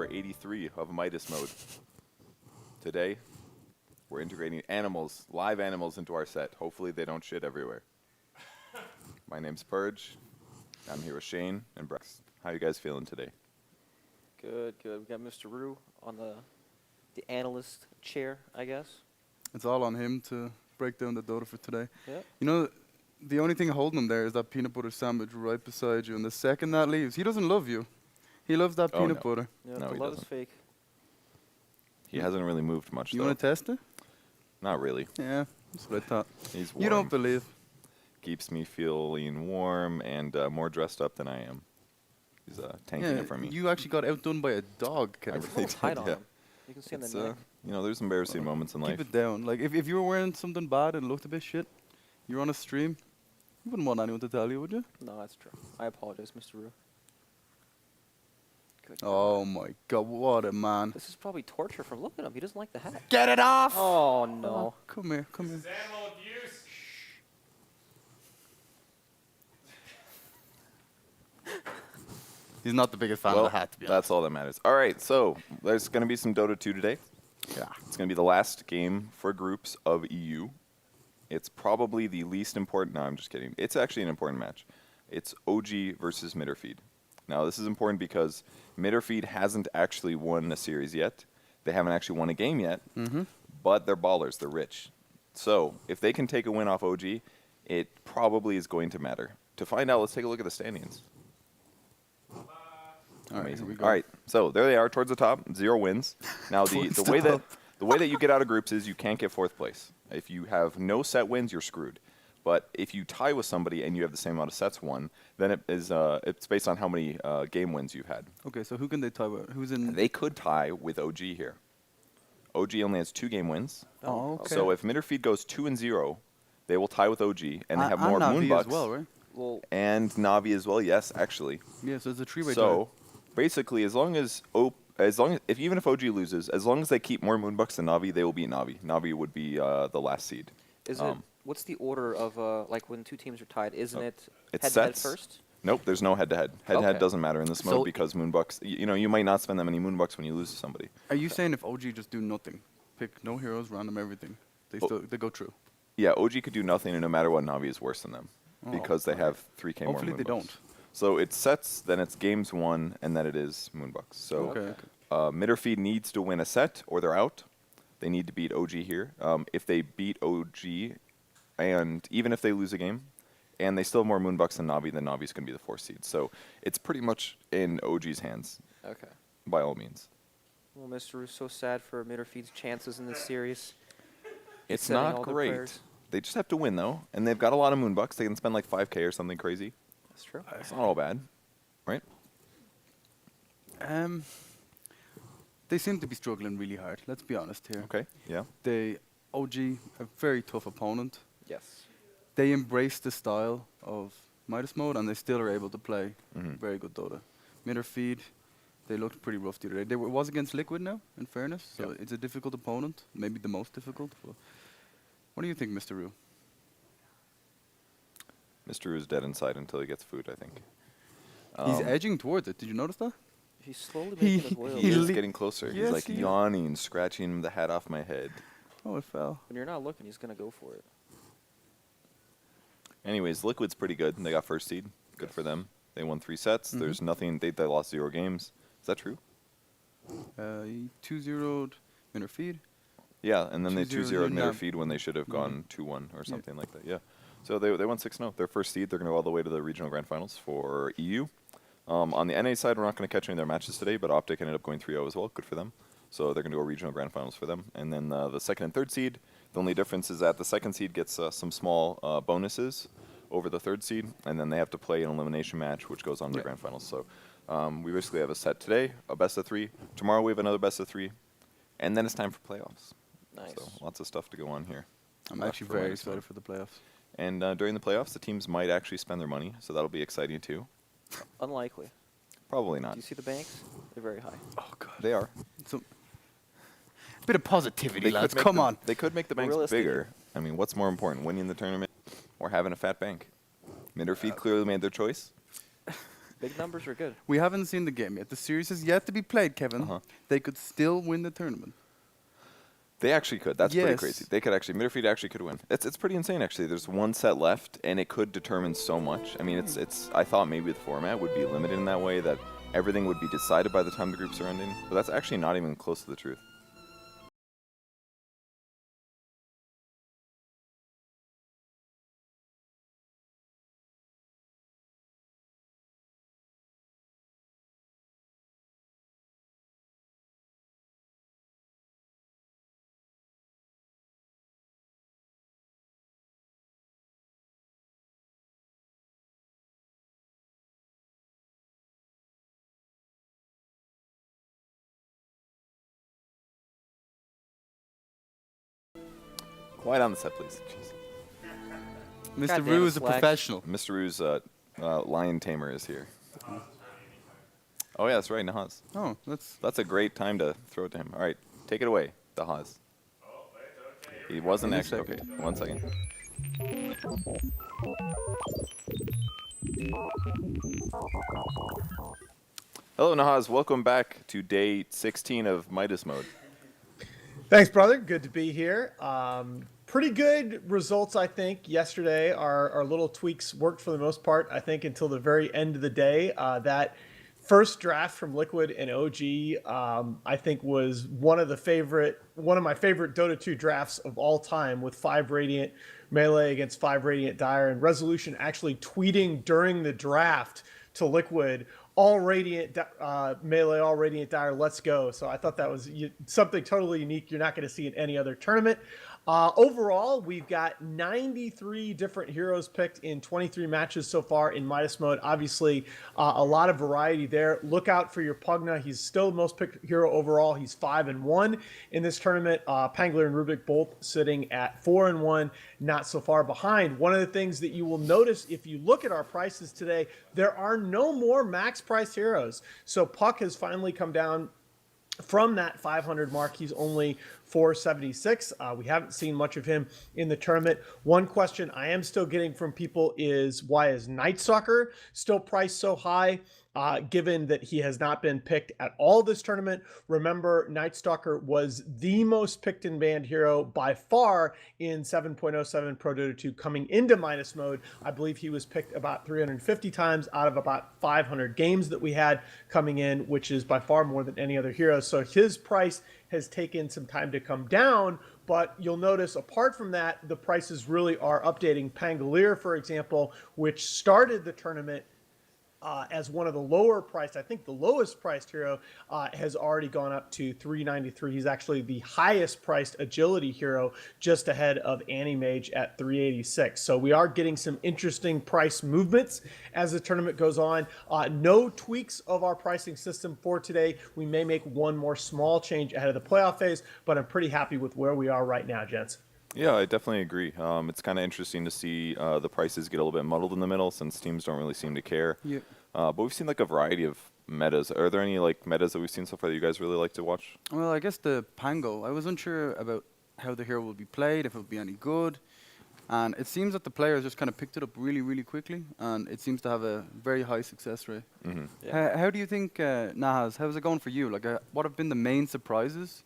number 83 of Midas mode. Today, we're integrating animals, live animals, into our set. Hopefully they don't shit everywhere. My name's Purge. I'm here with Shane and Brex. How you guys feeling today? Good, good. We got Mr. Rue on the analyst chair, I guess. It's all on him to break down the Dota for today. Yep. You know, the only thing holding him there is that peanut butter sandwich right beside you. And the second that leaves, he doesn't love you. He loves that peanut butter. Yeah, No, the he love is doesn't. fake. He hasn't really moved much, You though. want to test it? Not really. Yeah, that's what I thought. He's warm. You don't believe. Keeps me feeling warm and more dressed up than I am. He's tanking it for me. You actually got outdone by a dog, I Kev. really Tight did, on yeah. him. You can see It's, on the neck. you know, there's embarrassing moments in life. Keep it down. Like, if you were wearing something bad and looked a bit shit, you're on a stream, you wouldn't want anyone to tell you, would you? No, that's true. I apologize, Mr. Rue. Good Oh God. my god, what a man. This is probably torture from looking at him. He doesn't like the hat. Get it off! Oh, no. Come here, come here. Animal abuse. He's not the biggest fan Well, of the hat, to be honest. that's all that matters. All right, so there's going to be some Dota 2 today. Yeah. It's going to be the last game for groups of EU. It's probably the least important. No, I'm just kidding. It's actually an important match. It's OG versus Mitterfeed. Now, this is important because Mitterfeed hasn't actually won a series yet. They haven't actually won a game yet, but they're ballers. They're rich. So if they can take a win off OG, it probably is going to matter. To find out, let's take a look at the standings. All right, Amazing. here we go. All right, so there they are towards the top, 0 wins. Now the way that you get out of groups is you can't get 4th place. If you have no set wins, you're screwed. But if you tie with somebody and you have the same amount of sets won, then it is it's based on how many game wins you've had. Okay, so who can they tie with? Who's in? They could tie with OG here. OG only has 2 game wins. Oh, okay. So if Mitterfeed goes 2-0, they will tie with OG, and they have more Navi Moonbucks as well, right? Well, and Navi as well. Yes, actually. Yeah, so it's a three-way So basically, as long as even if OG loses, as long as they keep more Moonbucks than Navi, they will beat Navi. Navi would be the last seed. is it? What's the order of like when two teams are tied? Isn't it It's head-to-head sets. first? Nope, there's no head-to-head. Head-to-head Okay. doesn't matter in this So- mode because Moonbucks. You know, you might not spend that many Moonbucks when you lose to somebody. Are you saying if OG just do nothing, pick no heroes, random everything, they go through? Yeah, OG could do nothing, and no matter what, Navi is worse than them because they have 3K more Moonbucks. Hopefully they don't. So it's sets, then it's games won, and then it is Moonbucks. So Okay. Mitterfeed needs to win a set or they're out. They need to beat OG here. If they beat OG, and even if they lose a game, and they still have more Moonbucks than Navi's going to be the 4th seed. So it's pretty much in OG's hands, Okay. by all means. Well, Mr. Rue's so sad for Mitterfeed's chances in this series. It's Sending not all their great. prayers. They just have to win, though, and they've got a lot of Moonbucks. They can spend like 5K or something crazy. That's true. It's not all bad, right? They seem to be struggling really hard. Let's be honest here. Okay, yeah. They OG a very tough opponent. Yes. They embrace the style of Midas mode, and they still are able to play Mhm. very good Dota. Mitterfeed, they looked pretty rough the other day. They was against Liquid now, in fairness, so Yep. it's a difficult opponent, maybe the most difficult. But what do you think, Mr. Rue? Mr. is dead inside until he gets food, I think. He's edging towards it. Did you notice that? He's slowly He- making his way He he over. is le- getting closer. Yes, He's like he is. yawning, scratching the hat off my head. Oh, it fell. When you're not looking, he's going to go for it. Anyways, Liquid's pretty good. They got 1st seed. Good for them. They won 3 sets. There's nothing. They lost 0 games. Is that true? 2-0'd Mitterfeed. Yeah, and then they 2-0 2-0 Nav. Mitterfeed when they should have gone 2-1 or something like that. Yeah. So they won 6-0. Their 1st seed. They're going to go all the way to the regional grand finals for EU. On the NA side, we're not going to catch any of their matches today, but Optic ended up going 3-0 as well. Good for them. So they're going to do a regional grand finals for them. And then the 2nd and 3rd seed, the only difference is that the 2nd seed gets some small bonuses over the 3rd seed, and then they have to play an elimination match, which goes on to the grand finals. So we basically have a set today, a best of 3. Tomorrow we have another best of 3, and then it's time for playoffs. Nice. So lots of stuff to go on here. I'm Left actually for very Midas mode. excited for the playoffs. And during the playoffs, the teams might actually spend their money, so that'll be exciting too. Unlikely. Probably Do not. you see the banks? They're very high. Oh, God. They are. So, bit of positivity, They lads. could make Come the- on. They could make the banks Realistic. bigger. I mean, what's more important, winning the tournament or having a fat bank? Mitterfeed clearly made their choice. Big numbers are good. We haven't seen the game yet. The series is yet to be played, Kevin. Uh-huh. They could still win the tournament. They actually could. That's pretty Yes. crazy. They could actually. Midfield actually could win. It's pretty insane actually. There's one set left, and it could determine so much. I mean, it's. I thought maybe the format would be limited in that way, that everything would be decided by the time the groups are ending. But that's actually not even close to the truth. Quiet on the set, please. Jeez. Mr. God damn Rue it, is a Slacks. professional. Mr. Rue's lion tamer is here. Oh yeah, that's right, Nahaz. Oh, that's That's a great time to throw it to him. All right, take it away, Nahaz. He wasn't Give me a actually okay. second. 1 second. Hello, Nahaz. Welcome back to day 16 of Midas mode. Thanks, brother. Good to be here. Pretty good results, I think. Yesterday, our little tweaks worked for the most part, I think, until the very end of the day. That first draft from Liquid and OG, I think, was one of my favorite Dota 2 drafts of all time, with 5 Radiant Melee against 5 Radiant Dire, and Resolution actually tweeting during the draft to Liquid, all Radiant Melee, all Radiant Dire, let's go. So I thought that was something totally unique you're not going to see in any other tournament. Overall, we've got 93 different heroes picked in 23 matches so far in Midas mode. Obviously, a lot of variety there. Look out for your Pugna. He's still the most picked hero overall. He's 5-1 in this tournament. Pangler and Rubik both sitting at 4-1, not so far behind. One of the things that you will notice if you look at our prices today, there are no more max price heroes. So Puck has finally come down from that 500 mark. He's only 476. We haven't seen much of him in the tournament. One question I am still getting from people is, why is Night Stalker still priced so high, given that he has not been picked at all this tournament? Remember, Night Stalker was the most picked and banned hero by far in 7.07 Pro Dota 2 coming into Midas mode. I believe he was picked about 350 times out of about 500 games that we had coming in, which is by far more than any other hero. So his price has taken some time to come down, but you'll notice apart from that, the prices really are updating. Pangolier, for example, which started the tournament as one of the lower priced, I think the lowest priced hero, has already gone up to 393. He's actually the highest priced agility hero, just ahead of Animage at 386. So we are getting some interesting price movements as the tournament goes on. No tweaks of our pricing system for today. We may make one more small change ahead of the playoff phase, but I'm pretty happy with where we are right now, gents. Yeah, I definitely agree. It's kind of interesting to see the prices get a little bit muddled in the middle, since teams don't really seem to care. yeah. But we've seen like a variety of metas. Are there any like metas that we've seen so far that you guys really like to watch? Well, I guess the Pango. I was unsure about how the hero will be played, if it will be any good. And it seems that the players just kind of picked it up really, really quickly, and it seems to have a very high success rate. Mm-hmm. Yeah. How do you think, Nahaz, how's it going for you? Like, what have been the main surprises?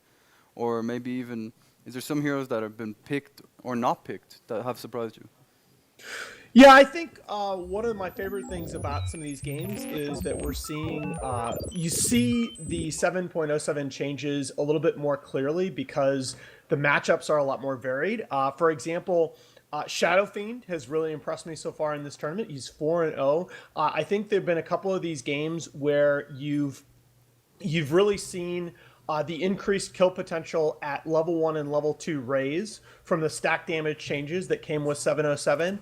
Or maybe even, is there some heroes that have been picked or not picked that have surprised you? Yeah, I think one of my favorite things about some of these games is that we're seeing, you see the 7.07 changes a little bit more clearly because the matchups are a lot more varied. For example, Shadow Fiend has really impressed me so far in this tournament. He's 4-0. I think there have been a couple of these games where you've really seen the increased kill potential at level 1 and level 2 raise from the stack damage changes that came with 707.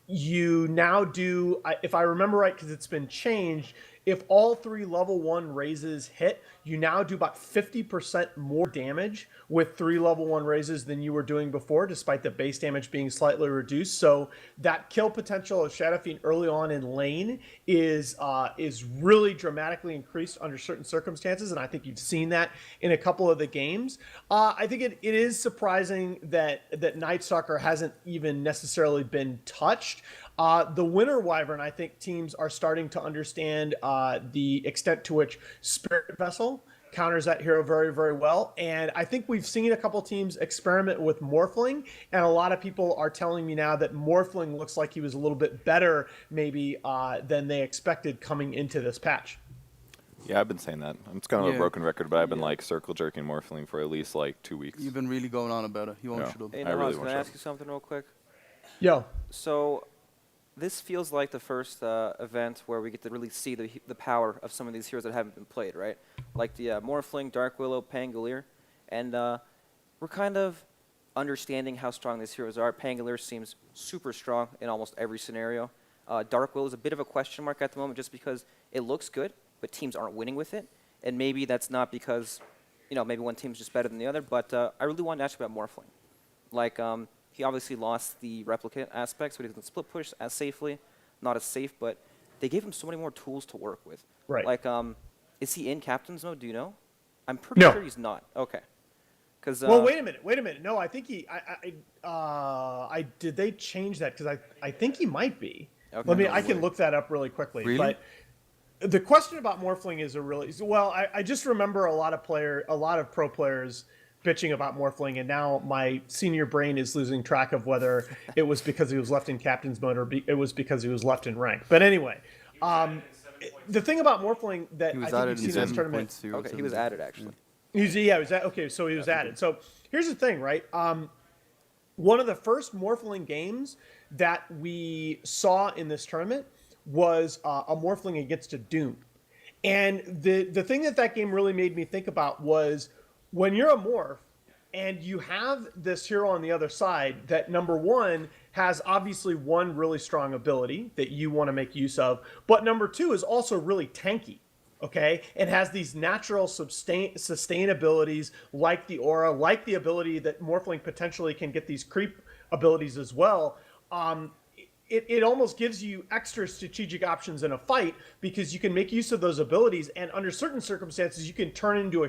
You now do, if I remember right, because it's been changed, if all 3 level 1 raises hit, you now do about 50% more damage with 3 level 1 raises than you were doing before, despite the base damage being slightly reduced. So that kill potential of Shadow Fiend early on in lane is really dramatically increased under certain circumstances, and I think you've seen that in a couple of the games. I think it is surprising that Night Stalker hasn't even necessarily been touched. The Winter Wyvern, I think teams are starting to understand the extent to which Spirit Vessel counters that hero very, very well. And I think we've seen a couple teams experiment with Morphling, and a lot of people are telling me now that Morphling looks like he was a little bit better maybe than they expected coming into this patch. Yeah, I've been saying that. It's kind of a Yeah. broken record, but I've been like circle jerking Morphling for at least like 2 weeks. You've been really going on about it. You won't Yeah. shut up. Hey, I really Nahas, want can I to ask you something real quick? Yo, So this feels like the first event where we get to really see the power of some of these heroes that haven't been played, right? Like the Morphling, Dark Willow, Pangolier. And we're kind of understanding how strong these heroes are. Pangolier seems super strong in almost every scenario. Dark Willow is a bit of a question mark at the moment just because it looks good, but teams aren't winning with it. And maybe that's not because, maybe one team's just better than the other, but I really wanted to ask you about Morphling. Like, he obviously lost the replicate aspect, so he doesn't split push as safely, not as safe, but they gave him so many more tools to work with. Right. Like, is he in captain's mode? Do you know? I'm pretty No. sure he's not. Okay. Because well, wait a minute. No, I think did they change that? Because I think he might be. Okay. I can look that up really quickly. Really? But the question about Morphling is I just remember a lot of pro players bitching about Morphling, and now my senior brain is losing track of whether it was because he was left in captain's mode or it was because he was left in rank. But anyway, the thing about Morphling that He I was think added you've in seen in this tournament. 7.0. Okay, he was added, actually. Okay, so he was added. So here's the thing, right? One of the first Morphling games that we saw in this tournament was a Morphling against a Doom. And the thing that game really made me think about was when you're a Morph and you have this hero on the other side that, number one, has obviously one really strong ability that you want to make use of, but number two is also really tanky. Okay, and has these natural sustain abilities like the aura, like the ability that Morphling potentially can get these creep abilities as well. It almost gives you extra strategic options in a fight because you can make use of those abilities, and under certain circumstances, you can turn into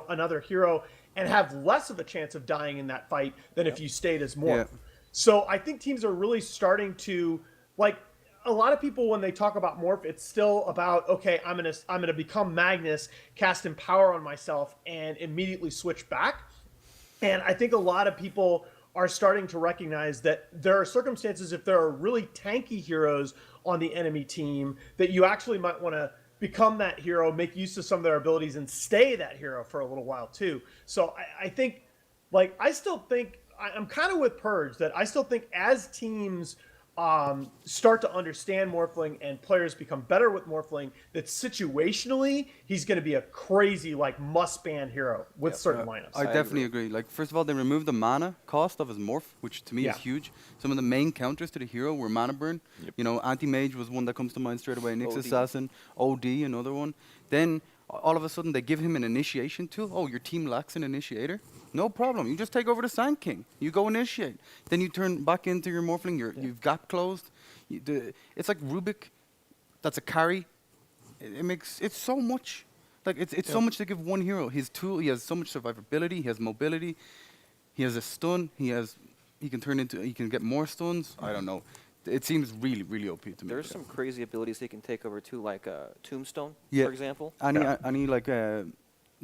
another hero, and have less of a chance of dying in that fight than if you stayed as Morph. Yeah. So I think teams are really starting to, like, a lot of people when they talk about Morph, it's still about, okay, I'm gonna become Magnus, cast Empower on myself, and immediately switch back. And I think a lot of people are starting to recognize that there are circumstances, if there are really tanky heroes on the enemy team, that you actually might want to become that hero, make use of some of their abilities, and stay that hero for a little while too. So I think, like, I'm kind of with Purge, that I still think as teams start to understand Morphling and players become better with Morphling, that situationally he's going to be a crazy, like, must-ban hero with certain lineups. I definitely agree. Like, first of all, they removed the mana cost of his morph, which to me is huge. Some of the main counters to the hero were mana burn. Yep. Anti-mage was one that comes to mind straight away. Nyx OD. Assassin, OD, another one. Then all of a sudden they give him an initiation tool. Oh, your team lacks an initiator? No problem. You just take over the Sand King. You go initiate. Then you turn back into your Morphling. You've gap closed. It's like Rubik. That's a carry. It's so much. Like, it's so much to give one hero. His tool, he has so much survivability. He has mobility. He has a stun. He can get more stuns. I don't know. It seems really, really OP to me. There's some crazy abilities they can take over too, like Tombstone, Yeah. for example. Any like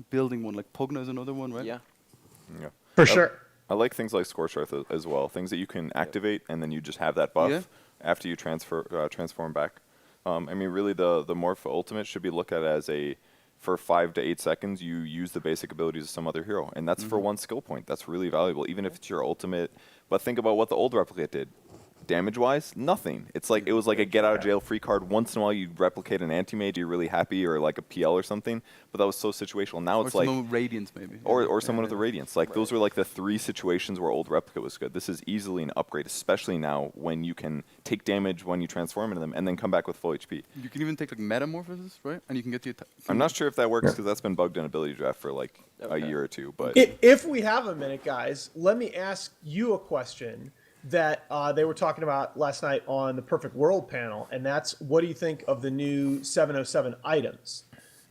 building one, like Pugna is another one, right? Yeah. Yeah. For sure. I like things like Scorched Earth as well. Things that you can activate and then you just have that buff after you transform back. Really the Morph Ultimate should be looked at as for 5 to 8 seconds, you use the basic abilities of some other hero. And that's for one skill point. That's really valuable, even if it's your ultimate. But think about what the old Replicate did. Damage-wise, nothing. It was like a get-out-of-jail-free card. Once in a while, you replicate an anti-mage, you're really happy, or like a PL or something. But that was so situational. Now it's or like someone with Radiance, maybe. or someone with the Radiance. Like those were like the 3 situations where old Replica was good. This is easily an upgrade, especially now when you can take damage when you transform into them and then come back with full HP. You can even take like Metamorphosis, right? And you can get the attack. I'm not sure if that works because that's been bugged in Ability Draft for like a year or two. But If we have a minute, guys, let me ask you a question that they were talking about last night on the Perfect World panel, and that's, what do you think of the new 707 items?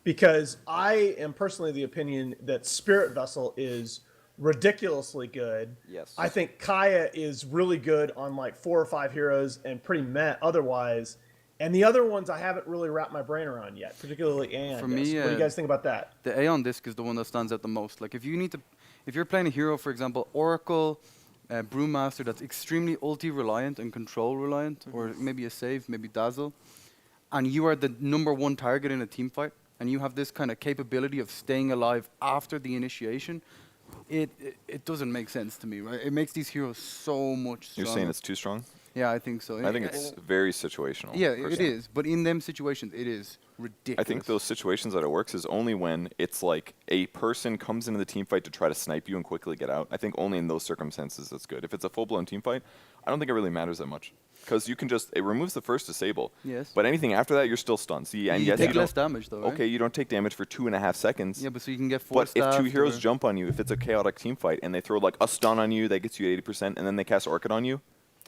Because I am personally of the opinion that Spirit Vessel is ridiculously good. Yes. I think Kaya is really good on like 4 or 5 heroes and pretty meh otherwise. And the other ones I haven't really wrapped my brain around yet, particularly Aeon. For me, What do you guys think about that? the Aeon disc is the one that stands out the most. Like if you're playing a hero, for example, Oracle, Brewmaster, that's extremely ulti reliant and control reliant, or maybe a save, maybe dazzle, and you are the #1 target in a team fight, and you have this kind of capability of staying alive after the initiation, it doesn't make sense to me, right? It makes these heroes so much stronger. You're saying it's too strong? Yeah, I think so. I think it's very situational. Yeah, it personally. is. But in them situations, it is ridiculous. I think those situations that it works is only when it's like a person comes into the team fight to try to snipe you and quickly get out. I think only in those circumstances it's good. If it's a full-blown team fight, I don't think it really matters that much. Because you can just, it removes the first disable. Yes. But anything after that, you're still stunned. See, and you yes, take you less don't, damage, though, right? okay, you don't take damage for 2.5 seconds. Yeah, but so you can get 4 But if two staffed heroes or- jump on you, if it's a chaotic team fight, and they throw like a stun on you that gets you 80%, and then they cast Orchid on you,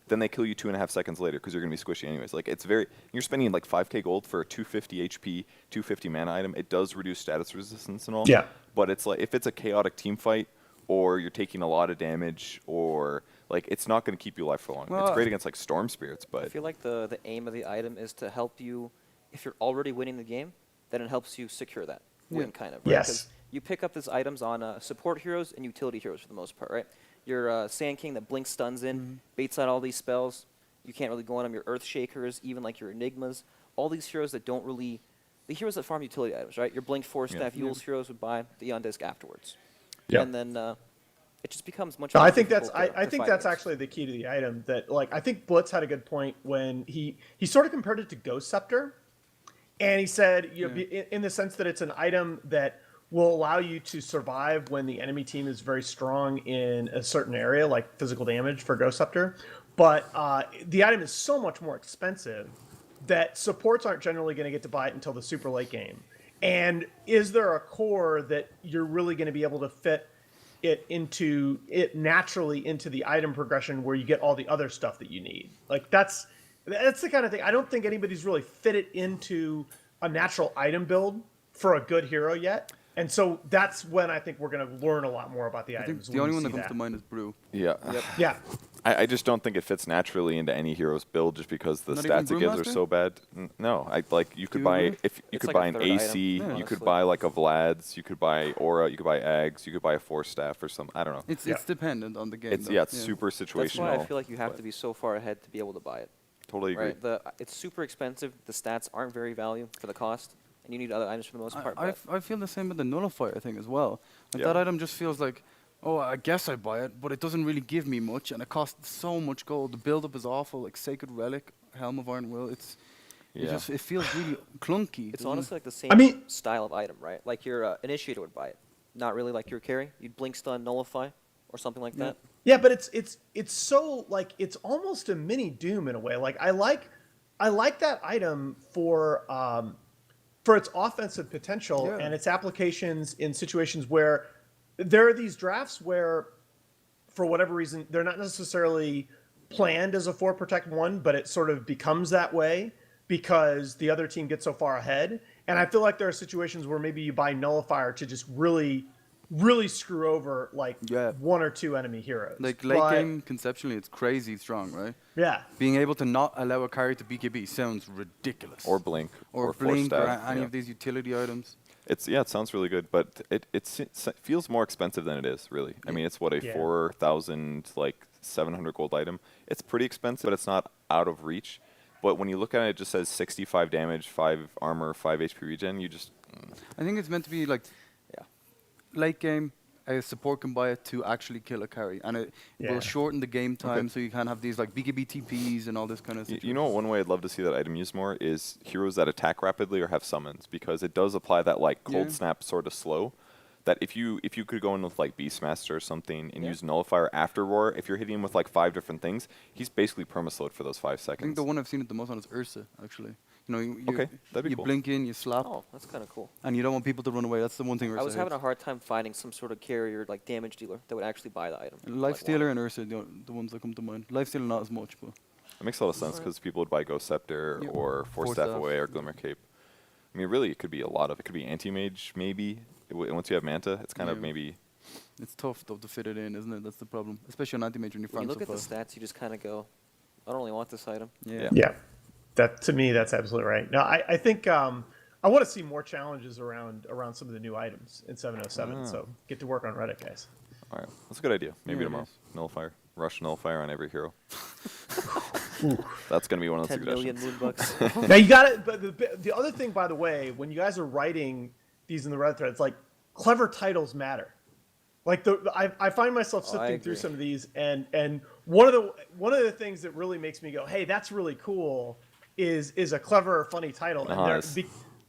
then they kill you 2.5 seconds later because you're going to be squishy anyways. Like, it's very, you're spending like 5k gold for a 250 HP, 250 mana item. It does reduce status resistance and all. Yeah. But it's like, if it's a chaotic team fight, or you're taking a lot of damage, or like, it's not going to keep you alive for long. Well, it's great against like storm spirits, I but feel like the aim of the item is to help you, if you're already winning the game, then it helps you secure that win, Yeah. kind of. Right? Yes. 'Cause you pick up these items on support heroes and utility heroes for the most part, right? Your Sand King that blinks stuns in, baits out all these spells. You can't really go on them. Your Earth Shakers, even like your Enigmas. All these heroes that don't really, the heroes that farm utility items, right? Your Blink Force Yeah. Staff, Yule's heroes would buy the Eon Disc afterwards. Yeah. And then it just becomes much No, more I think that's difficult to I think fight that's against. actually the key to the item. That like I think Blitz had a good point when he sort of compared it to Ghost Scepter, and he said you know, in the sense that it's an item that will allow you to survive when the enemy team is very strong in a certain area, like physical damage for Ghost Scepter. But the item is so much more expensive that supports aren't generally going to get to buy it until the super late game. And is there a core that you're really going to be able to fit it naturally into the item progression where you get all the other stuff that you need? Like that's the kind of thing. I don't think anybody's really fit it into a natural item build for a good hero yet. And so that's when I think we're going to learn a lot more about the I think items. the when only we one see that comes to mind is Brew. yeah. Yeah. I just don't think it fits naturally into any hero's build just because the Not even stats it gives are Brewmaster? so bad. No, I like you could you buy agree? if you It's could like buy a an third AC, item, you could honestly. buy like a Vlad's, you could buy Aura, you could buy Eggs, you could buy a Force Staff or some I don't know. It's Yeah. dependent on the game. It's though. yeah, it's super situational. That's why I feel like you have but to be so far ahead to be able to buy it. totally agree. Right? It's super expensive. The stats aren't very value for the cost, and you need other items for the most part. I feel the same with the Nullifier thing as well. Like Yeah. that item just feels like, oh, I guess I buy it, but it doesn't really give me much, and it costs so much gold. The build-up is awful. Like Sacred Relic, Helm of Iron Will, Yeah. it feels really clunky. It's doesn't it? honestly like the same I mean- style of item, right? Like your Initiator would buy it, not really like your carry. You'd blink, stun, nullify, or something like that. Yeah, but it's so like it's almost a mini Doom in a way. Like I like that item for its offensive potential Yeah. and its applications in situations where there are these drafts where, for whatever reason, they're not necessarily planned as a 4 protect 1, but it sort of becomes that way because the other team gets so far ahead. And I feel like there are situations where maybe you buy Nullifier to just really screw over like Yeah. 1 or 2 enemy heroes. Like late But- game, conceptually, it's crazy strong, right? Yeah. Being able to not allow a carry to BKB sounds ridiculous. Or Blink or Force Blink or Staff, any yeah. of these utility items. It sounds really good, but it feels more expensive than it is, really. I mean, it's what a Yeah. 4,000 like 700 gold item. It's pretty expensive, but it's not out of reach. But when you look at it, it just says 65 damage, 5 armor, 5 HP regen. You just I think it's meant to be like Yeah. late game, a support can buy it to actually kill a carry, and it Yeah. will shorten the game time, Okay. so you can have these like BKB TPs and all this kind of. You know what, one way I'd love to see that item used more is heroes that attack rapidly or have summons, because it does apply that like cold Yeah. snap sort of slow. That if you could go in with like Beastmaster or something and Yeah. use Nullifier after Roar, if you're hitting him with like 5 different things, he's basically permaslowed for those 5 I think seconds. the one I've seen it the most on is Ursa, actually. You know, you, Okay, that'd be you cool. blink in, you slap, Oh, that's kind of cool. and you don't want people to run away. That's the one thing Ursa I was having a hates. hard time finding some sort of carrier, like damage dealer, that would actually buy the item. Life Like Stealer one. and Ursa, the ones that come to mind. Life Stealer not as much, but It makes a lot of sense because people would buy Ghost Scepter Yeah. or Force Force Staff Staff. Away or Glimmer Cape. I mean, really, it could be a lot of. It could be Anti-Mage, maybe. Once you have Manta, it's kind of Yeah. maybe. It's tough though to fit it in, isn't it? That's the problem, especially on anti-major when you're When you farming look so at the fast. stats, you just kind of go, I don't really want this item. Yeah. Yeah, that to me, that's absolutely right. No, I think I want to see more challenges around some of the new items in 707. So get to work on Reddit, guys. All right, that's a good idea. Maybe Yeah, it tomorrow. is. Nullifier, rush nullifier on every hero. That's gonna be one of the 10 million suggestions. moonbucks. Now you got it. But the other thing, by the way, when you guys are writing these in the Reddit threads, like clever titles matter. Like I find myself I sifting through agree. some of these, and one of the things that really makes me go, hey, that's really cool, is a clever or funny title. Nice.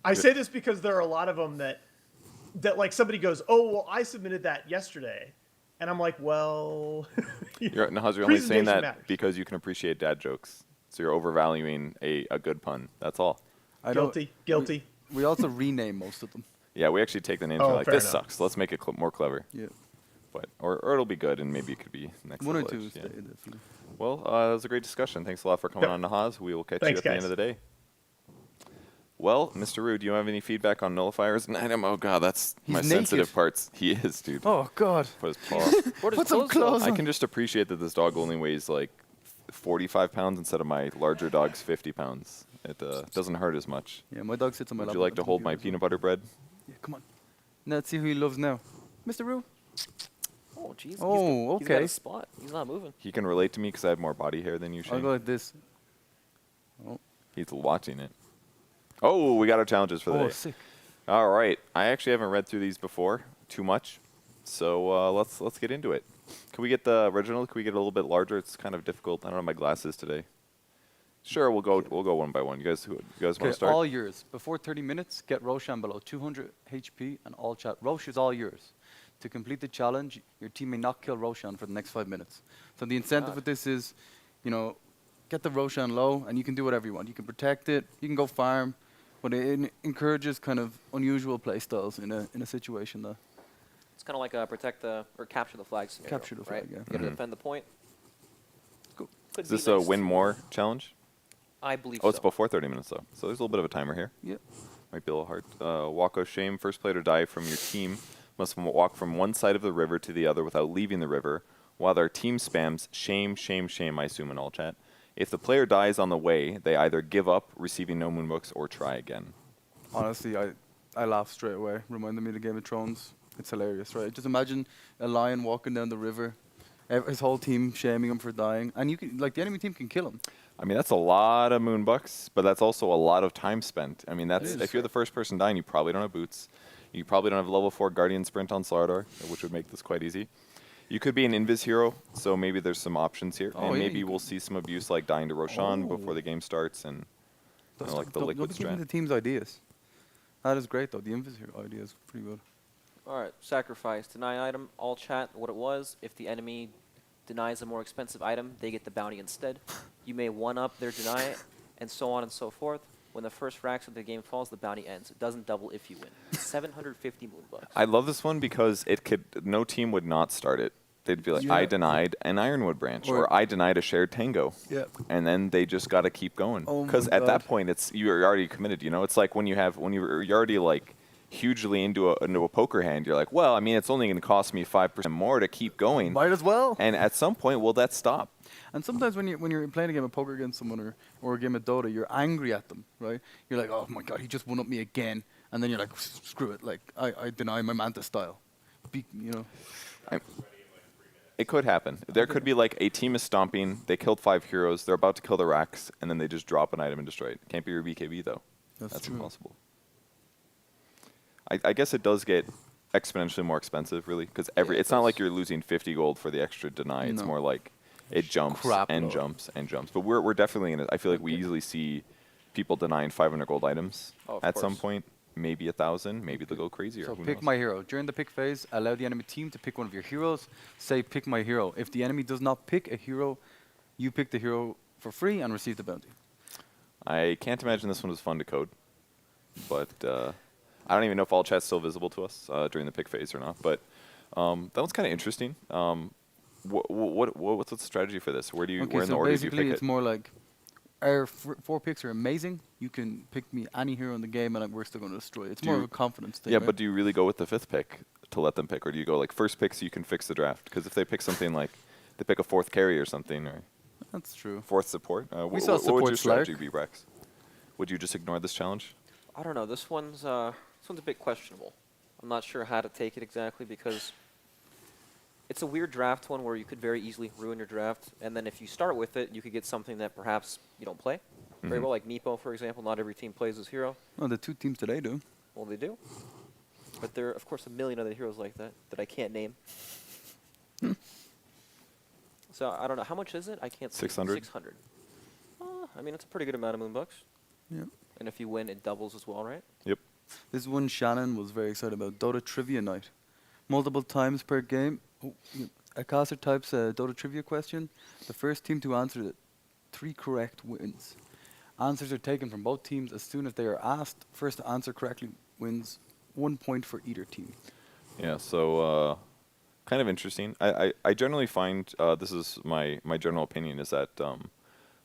I say this because there are a lot of them that like somebody goes, oh well, I submitted that yesterday, and I'm like, well, You're only saying presentation that matters. because you can appreciate dad jokes. So you're overvaluing a good pun. That's all. I know Guilty. We also rename most of them. Yeah, we actually take the names. Oh, And we're like, fair this enough. sucks. Let's make it more clever. Yeah. But or it'll be good, and maybe it could be next. One or level two, edge, yeah. definitely. Well, that was a great discussion. Thanks a lot for coming Yep. on, Nahaz. We will catch Thanks, you at the end guys. of the day. Well, Mr. Rue, do you have any feedback on nullifiers? And item? Oh God, that's He's my naked. sensitive parts. He is, dude. Oh God. Put his paw. What is Put some clothes I on. can just appreciate that this dog only weighs like 45 pounds instead of my larger dog's 50 pounds. It doesn't hurt as much. Yeah, my dog sits on my Would lap. you like on to the hold my computer peanut butter bread? as well. Yeah, come on. Now let's see who he loves now. Mr. Rue. Oh, jeez. Oh, He's got okay. a spot. He's not moving. He can relate to me because I have more body hair than you, I'll Shane. go like this. Oh, He's watching it. Oh, we got our challenges for the day. sick. All right. I actually haven't read through these before too much, so let's get into it. Can we get the original? Can we get it a little bit larger? It's kind of difficult. I don't have my glasses today. Sure, we'll go one by one. You guys want to Okay, start? all yours. Before 30 minutes, get Roshan below 200 HP and all chat. Rosh is all yours. To complete the challenge, your team may not kill Roshan for the next 5 minutes. So the incentive with this is, get the Roshan low, and you can do whatever you want. You can protect it, you can go farm, but it encourages kind of unusual play styles in a situation though. It's kind of like a protect the or capture the flag scenario. Capture the right? flag, yeah. You gotta defend the point. Cool. Could Is be this a nice win to- more challenge? I believe Oh, it's so. before 30 minutes though, so there's a little bit of a timer here. Yep. Might be a little hard. Walk of shame. First player to die from your team must walk from one side of the river to the other without leaving the river, while their team spams shame, shame, shame, I assume in all chat. If the player dies on the way, they either give up, receiving no moonbooks, or try again. Honestly, I laughed straight away. Reminded me of the Game of Thrones. It's hilarious, right? Just imagine a lion walking down the river, his whole team shaming him for dying, and you can, like, the enemy team can kill him. I mean, that's a lot of moonbucks, but that's also a lot of time spent. I mean, that's is. if you're the first person dying, you probably don't have boots. You probably don't have level 4 Guardian Sprint on Slardar, which would make this quite easy. You could be an Invis hero, so maybe there's some options here. Oh, and yeah, maybe you we'll see some abuse like dying to Roshan Oh. before the game starts and like the Don't liquid be giving the strat. team's ideas. That is great, though. The Invis idea is pretty good. All right, sacrifice. Deny item, all chat what it was. If the enemy denies a more expensive item, they get the bounty instead. You may one-up their deny, and so on and so forth. When the first fraction of the game falls, the bounty ends. It doesn't double if you win. 750 moonbucks. I love this one because no team would not start it. They'd be like, I Yeah. denied an Ironwood branch, Or- or I denied a shared Tango. Yeah. And then they just got to keep going. Oh my Because at that God. point, you're already committed. It's like when you're already like hugely into a poker hand. You're like, well, I mean, it's only going to cost me 5% more to keep going. Might as well. And at some point, will that stop? And sometimes when you're playing a game of poker against someone or a game of Dota, you're angry at them, right? You're like, oh my God, he just won up me again. And then you're like, screw it, like I deny my Manta style. It could happen. There could be like a team is stomping, they killed 5 heroes, they're about to kill the Rax, and then they just drop an item and destroy it. Can't be your BKB though. That's true. impossible. I guess it does get exponentially more expensive, really, because Yeah, it it's not does. like you're losing 50 gold for the extra deny. It's No. more like it jumps crap and load. jumps and jumps. But we're definitely in it. I feel like we easily see people denying 500 gold items Oh, of at some course. point. Maybe 1,000. Maybe they'll go crazier. So Who pick knows? my hero. During the pick phase, allow the enemy team to pick one of your heroes. Say pick my hero. If the enemy does not pick a hero, you pick the hero for free and receive the bounty. I can't imagine this one was fun to code, but I don't even know if all chat's still visible to us during the pick phase or not. But that one's kind of interesting. What's the strategy for this? Where in the so order do you basically pick it's it? more like our 4 picks are amazing. You can pick me any hero in the game and we're still going to destroy it. It's more of a confidence thing. Yeah, right? but do you really go with the 5th pick? to let them pick, or do you go like first pick so you can fix the draft? Because if they pick something like they pick a fourth carry or something, or That's true. fourth support, We saw what would support your strategy Slark. be, Brex? Would you just ignore this challenge? I don't know. This one's a bit questionable. I'm not sure how to take it exactly because it's a weird draft one where you could very easily ruin your draft, and then if you start with it, you could get something that perhaps you don't play very well, like Meepo, for example. Not every team plays this hero. Oh, the two teams today do. Well, they do. But there are, of course, a million other heroes like that that I can't name. So I don't know. How much is it? I can't see. 600? 600. I mean, it's a pretty good amount of moonbucks. Yeah. And if you win, it doubles as well, right? Yep. This one Shannon was very excited about. Dota Trivia Night. Multiple times per game. A caster types a Dota Trivia question. The first team to answer it, 3 correct wins. Answers are taken from both teams as soon as they are asked. First to answer correctly wins 1 point for either team. Yeah, so kind of interesting. I generally find, this is my general opinion, is that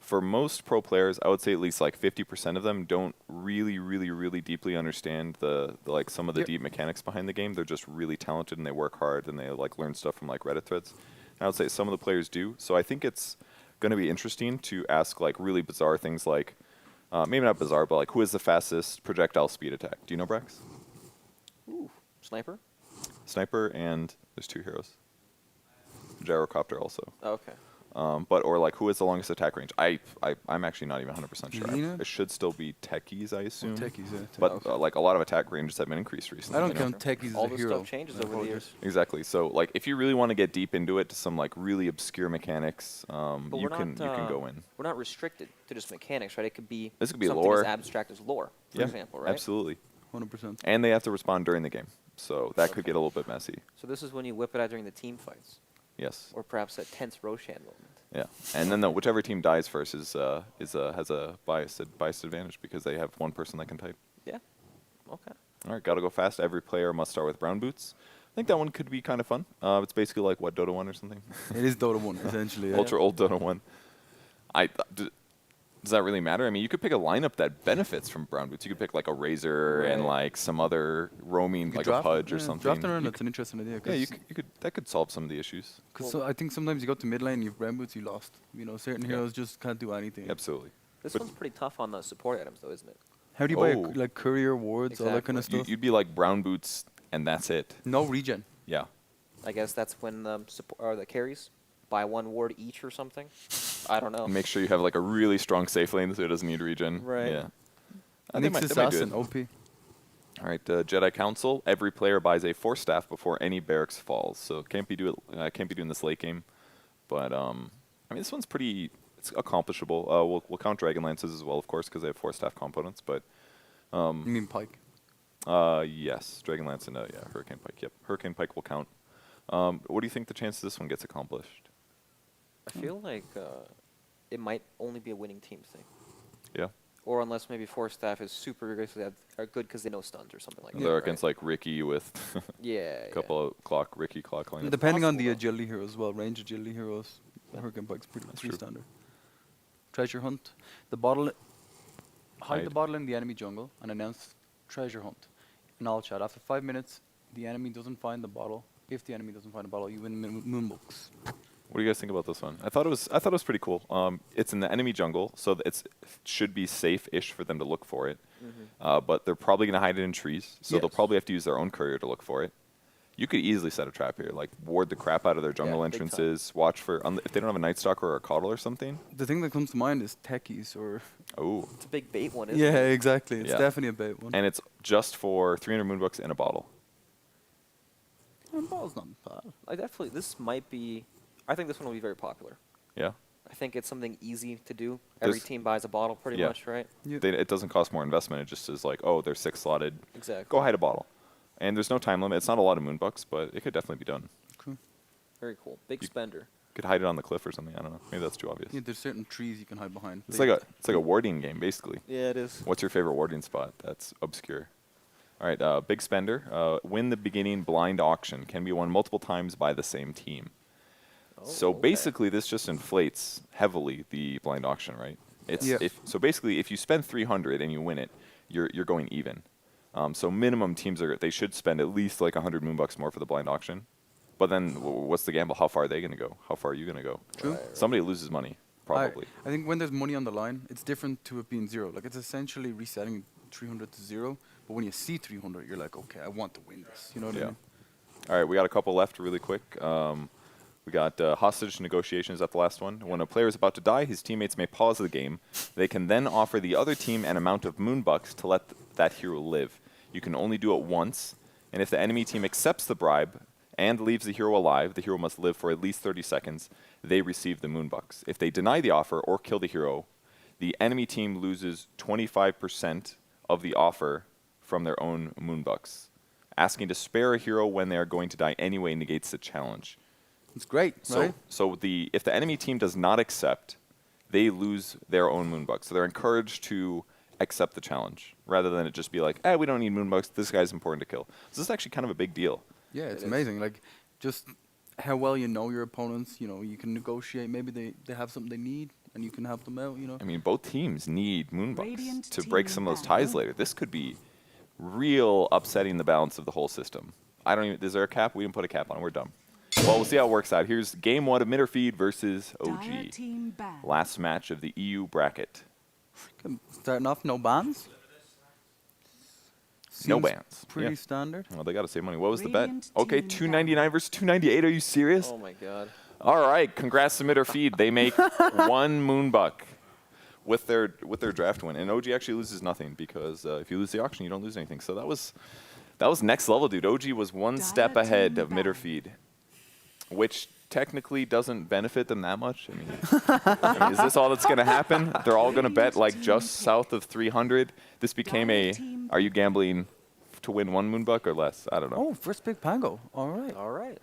for most pro players, I would say at least like 50% of them don't really deeply understand the like some of the Yep. deep mechanics behind the game. They're just really talented and they work hard and they like learn stuff from like Reddit threads. And I would say some of the players do. So I think it's going to be interesting to ask like really bizarre things like, maybe not bizarre, but like who is the fastest projectile speed attack? Do you know, Brex? Ooh. Sniper? Sniper, and there's 2 heroes. Gyrocopter also. Oh, okay. Or like who has the longest attack range? I'm actually not even 100% sure. Lina? It should still be techies, I assume. Techies, yeah. But like a lot of attack ranges have been increased recently. I don't you know? count techies as All a this hero. stuff changes over the years. Exactly. So like if you really want to get deep into it to some like really obscure mechanics, But you we're can go in. We're not restricted to just mechanics, right? It could be This could be something lore. as abstract as lore, for Yeah, example, right? absolutely. 100%. And they have to respond during the game, so that could Okay. get a little bit messy. So this is when you whip it out during the team fights, Yes. or perhaps that tense Roshan moment. Yeah, and then whichever team dies first has a biased advantage because they have one person that can type. Yeah. Okay. All right, gotta go fast. Every player must start with brown boots. I think that one could be kind of fun. It's basically like what, Dota 1 or something. It is Dota 1, essentially. Yeah. Ultra old Dota 1. Does that really matter? I mean, you could pick a lineup that benefits from brown boots. You could pick like a Razor and Right. like some other roaming, You like could a draft- Pudge or yeah, something. Drafting around, You that's an interesting idea. yeah, you could. That could solve some of the issues. Because I think sometimes you go to mid lane, you have brown boots, you lost. You know, certain Yeah. heroes just can't do anything. Absolutely. This But- one's pretty tough on the support items, though, isn't it? How do you buy Oh. like courier wards, all that kind of Exactly. stuff? You'd be like brown boots, and that's it. No regen. Yeah. I guess that's when the the carries buy 1 ward each or something. I don't know. Make sure you have like a really strong safe lane so it doesn't need regen. Right. Yeah. Nyx they might do Assassin, it. OP. All right, Jedi Council. Every player buys a Force Staff before any barracks falls, so can't be doing this late game. But I mean, this one's pretty. It's accomplishable. We'll count Dragon Lances as well, of course, because they have Force Staff components. But You mean Pike? yes, Dragon Lance and yeah, Hurricane Pike. Yep, Hurricane Pike will count. What do you think the chances this one gets accomplished? I feel like it might only be a winning team thing. Yeah, Or unless maybe Force Staff is super rigorous, are good because they know stuns or something like that. they're right? against like Ricky with Yeah. a couple of Ricky clock lineups. Depending on possible, the though. agility heroes as well, range agility heroes, Hurricane Pike's pretty true. standard. Treasure hunt. The bottle. Hide the Hide. bottle in the enemy jungle and announce treasure hunt. In all chat, after 5 minutes, the enemy doesn't find the bottle. If the enemy doesn't find the bottle, you win moonbooks. What do you guys think about this one? I thought it was pretty cool. It's in the enemy jungle, so it should be safe-ish for them to look for it. But they're probably going to hide it in trees, so they'll Yes. probably have to use their own courier to look for it. You could easily set a trap here, like ward the crap out of their jungle Yeah, big time. entrances. Watch for if they don't have a Night Stalker or a Coddle or something. The thing that comes to mind is techies or. Oh, It's a big bait one, isn't Yeah, it? exactly. It's Yeah. definitely a bait one. and it's just for 300 moonbucks and a bottle. And ball's not bad. This might be, I think this one will be very popular. Yeah, I think it's something easy to do. Every This- team buys a bottle pretty yeah. much, right? Yeah. it doesn't cost more investment. It just is like, oh, they're 6 slotted. Exactly. Go hide a bottle, and there's no time limit. It's not a lot of moonbucks, but it could definitely be done. Cool. Very cool. Big You- spender. Could hide it on the cliff or something. I don't know. Maybe that's too obvious. Yeah, there's certain trees you can hide behind. It's like a warding game basically. Yeah, it is. What's your favorite warding spot? That's obscure. All right, big spender. Win the beginning blind auction. Can be won multiple times by the same team. So okay. basically, this just inflates heavily the blind auction, right? It's Yeah. so basically, if you spend 300 and you win it, you're going even. So minimum teams they should spend at least like 100 Moonbucks more for the blind auction. But then what's the gamble? How far are they going to go? How far are you going to go? True. Somebody loses money, probably. I think when there's money on the line, it's different to it being 0. Like, it's essentially resetting 300 to 0. But when you see 300, you're like, okay, I want to win this. You know what I mean? All right, we got a couple left really quick. We got hostage negotiations at the last one. When a player is about to die, his teammates may pause the game. They can then offer the other team an amount of Moonbucks to let that hero live. You can only do it once, and if the enemy team accepts the bribe and leaves the hero alive, the hero must live for at least 30 seconds. They receive the Moonbucks. If they deny the offer or kill the hero, the enemy team loses 25% of the offer from their own Moonbucks. Asking to spare a hero when they are going to die anyway negates the challenge. It's great, right? So if the enemy team does not accept, they lose their own Moonbucks. So they're encouraged to accept the challenge rather than it just be like, we don't need Moonbucks. This guy's important to kill. So this is actually kind of a big deal. Yeah, it's amazing. Like, just how well you know your opponents. You know, you can negotiate. Maybe they have something they need, and you can help them out. You know. I mean, both teams need Moonbucks Radiant to break team some of those battle. ties later. This could be real upsetting the balance of the whole system. Is there a cap? We didn't put a cap on. We're dumb. Well, we'll see how it works out. Here's game 1 of Mitterfeed versus Dire OG. team ban. Last match of the EU bracket. Starting off, no bans. No Seems bans. Pretty Yeah. standard. Well, they got to save money. What was the bet? Radiant Okay, team 299 versus 298. Are you serious? Oh my god. All right, congrats to Mitterfeed. They make 1 Moonbuck with their draft win, and OG actually loses nothing because if you lose the auction, you don't lose anything. So that was next level, dude. OG was one step Dire ahead team of ban. Mitterfeed, which technically doesn't benefit them that much. I mean, is this all that's going to happen? They're all going to bet like just south of 300. This became are you gambling to win 1 Moonbuck or less? I don't know. Oh, first big Pango. All right. All right.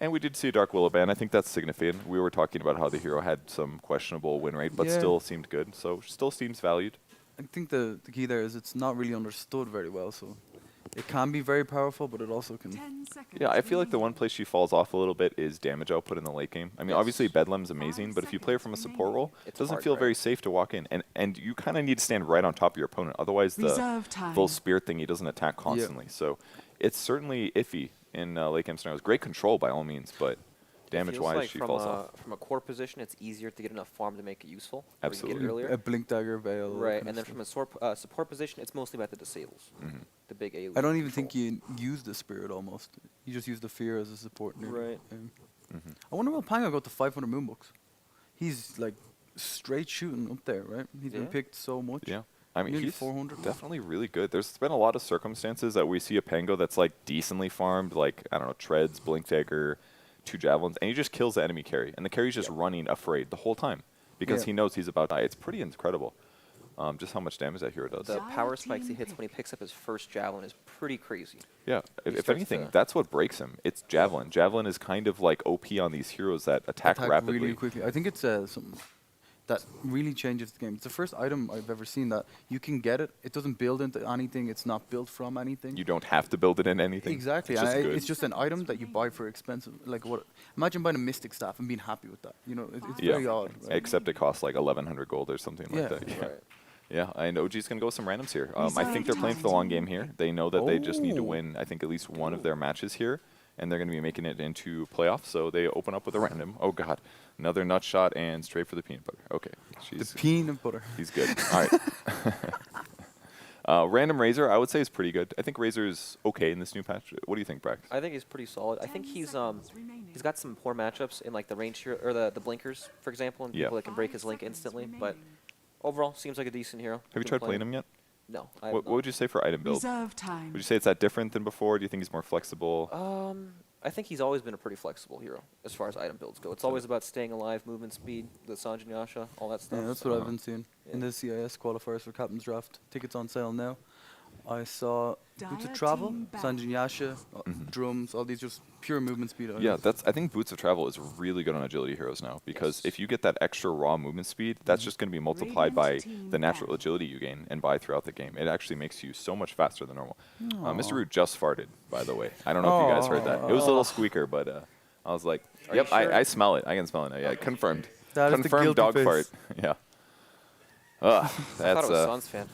And we did see a Dark Willow ban. I think that's significant. We were talking about how the hero had some questionable win rate, but Yeah. still seemed good. So still seems valued. I think the key there is it's not really understood very well, so it can be very powerful, but it also can. 10 seconds Yeah, I feel like the one remaining. place she falls off a little bit is damage output in the late game. I mean, Yes. obviously Bedlam's amazing, but if you play her from a support role, it It's doesn't hard, feel right? very safe to walk in. And you kind of need to stand right on top of your opponent. Otherwise, the Reserve time. full spirit thingy doesn't attack constantly. So it's certainly iffy in late game scenarios. Great control by all means, but damage-wise, like she from falls off. From a core position, it's easier to get enough farm to make it useful. or you get it Absolutely. earlier. A blink dagger veil. Right, kind and of then stuff. from a support position, it's mostly about the disables. Mm-hmm. The big A. I don't even think you use the spirit almost. You just use the fear as a support. nearly. Right. Mm-hmm. I wonder will Pango go to 500 moonbooks? He's like straight shooting up there, right? He's been Yeah. picked so much. Yeah. I mean, Nearly he's 400. definitely really good. There's been a lot of circumstances that we see a Pango that's like decently farmed, like, I don't know, treads, blink dagger, 2 javelins, and he just kills the enemy carry. And the carry's just running afraid the whole time because Yeah. he knows he's about to die. It's pretty incredible just how much damage that hero does. The Dire power spikes he team hits when he picks up his first javelin is pretty crazy. Yeah, He if starts anything, to- that's what breaks him. It's Javelin. Javelin is kind of like OP on these heroes that attack rapidly. really quickly. I think it's something that really changes the game. It's the first item I've ever seen that you can get it. It doesn't build into anything. It's not built from anything. You don't have to build it in anything. Exactly. It's and just good. it's just an item that you buy for expensive. Like what? Imagine buying a Mystic Staff and being happy with that. You know, it's Yeah. very odd. Right? Except it costs like 1,100 gold or something Yeah. like that. Yeah. Right. Yeah, and OG's going to go with some randoms here. I think Reserve they're playing for the long game here. They know that they just need to Oh. win, I think, at least one of their matches here, and they're going to be making it into playoffs, so they open up with a random. Oh, God. Another nut shot and straight for the peanut butter. Okay. The peanut butter. He's good. All right. Random Razor, I would say, is pretty good. I think Razor is okay in this new patch. What do you think, Brax? I think he's pretty solid. I think 10 he's seconds remaining. he's got some poor matchups in like the range hero, or the blinkers, for example, and Yeah. people that can break 5 his link seconds instantly. But remaining. overall, seems like a decent hero. Have you tried playing him yet? No. I What would you say for item build? Reserve time. Would you say it's that different than before? Do you think he's more flexible? I think he's always been a pretty flexible hero as far as item builds go. It's always about staying alive, movement speed, the Sanjin Yasha, all that stuff. Yeah, that's what Uh-huh. I've been seeing in Yeah. the CIS qualifiers for Captain's Draft. Tickets on sale now. I saw Boots of Dire Travel, team ban. Sanjin Yasha, drums, all these just pure movement speed. Yeah, items. I think Boots of Travel is really good on agility heroes now because Yes. if you get that extra raw movement speed, that's just going to be multiplied by Radiant team the natural ban. agility you gain and buy throughout the game. It actually makes you so much faster than normal. Mr. Root just farted, by the way. I don't know if you guys heard that. It was a little squeaker, but I was like, Are you yep, sure? I smell it. I can smell it now. Yeah, confirmed. That is the Confirmed guilty dog face. fart. Yeah. I thought That's it was Suns fan.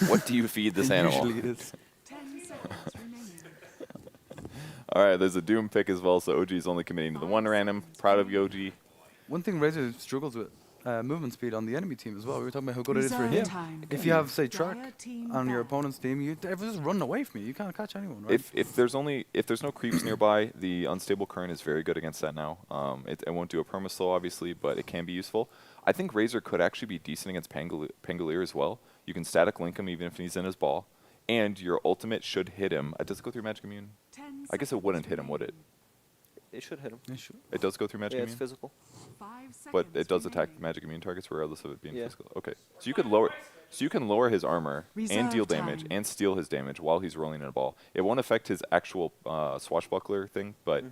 what do you feed this animal? Usually it is. 10 All right, there's a Doom pick as well, so OG is only committing to the one random. Proud of you, OG. One thing Razor struggles with, movement speed on the enemy team as well. We were talking about how good it is for Reserve him. time. If you have, say, track Dire team on your back. opponent's team, everyone's just running away from you. You can't catch anyone, right? If there's no creeps nearby, the unstable current is very good against that now. It won't do a perma slow obviously, but it can be useful. I think Razor could actually be decent against Pangolier as well. You can static link him even if he's in his ball, and your ultimate should hit him. Does it go through Magic Immune? 10 I guess it wouldn't hit him, would it? It should hit him. Yeah, sure. It does go through Magic Yeah, it's Immune, physical. 5 but seconds it does attack remaining. Magic Immune targets regardless of it being Yeah. physical. Okay, so you could lower his armor and Reserve deal damage time. and steal his damage while he's rolling in a ball. It won't affect his actual swashbuckler thing, but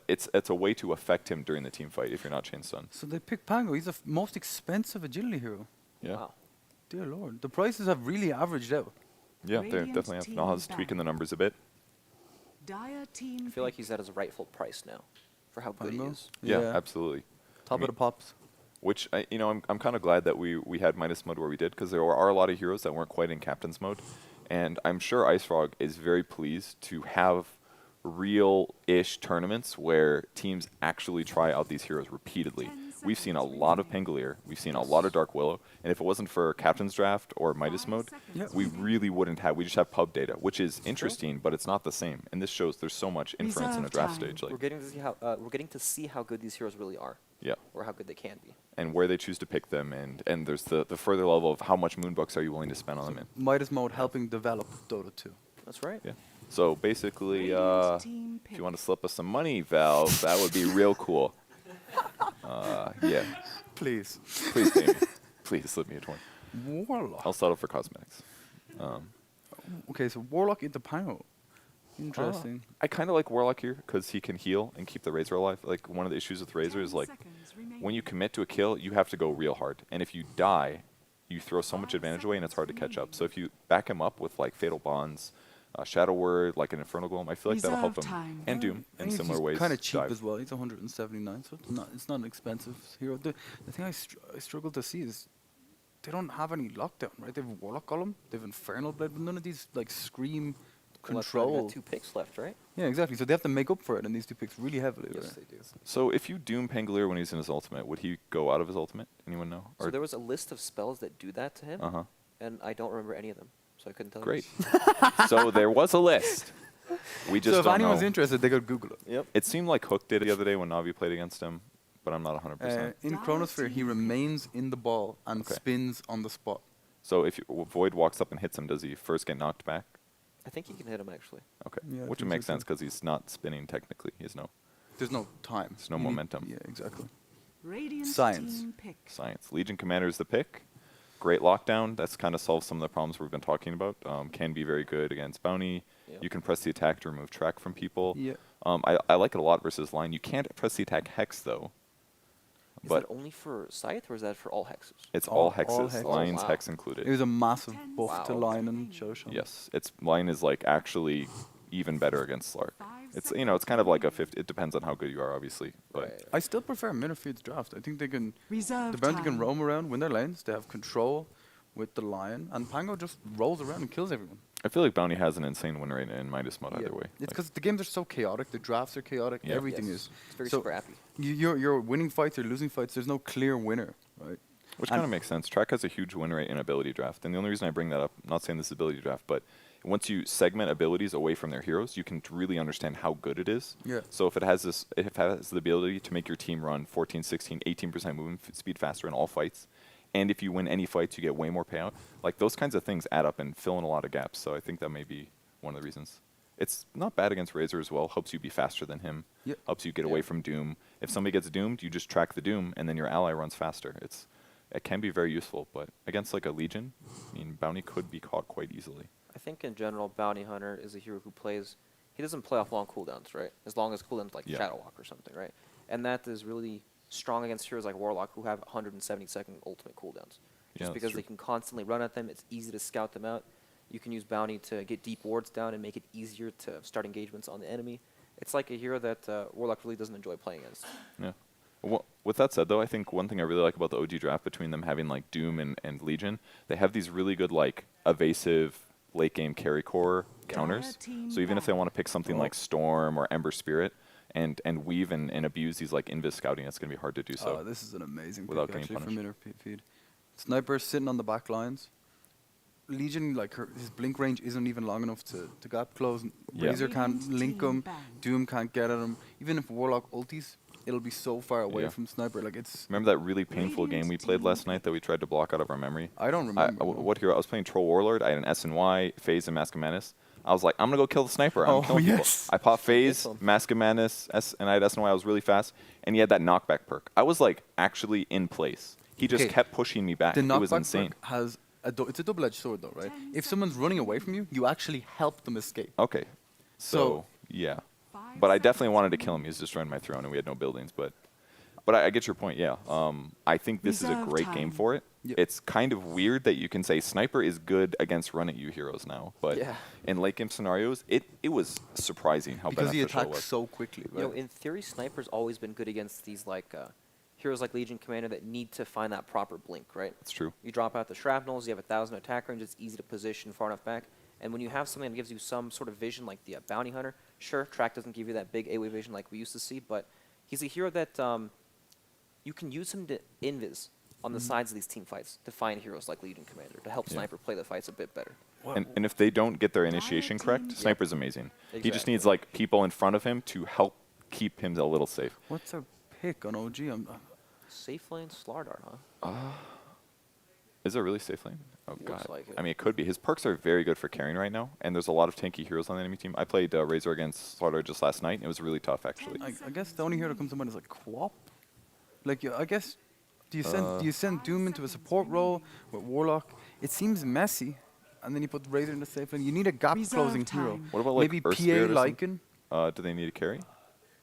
it's a way to affect him during the team fight if you're not chain stun. So they pick Pango. He's the most expensive agility hero. Yeah. Wow. Dear Lord. The prices have really averaged out. Yeah, they Radiant definitely have. team Nah's back. tweaking the numbers a bit. Dire team I feel like pick. he's at his rightful price now for how good he Pango? is. Yeah, Yeah. absolutely. Top mean- of the pops. Which I'm kind of glad that we had Midas mode where we did, because there are a lot of heroes that weren't quite in captain's mode, and I'm sure Ice Frog is very pleased to have real-ish tournaments where teams actually try out these heroes repeatedly. 10 We've seen a seconds lot of remaining. Pangolier, we've seen a lot of Dark Willow, and if it wasn't for captain's draft or Midas 5 mode, seconds Yeah. we remaining. really wouldn't have. We just have pub data, which is interesting, but it's not the same. And this shows there's so much inference in a Reserve draft time. stage. We're getting to see how good these heroes really are, Yeah. or how good they can be. And where they choose to pick them, and there's the further level of how much moonbucks are you willing to spend on them in. Midas mode helping develop Dota 2. That's right. Yeah. So basically, Radiant team if pick. you want to slip us some money, Valve, that would be real cool. Yeah. Please. Please pay me. Please slip me a 20. Warlock. I'll settle for cosmetics. Okay, so Warlock into Pango. Interesting. I kind of like Warlock here because he can heal and keep the Razor alive. Like, one of the issues with Razor 10 is, like, seconds remaining. when you commit to a kill, you have to go real hard. And if you die, you throw so much 5 advantage away, and it's hard to seconds catch up. So if you back him up with, like, Fatal Bonds, Shadow Word, like an Infernal Golem, I feel like that'll help him. Reserve time. And Doom in similar ways. Kind of cheap dive. as well. He's 179, so it's not an expensive hero. The thing I struggle to see is they don't have any lockdown, right? They have Warlock Golem, they have Infernal Blade, but none of these like scream Well, that's right, we control. got 2 picks left, right? Yeah, exactly. So they have to make up for it in these two picks really heavily, Yes, right? they do. So if you Doom Pangolier when he's in his ultimate, would he go out of his ultimate? Anyone know? So there was a list of spells that do that to him, Uh-huh. and I don't remember any of them, so I couldn't tell Great. you. So there was a list. We just So if don't anyone's know. interested, they could Google it. Yep. It seemed like Hook did it the other day when Navi played against him, but I'm not 100%. In Dire Chronosphere, he team remains in the ball and Okay. spins on the spot. So if Void walks up and hits him, does he first get knocked back? I think he can hit him, actually. Okay. Yeah, I Which would think make so, too. sense because he's not spinning technically. He's no There's no time. There's no You need- momentum. Yeah, exactly. Radiant Science. team pick. science. Legion Commander is the pick. Great lockdown. That's kind of solves some of the problems we've been talking about. Can be very good against Bounty. Yeah. You can press the attack to remove track from people. Yeah. I like it a lot versus line. You can't press the attack Hex though. Is But that only for Scythe, or is that for all hexes? it's all all hexes. hexes. Lines Oh, wow. Hex included. It was a massive 10 buff to Wow. Lion and Shoshan. Yes, its line is like actually even better against Slark. 5 It's seconds it's kind of like a remaining. 50. It depends on how good you are, obviously. But Right. I still prefer Minifeed's draft. I think they can. Reserve The Bounty can time. roam around, win their lanes. They have control with the Lion, and Pango just rolls around and kills everyone. I feel like Bounty has an insane win rate in Midas mode Yeah. either way. It's Like, because the games are so chaotic. The drafts are chaotic. Yeah. Everything Yes. is. It's very So scrappy. You're winning fights or losing fights. There's no clear winner, right? which and- kind of makes sense. Track has a huge win rate in ability draft, and the only reason I bring that up, I'm not saying this is ability draft, but once you segment abilities away from their heroes, you can really understand how good it is. Yeah. So if it has the ability to make your team run 14, 16, 18% movement speed faster in all fights, and if you win any fights, you get way more payout. Like those kinds of things add up and fill in a lot of gaps. So I think that may be one of the reasons. It's not bad against Razor as well. Helps you be faster than him. Yeah. Helps you get Yeah. away from Doom. If somebody gets doomed, you just track the Doom, and then your ally runs faster. It can be very useful, but against like a Legion, I mean, Bounty could be caught quite easily. I think in general, Bounty Hunter is a hero who plays. He doesn't play off long cooldowns, right? As long as cooldowns like Yeah. Shadow Walk or something, right? And that is really strong against heroes like Warlock who have 170-second ultimate cooldowns. Yeah, Just that's because true. they can constantly run at them, it's easy to scout them out. You can use Bounty to get deep wards down and make it easier to start engagements on the enemy. It's like a hero that Warlock really doesn't enjoy playing against. Yeah. Well, with that said, though, I think one thing I really like about the OG draft, between them having like Doom and Legion, they have these really good like evasive late game carry core counters. team So even if they want to pick something like Storm or Ember Spirit and weave and abuse these like invis scouting, it's going to be hard to do so. Oh, this is an amazing without pick, getting actually, for punished. mid or feed. Sniper sitting on the back lines. Legion, like his blink range isn't even long enough to gap close. Yeah. Razor can't Radiant's link team him. banned. Doom can't get at him. Even if Warlock ultis, it'll be so far away Yeah. from Sniper. Like it's. Remember that really painful game we played last night that we tried to block out of our memory? I don't remember. no. What hero? I was playing Troll Warlord. I had an SNY, FaZe, and Mask of Madness. I was like, I'm going to go kill the sniper. I'm Oh, killing people. yes. I popped FaZe, Awesome. Mask of Madness, and I had SNY. I was really fast. And he had that knockback perk. I was like actually in place. He just Okay. kept pushing me back. The It was knockback insane. perk has it's a double-edged sword though, right? If someone's running away from you, you actually help them escape. Okay. So, yeah. But I definitely wanted to kill him. He was destroying my throne, and we had no buildings. But I get your point, yeah. I think this is a Reserve great game time. for it. Yep. It's kind of weird that you can say Sniper is good against run-at-you heroes now. But Yeah. in late game scenarios, it was surprising how Because he beneficial it attacks was. so quickly, You know, right? in theory, Sniper's always been good against these like heroes like Legion Commander that need to find that proper blink, right? It's true. You drop out the shrapnels, you have 1,000 attack range, it's easy to position far enough back. And when you have something that gives you some sort of vision like the Bounty Hunter, sure, Track doesn't give you that big AoE vision like we used to see, but he's a hero that you can use him to invis on the sides of these team fights to find heroes like Legion Commander, to help Yeah. Sniper play the fights a bit better. And if they don't get their initiation correct, team- Sniper's amazing. He just Exactly. needs like people in front of him to help keep him a little safe. What's our pick on OG? Safe lane Slardar, huh? Is it really safe lane? Oh Looks god. like it. I mean, it could be. His perks are very good for carrying right now, and there's a lot of tanky heroes on the enemy team. I played Razor against Slaughter just last night, and it was really tough actually. I guess the only hero that comes to mind is like Quap. Like I guess, do you send Doom into a support role with Warlock? It seems messy, and then you put Razor in the safe lane. You need a gap Reserve closing hero. time. What about like Maybe Earth PA Spirit or something? Lycan. Do they need a carry?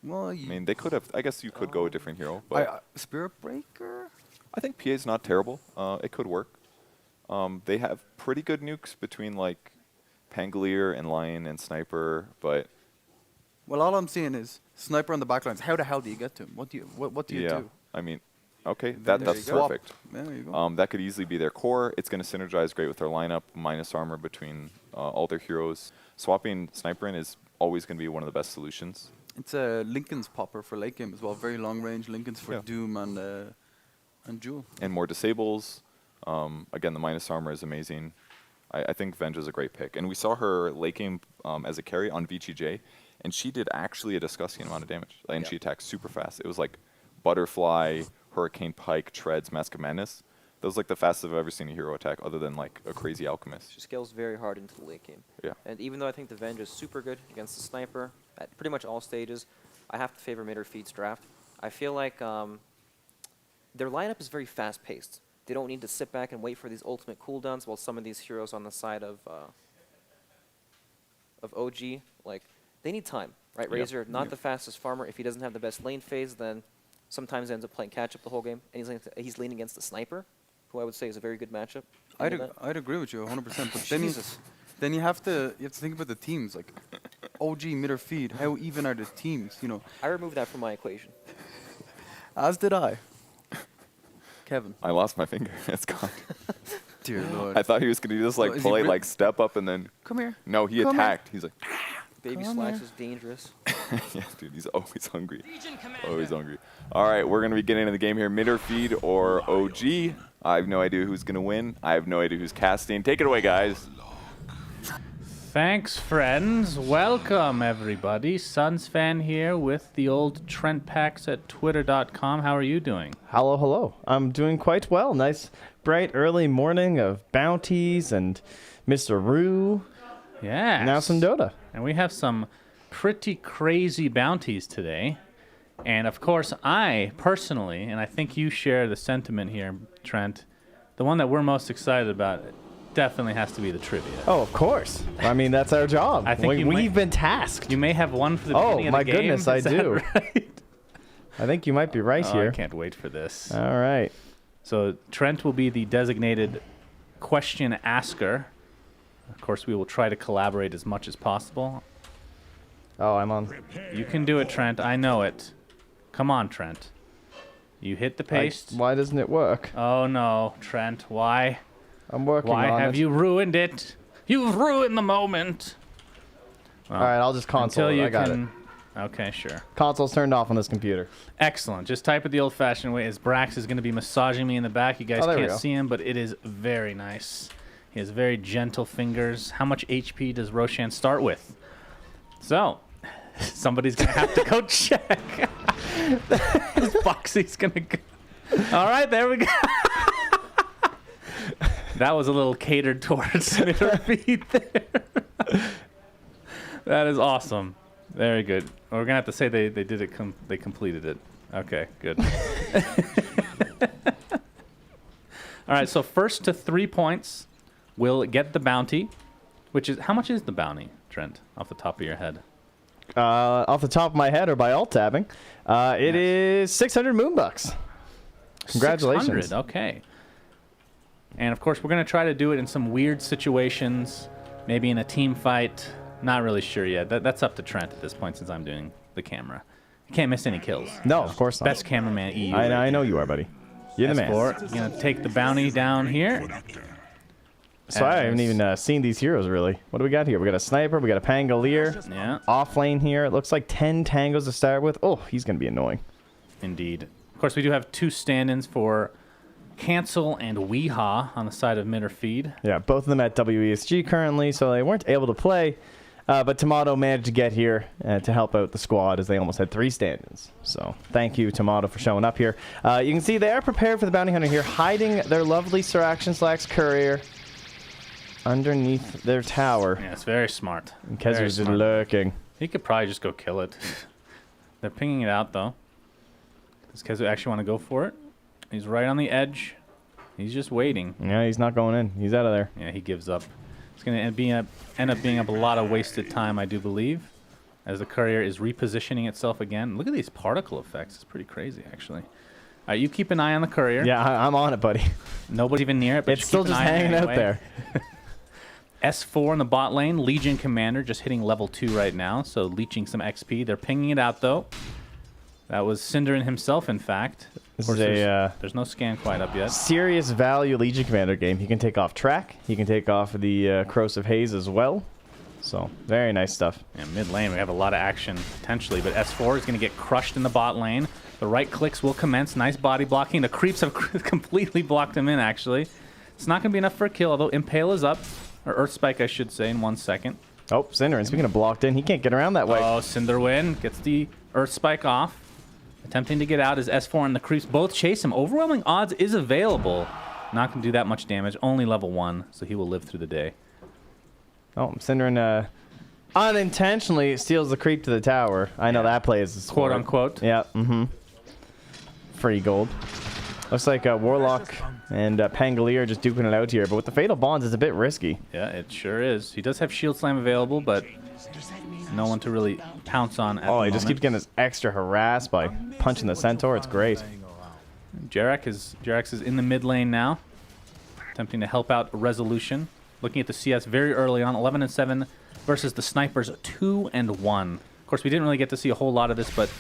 Well, I mean, they could have. I guess you could go a different hero, but Spirit Breaker. I think PA's not terrible. It could work. They have pretty good nukes between like Pangolier and Lion and Sniper, but Well, all I'm seeing is Sniper on the backlines. How the hell do you get to him? What do you yeah. do? I mean, okay, There that's you go. perfect. Yeah, there you go. That could easily be their core. It's going to synergize great with their lineup, minus armor between all their heroes. Swapping Sniper in is always going to be one of the best solutions. It's a Lincoln's popper for late game as well. Very long range Lincoln's for Yeah. Doom and Jewel. And more disables. Again, the minus armor is amazing. I think Venge is a great pick. And we saw her late game as a carry on VGJ, and she did actually a disgusting amount of damage. And she attacked super fast. It was like Butterfly, Hurricane Pike, Treads, Mask of Madness. That was like the fastest I've ever seen a hero attack, other than like a crazy Alchemist. She scales very hard into the late game. Yeah. And even though I think the Venge is super good against the Sniper at pretty much all stages, I have to favor mid or feeds draft. I feel like their lineup is very fast-paced. They don't need to sit back and wait for these ultimate cooldowns while some of these heroes on the side of OG, like, they need time, right? Yeah. Razor, not Yeah. the fastest farmer. If he doesn't have the best lane phase, then sometimes ends up playing catch-up the whole game. And he's leaning against the Sniper, who I would say is a very good matchup. I'd agree with you 100%. But Jesus. then you have to think about the teams. Like OG, mid or feed. How even are the teams? You know, I removed that from my equation. as did I. Kevin. I lost my finger. It's gone. Dear Lord. I thought he was going to do this like Oh, is he polite, re- like step up and then. Come here. No, he Come here. attacked. He's like, Baby Come Slacks here. is dangerous. yeah, dude, he's always hungry. Always hungry. All right, we're going to be getting into the game here. Mid or feed or OG. I have no idea who's going to win. I have no idea who's casting. Take it away, guys. Thanks, friends. Welcome, everybody. Suns fan here with the old Trent Packs at twitter.com. How are you doing? Hello, hello. I'm doing quite well. Nice, bright, early morning of bounties and Mr. Rue. Yeah. Now some Dota. And we have some pretty crazy bounties today. And of course, I personally, and I think you share the sentiment here, Trent, the one that we're most excited about definitely has to be the trivia. Oh, of course. I mean, that's our job. I think We've been tasked. You may have one for the Oh, beginning of my the game. goodness, I Is that do. right? I think you might be right Oh, here. I can't wait for this. All right. So Trent will be the designated question asker. Of course, we will try to collaborate as much as possible. Oh, I'm on. You can do it, Trent. I know it. Come on, Trent. You hit the paste. Why doesn't it work? Oh no, Trent. Why? I'm working Why on have it. you ruined it? You've ruined the moment. Well, All right, I'll just console until it. you I got can. it. Okay, sure. Console's turned off on this computer. Excellent. Just type it the old-fashioned way. As Brax is going to be massaging me in the back. You guys Oh, there we can't go. see him, but it is very nice. He has very gentle fingers. How much HP does Roshan start with? So, somebody's going to have to go check. Boxy's going to go. All right, there we go. That was a little catered towards feet there. That is awesome. Very good. We're gonna have to say they did it. They completed it. Okay, good. All right. So first to 3 points will get the bounty, which is how much is the bounty, Trent, off the top of your head? Off the top of my head or by alt tabbing, it is 600 moonbucks. Congratulations. 600, okay. And of course, we're gonna try to do it in some weird situations, maybe in a team fight. Not really sure yet. That's up to Trent at this point since I'm doing the camera. You can't miss any kills. No, of course not. Best cameraman EU. I know you are, buddy. You're the man. You're going to take the bounty down here. So I haven't even seen these heroes, really. What do we got here? We got a sniper. We got a Pangolier. Yeah, Off lane here. It looks like 10 tangos to start with. Oh, he's going to be annoying. indeed. Of course, we do have 2 stand-ins for Cancel and Weehaw on the side of mid or feed. Yeah, both of them at WESG currently, so they weren't able to play. But Tomato managed to get here to help out the squad as they almost had 3 stand-ins. So thank you, Tomato, for showing up here. You can see they are prepared for the bounty hunter here, hiding their lovely Sir Action Slacks courier underneath their tower. Yeah, it's very smart. And Very Kezer's just smart. lurking. He could probably just go kill it. They're pinging it out, though. Does Kezu actually want to go for it? He's right on the edge. He's just waiting. Yeah, he's not going in. He's out of there. Yeah, he gives up. It's going to end up being a lot of wasted time, I do believe, as the courier is repositioning itself again. Look at these particle effects. It's pretty crazy, actually. All right, you keep an eye on the courier. Yeah, I'm on it, buddy. Nobody's even near it, but It's still keep an just eye on it hanging out anyway. there. S4 in the bot lane. Legion Commander just hitting level 2 right now, so leeching some XP. They're pinging it out, though. That was Cinderin himself, in fact. This Of course, is a there's no scan quite up yet. serious value Legion Commander game. He can take off track. He can take off the Corrosive Haze as well. So, very nice stuff. And mid lane, we have a lot of action potentially, but S4 is going to get crushed in the bot lane. The right clicks will commence. Nice body blocking. The creeps have completely blocked him in, actually. It's not going to be enough for a kill, although Impale is up. Or Earth Spike, I should say, in 1 second. Oh, Cinderin, speaking of blocked in, he can't get around that way. Oh, Cinderwin gets the Earth Spike off. Attempting to get out as S4 and the creeps both chase him. Overwhelming odds is available. Not going to do that much damage. Only level 1, so he will live through the day. Oh, Cinderin unintentionally steals the creep to the tower. I know that play is a sport. Quote unquote. Yeah, free gold. Looks like Warlock and Pangolier just duking it out here, but with the Fatal Bonds, it's a bit risky. Yeah, it sure is. He does have Shield Slam available, but no one to really pounce on at the Oh, he just moment. keeps getting this extra harass by punching the Centaur. It's great. Jerax is in the mid lane now, attempting to help out Resolution. Looking at the CS very early on, 11-7 versus the Snipers, 2-1. Of course, we didn't really get to see a whole lot of this, but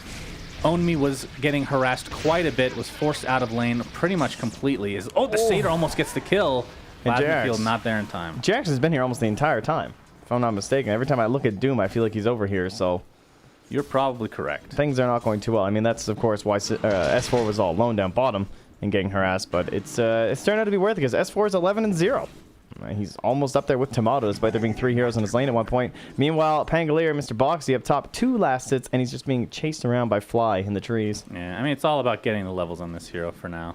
Onmi was getting harassed quite a bit, was forced out of lane pretty much completely. The Satyr almost gets the kill. And Plasma Jerax. Field not there in time. Jerax has been here almost the entire time, if I'm not mistaken. Every time I look at Doom, I feel like he's over here, so You're probably correct. things are not going too well. I mean, that's, of course, why S4 was all alone down bottom and getting harassed, but it's turned out to be worth it because S4 is 11-0. He's almost up there with Tomato, despite there being 3 heroes in his lane at one point. Meanwhile, Pangolier and Mr. Boxy up top, 2 last hits, and he's just being chased around by Fly in the trees. Yeah, I mean, it's all about getting the levels on this hero for now.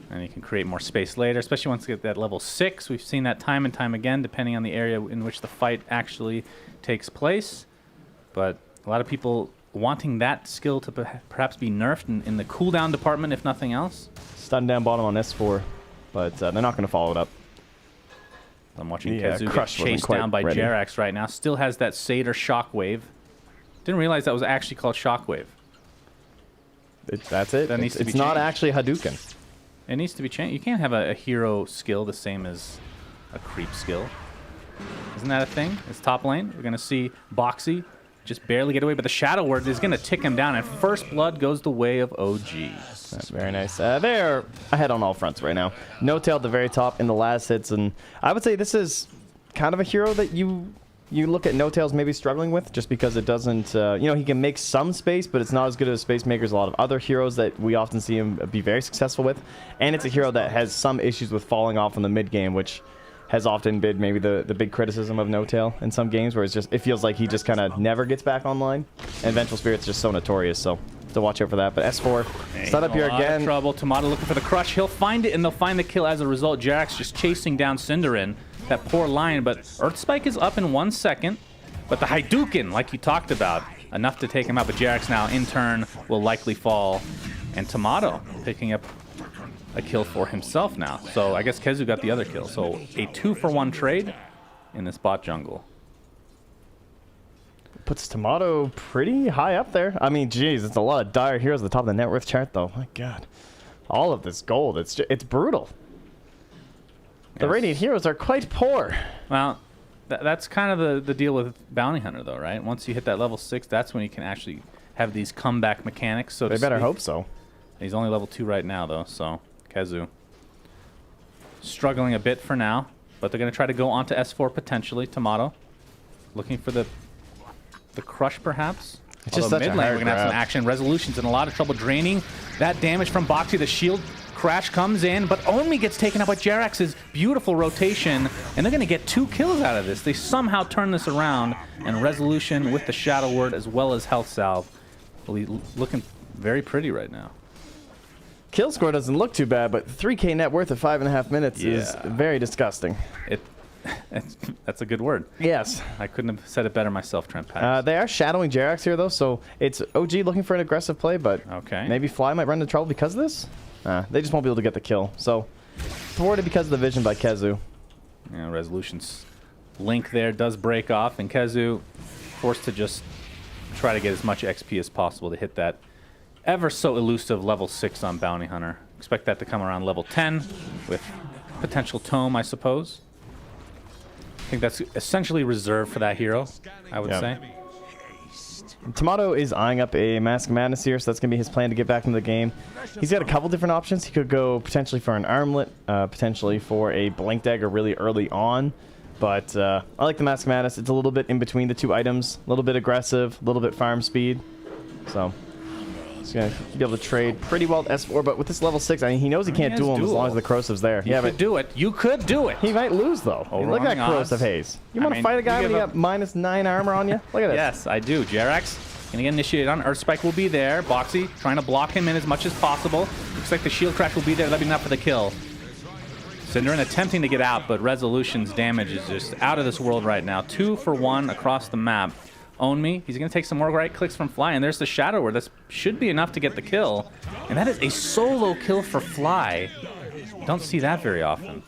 And you can create more space later, especially once you get that level 6. We've seen that time and time again, depending on the area in which the fight actually takes place. But a lot of people wanting that skill to perhaps be nerfed in the cooldown department, if nothing else. Stun down bottom on S4, but they're not going to follow it up. I'm watching Yeah, Kezu get Crush wasn't chased quite down by ready. Jerax right now. Still has that Satyr Shockwave. Didn't realize that was actually called Shockwave. That's it. That needs to be It's not changed. actually Hadouken. It needs to be changed. You can't have a hero skill the same as a creep skill. Isn't that a thing? It's top lane. We're going to see Boxy just barely get away, but the Shadow Word is going to tick him down, and first blood goes the way of OG. That's very nice. They're ahead on all fronts right now. No tail at the very top in the last hits, and I would say this is kind of a hero that you look at No Tails maybe struggling with, just because it doesn't, he can make some space, but it's not as good as Space Maker's a lot of other heroes that we often see him be very successful with. And it's a hero that has some issues with falling off in the mid game, which has often been maybe the big criticism of No Tail in some games, where it feels like he just kind of never gets back online. And Vengeful Spirit's just so notorious, so watch out for that. But S4 set up here again. Trouble. Tomato looking for the crush. He'll find it, and they'll find the kill as a result. Jax just chasing down Cinderin. That poor Lion, but Earth Spike is up in 1 second. But the Hadouken, like you talked about, enough to take him out. But Jax now, in turn, will likely fall. And Tomato picking up a kill for himself now. So I guess Kezu got the other kill. So a 2-for-1 trade in this bot jungle. Puts Tomato pretty high up there. I mean, geez, it's a lot of dire heroes at the top of the net worth chart, though. My God. All of this gold, it's brutal. The Yes. Radiant heroes are quite poor. Well, that's kind of the deal with Bounty Hunter, though, right? Once you hit that level 6, that's when you can actually have these comeback mechanics. So They to better speak. hope so. He's only level 2 right now, though, so Kezu struggling a bit for now, but they're going to try to go onto S4 potentially. Tomato looking for the crush, perhaps. It's just Although such a mid lane, hard we're going to have some grab. action. Resolution's in a lot of trouble draining that damage from Boxy. The shield crash comes in, but Onmi gets taken out by Jerax's beautiful rotation, and they're going to get 2 kills out of this. They somehow turn this around, and Resolution with the Shadow Word as well as Health Salve looking very pretty right now. Kill score doesn't look too bad, but 3K net worth of 5.5 minutes is Yeah. very disgusting. That's a good word. Yes. I couldn't have said it better myself, Trent Pattis. They are shadowing Jerax here, though, so it's OG looking for an aggressive play, but Okay. maybe Fly might run into trouble because of this? They just won't be able to get the kill. So, thwarted because of the vision by Kezu. Yeah, Resolution's link there does break off, and Kezu forced to just try to get as much XP as possible to hit that ever so elusive level 6 on Bounty Hunter. Expect that to come around level 10 with potential tome, I suppose. I think that's essentially reserved for that hero, I would Yeah. say. Tomato is eyeing up a Mask of Madness here, so that's going to be his plan to get back into the game. He's got a couple different options. He could go potentially for an Armlet, potentially for a Blink Dagger really early on. But I like the Mask of Madness. It's a little bit in between the 2 items. A little bit aggressive, a little bit farm speed. So he's going to be able to trade pretty well with S4, but with this level 6, I mean, he knows he can't has duel him as long as duel. the Corrosive's there. You could do it. You could do it. He might lose, though. Look at that Overwhelming odds. Corrosive Haze. You I want to mean, fight a guy you when you give got -9 armor on you? Look at this. Yes, I do. Jerax gonna get initiated on. Earth Spike will be there. Boxy trying to block him in as much as possible. Looks like the shield crash will be there. That'll be enough for the kill. Cinderin attempting to get out, but Resolution's damage is just out of this world right now. 2-for-1 across the map. Own me. He's gonna take some more right clicks from Fly, and there's the Shadow Word. That should be enough to get the kill. And that is a solo kill for Fly. Don't see that very often.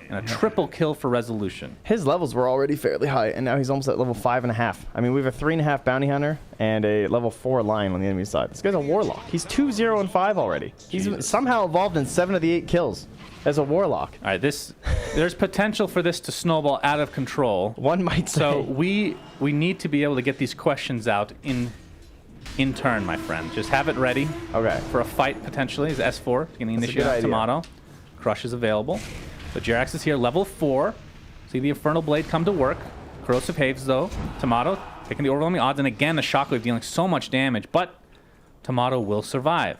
And a triple kill for Resolution. His levels were already fairly high, and now he's almost at level 5.5. I mean, we have a 3.5 Bounty Hunter and a level 4 Lion on the enemy side. This guy's a Warlock. He's 2-0-5 already. He's Jesus. somehow evolved in 7 of the 8 kills as a Warlock. All right, there's potential for this to snowball out of control. One might say. So we need to be able to get these questions out in turn, my friend. Just have it ready Okay. for a fight potentially. Is S4 getting That's a initiated good on idea. Tomato. Crush is available. So Jerax is here, level 4. See the Infernal Blade come to work. Corrosive Haves, though. Tomato taking the overwhelming odds, and again the Shockwave dealing so much damage, but Tomato will survive.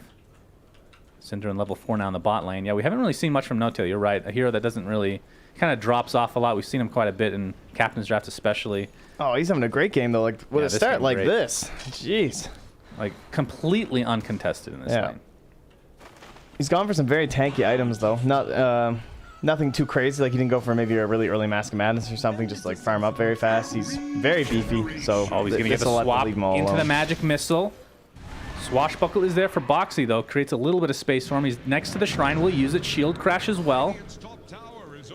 Cinder in level 4 now in the bot lane. Yeah, we haven't really seen much from No Tail. You're right. A hero that doesn't really kind of drops off a lot. We've seen him quite a bit in Captain's Draft especially. Oh, he's having a great game, though. Like, with Yeah, a this start game like great. this. Jeez. Like, completely uncontested in this Yeah. lane. He's gone for some very tanky items, though. Nothing too crazy. Like, he didn't go for maybe a really early Mask of Madness or something. Just, like, farm up very fast. He's very beefy, so Oh, he's going to get the this'll let swap leave him all into the alone. Magic Missile. Swashbuckle is there for Boxy, though. Creates a little bit of space for him. He's next to the shrine. Will use it. Shield crash as well.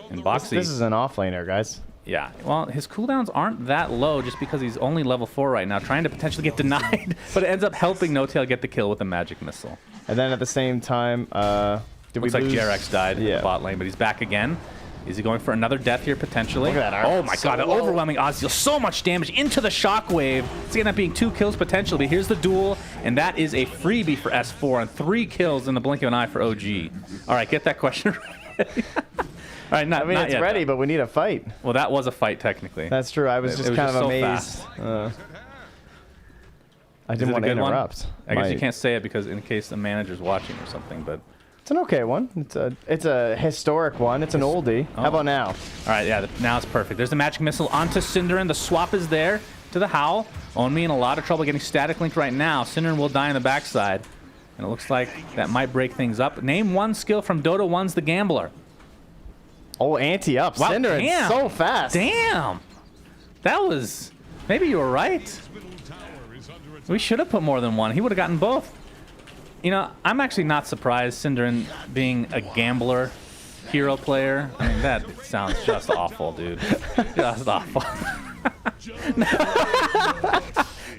And Boxy... This is an offlaner, guys. Yeah, well, his cooldowns aren't that low just because he's only level 4 right now, trying to potentially get denied, but it ends up helping No Tail get the kill with the Magic Missile. And then at the same time, did Looks we like lose? Jerax died in Yeah. the bot lane, but he's back again. Is he going for another death here, potentially? Look at that armor. Oh my god, the So low. overwhelming odds deal so much damage into the Shockwave. It's going to end up being 2 kills potentially, but here's the duel, and that is a freebie for S4, and 3 kills in the blink of an eye for OG. All right, get that question ready. right, not, I mean, not it's yet, ready, though. but we need a fight. Well, that was a fight technically. That's true. I was It just was kind just of so amazed. fast. I Is didn't it a want to good one? interrupt. I guess you My- can't say it because in case the manager's watching or something. But It's an okay one. It's a historic one. It's an oldie. Oh. How about now? all right, yeah, now it's perfect. There's the magic missile onto Cinderin. The swap is there to the Howl. Onmi in a lot of trouble getting static linked right now. Cinderin will die on the backside, and it looks like that might break things up. Name one skill from Dota 1's the Gambler. Oh, ante up. Wow, Cinder, damn. so fast. Damn, that was maybe you were right. We should have put more than one. He would have gotten both. You know, I'm actually not surprised Cinderin being a Gambler hero player. I mean, that sounds just awful, dude. Just awful.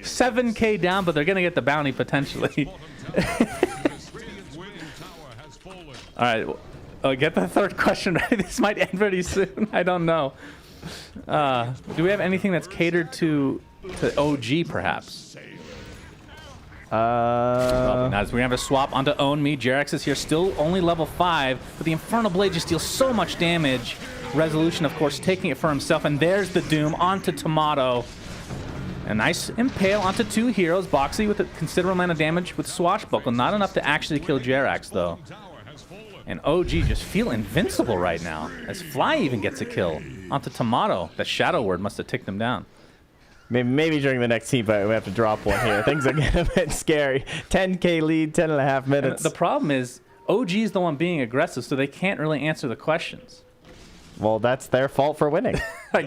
7K down, but they're going to get the bounty potentially. All right. Get the third question ready. This might end pretty soon. I don't know. Do we have anything that's catered to OG, perhaps? Probably not. We're going to have a swap onto Own Me. Jerax is here, still only level 5, but the Infernal Blade just deals so much damage. Resolution, of course, taking it for himself, and there's the Doom onto Tomato. A nice impale onto 2 heroes. Boxy with a considerable amount of damage with Swashbuckle. Not enough to actually kill Jerax, though. And OG just feel invincible right now, as Fly even gets a kill onto Tomato. The Shadow Word must have ticked him down. Maybe during the next team fight we have to drop one here. Things are getting a bit scary. 10K lead, 10 and a half minutes. And the problem is, OG is the one being aggressive, so they can't really answer the questions. Well, that's their fault for winning. I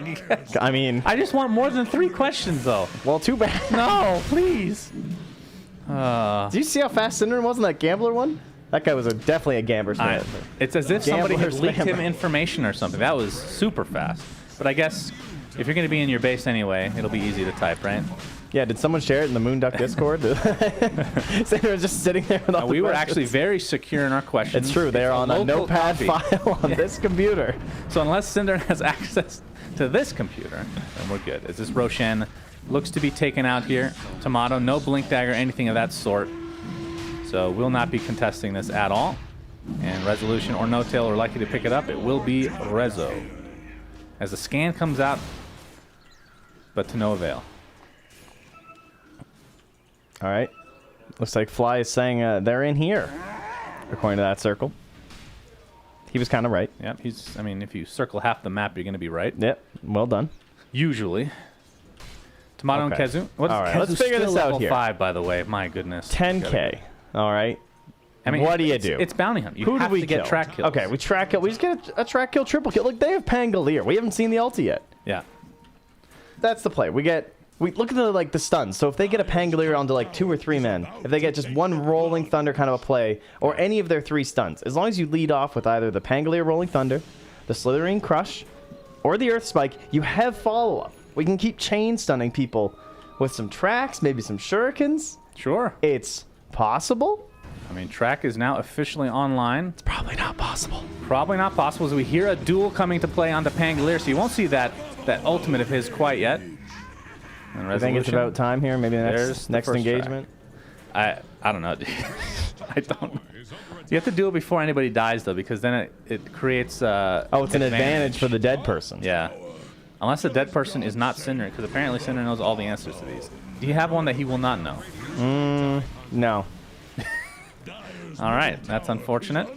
mean, I just want more than 3 questions, though. well, too bad. No, please. Do you see how fast Cinder was in that Gambler one? That guy was definitely a gambler. It's as if somebody had Gambler's leaked him spammer. information or something. That was super fast. But I guess if you're going to be in your base anyway, it'll be easy to type, right? Yeah, did someone share it in the Moonduck Discord? Cinder was just sitting there with all the We were questions. actually very secure in our questions. It's true. They're on a local notepad copy. file on this computer. So unless Cinder has access to this computer, then we're good. As this Roshan looks to be taken out here. Tomato, no Blink Dagger, anything of that sort. So we'll not be contesting this at all. And Resolution or No Tail are likely to pick it up. It will be Rezo. As the scan comes out, but to no avail. All right. Looks like Fly is saying they're in here, according to that circle. He was kind of right. Yep, I mean, if you circle half the map, you're going to be right. Yep. Well done. Usually. Tomato Okay. and Kezu. What's All right, Kezu let's figure still this out level here. 5, by the way. My goodness. 10K. All right. I mean, what do you it's- do? It's bounty hunt. You Who have do we to get kill? track kills. Okay, we track kill. We just get a track kill, triple kill. Look, they have Pangolier. We haven't seen the ulti yet. Yeah. That's the play. We look at the stuns. So if they get a Pangolier onto like 2 or 3 men, if they get just one Rolling Thunder kind of a play, or any of their 3 stuns, as long as you lead off with either the Pangolier Rolling Thunder, the Slithering Crush, or the Earth Spike, you have follow-up. We can keep chain stunning people with some tracks, maybe some shurikens. Sure. It's possible. I mean, track is now officially online. It's probably not possible. Probably not possible as we hear a duel coming to play onto Pangolier, so you won't see that ultimate of his quite yet. And I think it's Resolution, about time here. Maybe the There's the next first engagement. I don't know, dude. I don't. You have to do it before anybody dies, though, because then it creates. Oh, it's an advantage for the dead person. Yeah. Unless the dead person is not Cinder, because apparently Cinder knows all the answers to these. Do you have one that he will not know? No. All right, that's unfortunate.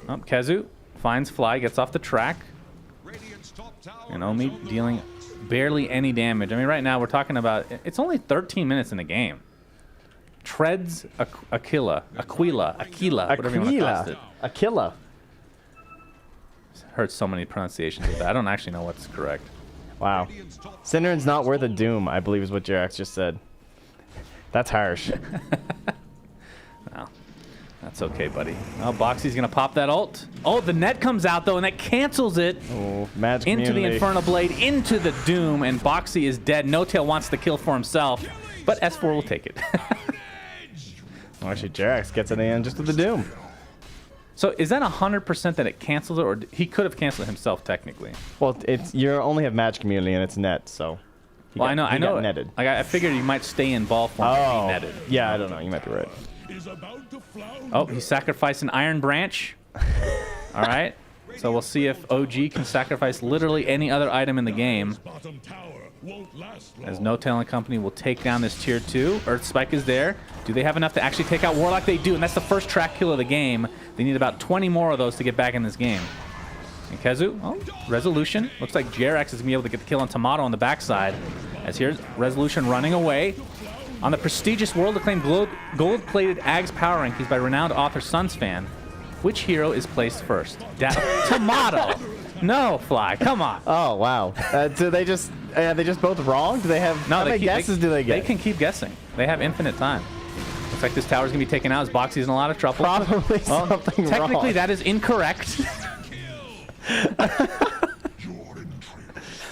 Oh, Kezu finds Fly, gets off the track. And Omi dealing barely any damage. I mean, right now we're talking about, it's only 13 minutes in the game. Treads Aquila, whatever you want to call it. Aquila. Heard so many pronunciations of that. I don't actually know what's correct. Wow. Cinderin's not worth a doom, I believe is what Jerax just said. That's harsh. Well, that's okay, buddy. Oh, Boxy's going to pop that ult. Oh, the net comes out, though, and that cancels it. Oh, Magic Into the Community. Infernal Blade, into the Doom, and Boxy is dead. No Tail wants the kill for himself, but S4 will take it. Well, actually, Jerax gets it in just with the doom. So is that 100% that it cancels it, or he could have canceled it himself technically? Well, you only have Magic Community and it's net, so. Well, I know. He got netted. Like, I figured you might stay in ball form and be netted. Yeah, I don't know. You might be right. Oh, he sacrificed an Iron Branch. All right. So we'll see if OG can sacrifice literally any other item in the game. As No Tail and company will take down this tier 2. Earth Spike is there. Do they have enough to actually take out Warlock? They do, and that's the first track kill of the game. They need about 20 more of those to get back in this game. And Kezu, oh, Resolution. Looks like JRX is going to be able to get the kill on Tomato on the backside. As here's Resolution running away. On the prestigious world-acclaimed gold-plated Ags Power Rankings by renowned author Sunsfan, which hero is placed first? Tomato. No, Fly. Come on. Oh, wow. Do they just both wrong? Do they have, how many guesses do they get? They can keep guessing. They have infinite time. Looks like this tower's going to be taken out as Boxy's in a lot of trouble. Probably well, something technically, wrong. that is incorrect.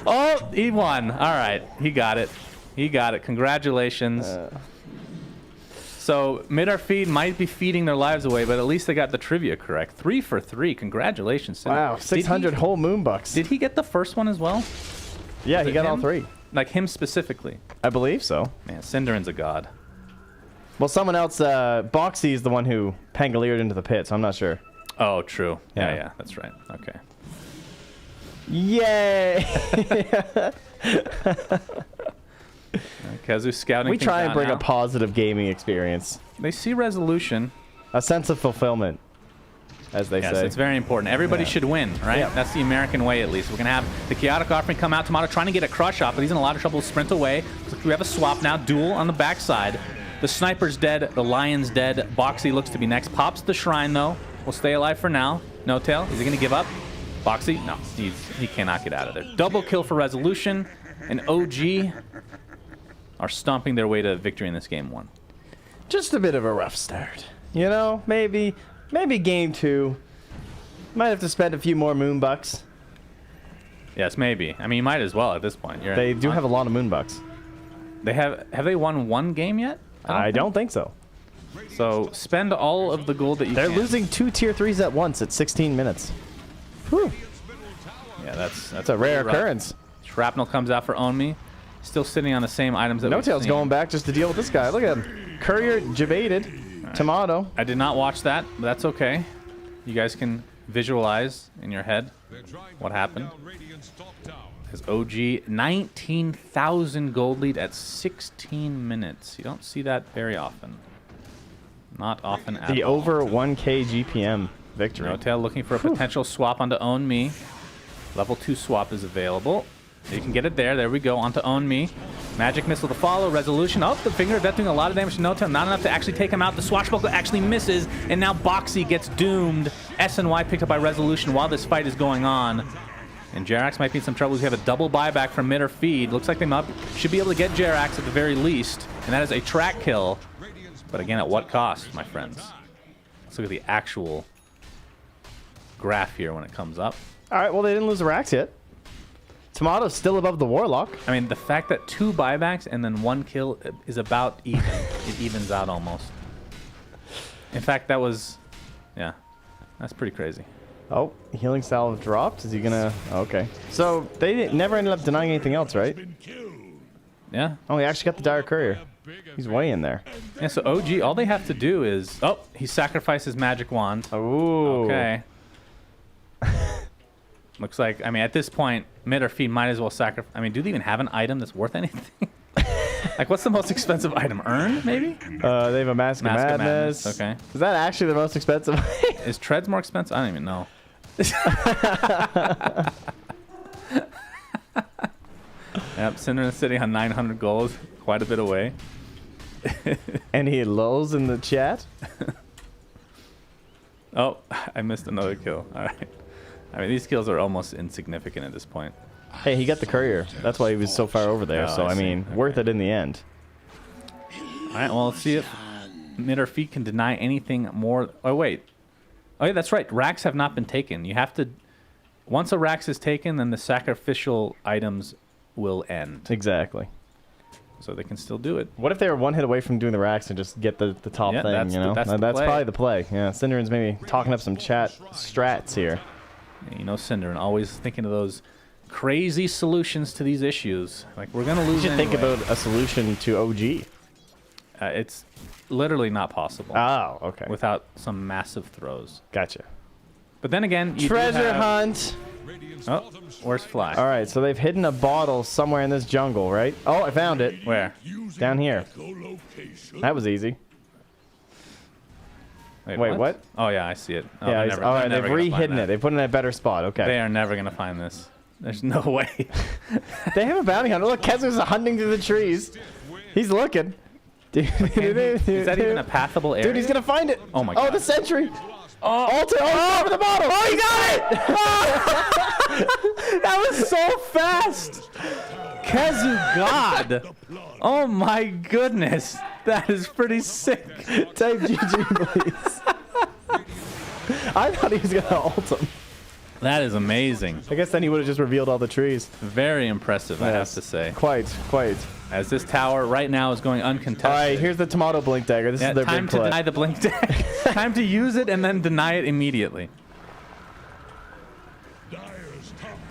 Oh, he won. All right. He got it. He got it. Congratulations. So, Mid-Ar Feed might be feeding their lives away, but at least they got the trivia correct. 3 for 3. Congratulations, Cinder. Wow, 600 whole moon bucks. Did he get the first one as well? Yeah, Was he it got all him? 3. Like him specifically? I believe so. Man, Cinderin's a god. Well, someone else, Boxy is the one who Pangaliered into the pit, so I'm not sure. Oh, true. Yeah. Yeah, that's right. Okay. Yay! Kezu scouting. We things try and out bring now. a positive gaming experience. They see Resolution. A sense of fulfillment, as they Yes, say. it's very important. Everybody Yeah. should win, right? Yeah. That's the American way, at least. We're going to have the Chaotic Offering come out. Tomato trying to get a crush off, but he's in a lot of trouble. Sprint away. Looks like we have a swap now. Duel on the backside. The Sniper's dead. The Lion's dead. Boxy looks to be next. Pops the Shrine, though. Will stay alive for now. No Tail. Is he going to give up? Boxy? No. He cannot get out of there. Double kill for Resolution. And OG are stomping their way to victory in this game 1. Just a bit of a rough start. You know, maybe game 2. Might have to spend a few more moon bucks. Yes, maybe. I mean, you might as well at this point. They do have a lot of moon bucks. They have they won one game yet? I don't think so. So spend all of the gold that you They're can. losing 2 tier 3s at once at 16 minutes. Whew. Yeah, that's That's a rare rough. occurrence. Shrapnel comes out for Own Me. Still sitting on the same items that No we've Tail's seen. going back just to deal with this guy. Look at him. Courier jebaited. Tomato. I did not watch that, but that's okay. You guys can visualize in your head what happened. As OG 19,000 gold lead at 16 minutes. You don't see that very often. Not often at The all. over 1k GPM victory. No Tail looking for a potential swap onto Own Me. Level 2 swap is available. You can get it there. There we go. Onto Own Me. Magic Missile to follow. Resolution. Oh, the Finger of Death doing a lot of damage to No Tail. Not enough to actually take him out. The Swashbuckler actually misses. And now Boxy gets doomed. SNY picked up by Resolution while this fight is going on. And Jerax might be in some trouble. We have a double buyback from Mid-Ar Feed. Looks like they should be able to get Jerax at the very least. And that is a track kill. But again, at what cost, my friends? Let's look at the actual graph here when it comes up. All right, well, they didn't lose the racks yet. Tomato's still above the Warlock. I mean, the fact that 2 buybacks and then 1 kill is about even. It evens out almost. In fact, that was... Yeah, that's pretty crazy. Oh, healing salve dropped. Is he gonna... Okay. So they never ended up denying anything else, right? Yeah. Oh, he actually got the Dire Courier. He's way in there. Yeah, so OG, all they have to do is... Oh, he sacrifices Magic Wand. Ooh. Okay. Looks like, I mean, at this point, Mid-Ar Feed might as well sacrifice... I mean, do they even have an item that's worth anything? Like, what's the most expensive item? Urn, maybe? They have a Mask of Madness. Okay. Is that actually the most expensive? Is Treads more expensive? I don't even know. Yep, Cinderin sitting on 900 gold, quite a bit away. Any lulls in the chat? Oh, I missed another kill. All right. I mean, these kills are almost insignificant at this point. Hey, he got the Courier. That's why he was so far over there. Oh, So, I I see. mean, Okay. worth it in the end. All right, well, let's see if Mid-Ar Feed can deny anything more. Oh, wait. Oh, yeah, that's right. Racks have not been taken. You have to... Once a Rax is taken, then the sacrificial items will end. Exactly. So they can still do it. What if they were 1 hit away from doing the racks and just get the top Yeah, thing, that's you the- know? that's the That's play. probably the play. Yeah, Cinderin's maybe talking up some chat strats here. You know, Cinderin always thinking of those crazy solutions to these issues. Like, we're going to You lose should think anyway. about a solution to OG. It's literally not possible Oh, okay. without some massive throws. Gotcha. But then again, you do Treasure have- hunt. Oh, where's Fly? All right, so they've hidden a bottle somewhere in this jungle, right? Oh, I found it. Where? Down here. That was easy. Wait, what? Oh yeah, I see it. Oh, Yeah, they're he's- never- all they're right, they've never gonna find re-hidden that. it. They put it in a better spot. Okay. They are never gonna find this. There's no way. They have a bounty hunter. Look, Kezu's hunting through the trees. He's looking. Dude, Is that even a pathable area? Dude, he's gonna find it. Oh my Oh, God. the sentry. Oh, Alter, over the bottle. Oh, he got it. That was so fast. Kezu God. Oh my goodness. That is pretty sick. Type GG, please. I thought he was gonna ult him. That is amazing. I guess then he would have just revealed all the trees. Very impressive, I have Yes. to say. Quite. As this tower right now is going uncontested. All right, here's the tomato blink dagger. This Yeah, is their time big to play. deny the blink tag. Time to use it and then deny it immediately.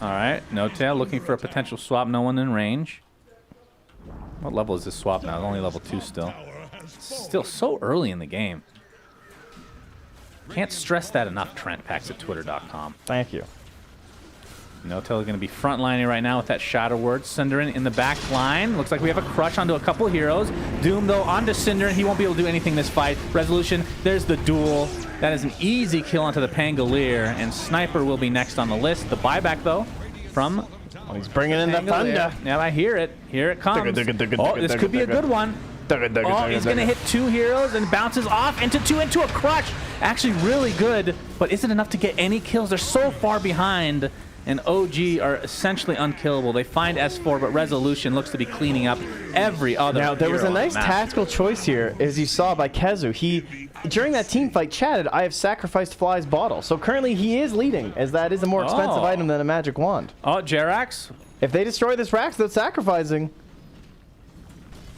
All right, No Tail looking for a potential swap. No one in range. What level is this swap now? It's only level 2 still. Still so early in the game. Can't stress that enough, Trent Packs at twitter.com. Thank you. No Tail is going to be frontlining right now with that Shadow Word. Cinderin in the back line. Looks like we have a crush onto a couple heroes. Doom, though, onto Cinderin. He won't be able to do anything this fight. Resolution, there's the duel. That is an easy kill onto the Pangolier, and Sniper will be next on the list. The buyback, though, from Oh, he's bringing in the Pangolier. thunder. Yeah, I hear it. Here it comes. Oh, this could be a good one. Oh, he's going to hit 2 heroes and bounces off into a crush. Actually, really good, but is it enough to get any kills? They're so far behind, and OG are essentially unkillable. They find S4, but Resolution looks to be cleaning up every other Now, there was a hero on nice the map. tactical choice here, as you saw by Kezu. He, during that team fight, chatted, I have sacrificed Fly's bottle. So currently he is leading, as that is a more expensive Oh. item than a magic wand. Oh, Jerax. If they destroy this Rax, they're sacrificing.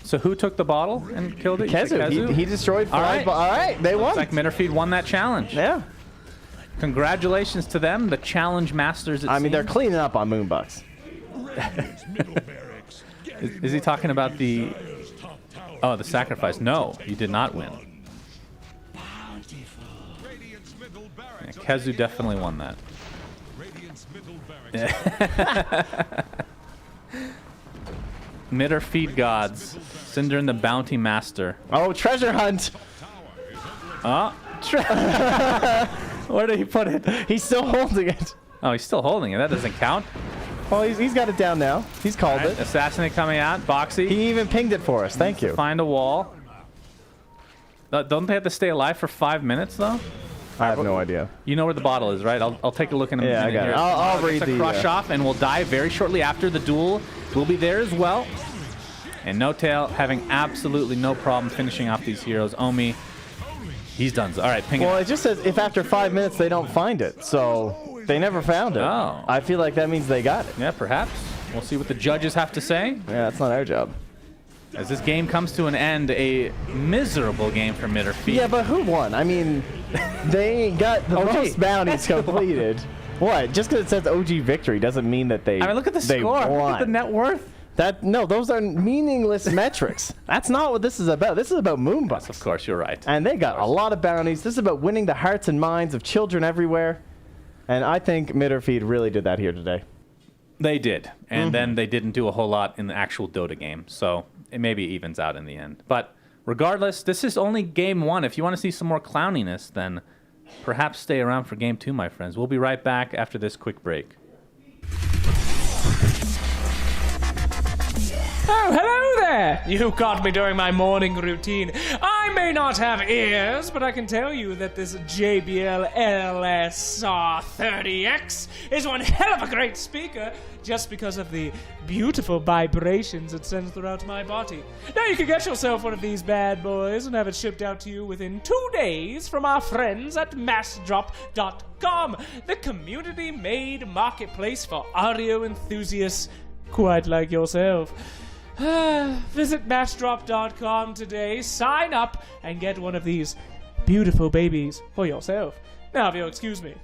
So who took the bottle and killed it? You said Kezu. He destroyed All Fly's right. bottle. All right, they won. Looks like Mitterfeed won that challenge. Yeah. Congratulations to them, the challenge masters. I mean, they're cleaning up on Moonbucks. Is he talking about the... Oh, the sacrifice. No, you did not win. Yeah, Kezu definitely won that. Mid or feed gods. Cinder and the bounty master. Oh, treasure hunt. Oh, where did he put it? He's still holding it. Oh, he's still holding it. That doesn't count. Well, he's got it down now. He's called All right, it. Assassinate coming out. Boxy. He even pinged it for us. Thank you. Find a wall. Don't they have to stay alive for 5 minutes, though? I have no idea. You know where the bottle is, right? I'll take a look in a minute. Yeah, I got here. it. I'll Gets read a the, crush off, and we'll die very shortly after the duel. We'll be there as well. And No Tail having absolutely no problem finishing off these heroes. Omi, he's done. All right, ping Well, it. it just says if after 5 minutes they don't find it, so they never found it. Oh. I feel like that means they got it. Yeah, perhaps. We'll see what the judges have to say. Yeah, that's not our job. As this game comes to an end, a miserable game for Mid or Feed. Yeah, but who won? I mean, they got the OG. most bounties completed. What? Just because it says OG victory doesn't mean that they. I mean, look at the they score. Look won. at the net worth. No, those are meaningless metrics. That's not what this is about. This is about Moonbucks. Of course, you're right. And they got a lot of bounties. This is about winning the hearts and minds of children everywhere. And I think Mitterfeed really did that here today. They did, and then they didn't do a whole lot in the actual Dota game, so it maybe evens out in the end. But regardless, this is only game 1. If you want to see some more clowniness, then perhaps stay around for game 2, my friends. We'll be right back after this quick break. Oh, hello there! You caught me during my morning routine. I may not have ears, but I can tell you that this JBL LSR30X is one hell of a great speaker just because of the beautiful vibrations it sends throughout my body. Now you can get yourself one of these bad boys and have it shipped out to you within 2 days from our friends at massdrop.com, the community-made marketplace for audio enthusiasts quite like yourself. Visit Matchdrop.com today, sign up, and get one of these beautiful babies for yourself. Now, if you'll excuse me.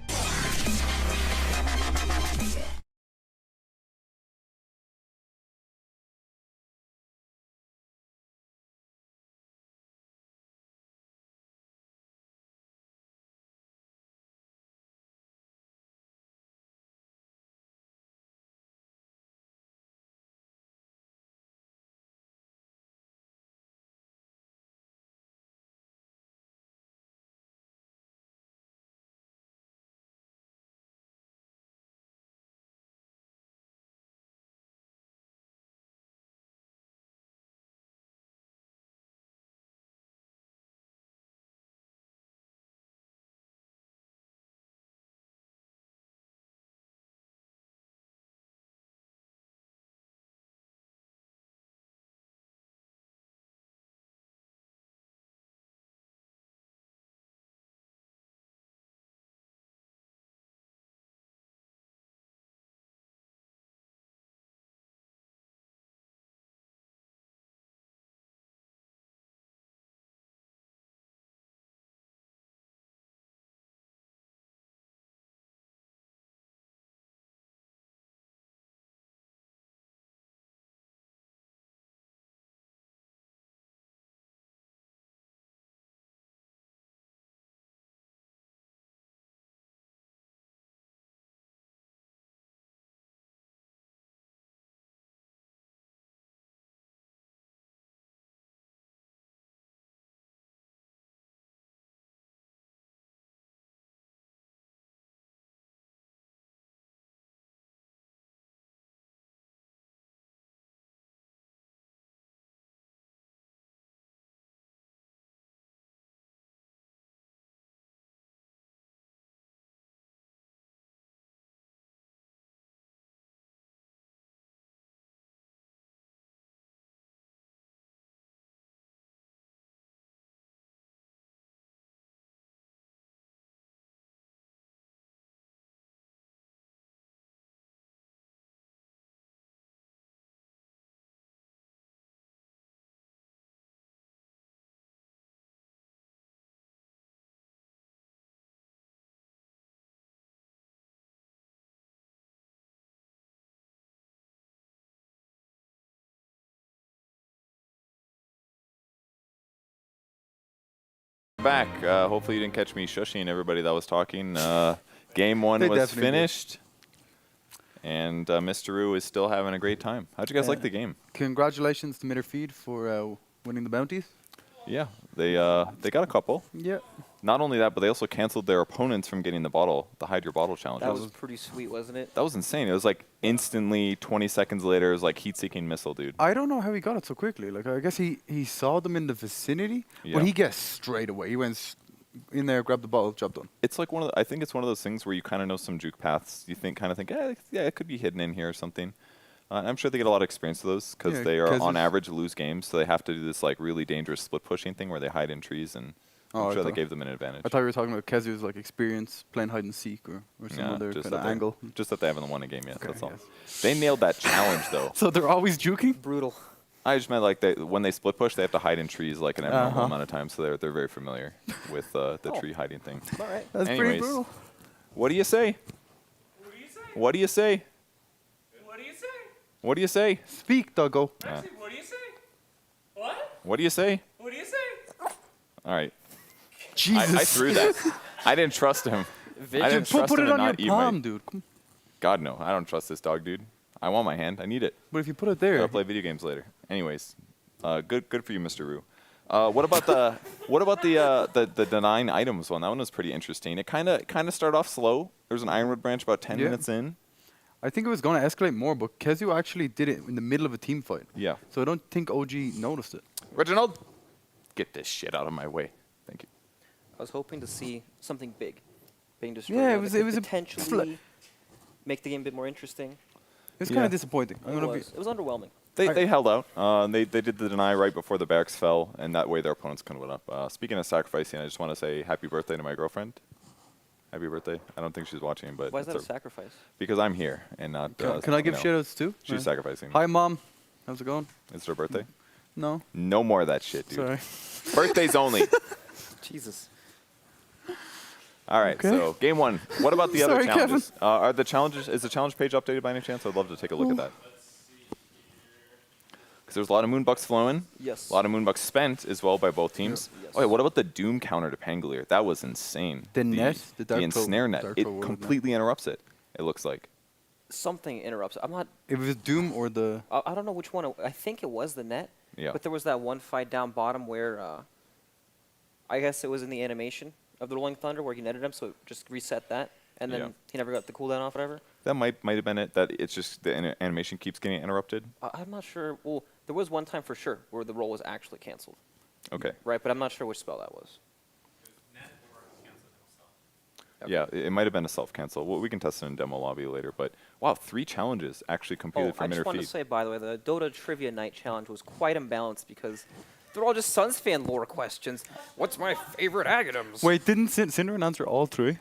Back. Hopefully you didn't catch me shushing everybody that was talking. Game 1 They was definitely did. finished. And Mr. Roo is still having a great time. How'd you guys like the game? Congratulations to Mitterfeed for winning the bounties. Yeah, they got a couple. Yeah. Not only that, but they also canceled their opponents from getting the hide your bottle challenge. That was pretty sweet, wasn't it? That was insane. It was like instantly 20 seconds later, it was like heat-seeking missile, dude. I don't know how he got it so quickly. Like, I guess he saw them in the vicinity, Yeah. but he guessed straight away. He went in there, grabbed the bottle, job done. It's like I think it's one of those things where you kind of know some juke paths. You think, yeah, it could be hidden in here or something. I'm sure they get a lot of experience with those because Yeah, they are 'cause on it's- average lose games, so they have to do this like really dangerous split pushing thing where they hide in trees, and Oh, I'm I sure that thought- gave them an advantage. I thought you were talking about Kezu's like experience playing hide and seek or some Yeah, other just kind that of they- angle. Just that they haven't won a game yet. Okay, That's all. yes. They nailed that challenge though. So they're always juking? Brutal. I just meant like when they split push, they have to hide in trees like an abnormal Uh-huh. amount of time, so they're very familiar with the tree hiding thing. All right. That's pretty Anyways, brutal. what do you say? What do you say? What do you say? What do you say? What do you say? Speak, Doggo. Actually, what do you say? What? What do you say? What do you say? All right. Jesus. I threw that. I didn't trust him. I didn't trust put him it to on your not eat palm, my. dude. Come- God no, I don't trust this dog, dude. I want my hand. I need it. But if you put it there, Gotta play video games later. Anyways, good for you, Mr. Roo. What about the denying items one? That one was pretty interesting. It kind of started off slow. There was an Ironwood branch about 10 Yeah. minutes in. I think it was going to escalate more, but Kezu actually did it in the middle of a team fight. Yeah. So I don't think OG noticed it. Reginald, get this shit out of my way. Thank you. I was hoping to see something big being destroyed. Yeah, you it know, was- that it could was a potentially make the game a bit more interesting. It's Yeah. kind of disappointing. I'm It gonna be, was. It was underwhelming. They held out. They did the deny right before the barracks fell, and that way their opponents couldn't win up. Speaking of sacrificing, I just want to say happy birthday to my girlfriend. Happy birthday. I don't think she's watching, but Why is that a it's sacrifice? because I'm here and not. can I give you know, shout outs too? She's Right. sacrificing. Hi, Mom. How's it going? It's her birthday. No. No more of that shit, dude. Sorry. Birthdays only. Jesus. All right, Okay. so game 1. What about the other Sorry, Kevin. challenges? Are the challenges? Is the challenge page updated by any chance? I'd love to take a look at that. Because there's a lot of moonbucks flowing. Yes. A lot of moonbucks spent as well by both teams. Yes. Oh, wait, what about the Doom counter to Pangolier? That was insane. The net? The Dark ensnare net. Dark It Pro World net. completely interrupts it. It looks like. Something interrupts. I'm not. It was Doom or the. I don't know which one. I think it was the net. Yeah. But there was that one fight down bottom where, I guess it was in the animation of the Rolling Thunder where he netted him, so it just reset that, and then Yeah. he never got the cooldown off, whatever. That might have been it. That it's just the animation keeps getting interrupted. I'm not sure. Well, there was one time for sure where the roll was actually canceled, Okay. right? But I'm not sure which spell that was. Okay. Yeah, it might have been a self-cancel. Well, we can test it in demo lobby later. But wow, 3 challenges actually completed I from just wanted to Interfeed. say, by the way, the Dota Trivia Night Challenge was quite imbalanced because they're all just Suns fan lore questions. What's my favorite Agatoms? Wait, didn't Synderen answer all 3?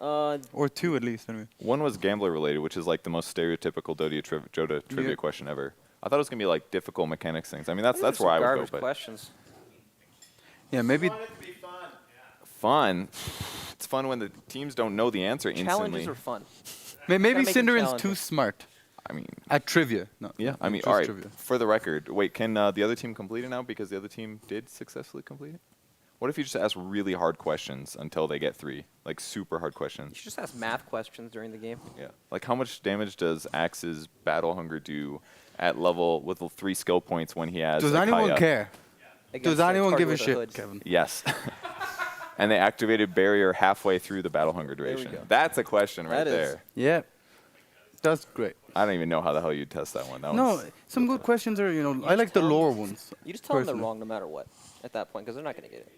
Uh, Or 2 at least, anyway. One was gambler related, which is like the most stereotypical Dota trivia Yeah. question ever. I thought it was gonna be like difficult mechanics things. I mean, that's these are some where I would garbage go. But questions. Yeah, maybe. fun. It's fun when the teams don't know the answer instantly. Challenges are fun. Maybe make them Synderen's too challenging. smart I mean, at trivia. No. yeah. I mean, just all right. Trivia. For the record, wait, can the other team complete it now because the other team did successfully complete it? What if you just ask really hard questions until they get 3, like super hard You questions? should just ask math questions during the game. Yeah. Like how much damage does Axe's Battle Hunger do at level with the 3 skill points when he has? Does a anyone Kaya? care? Against Does the anyone target give a with shit, hood. Kevin? Yes. And they activated barrier halfway through the battle hunger we duration. go. That's a question right That is- there. Yeah. That's great. I don't even know how the hell you'd test that one. That No, one's- some good questions are, I just like the tell lore them- ones. You just tell them they're personally. wrong no matter what at that point because they're not going to get it.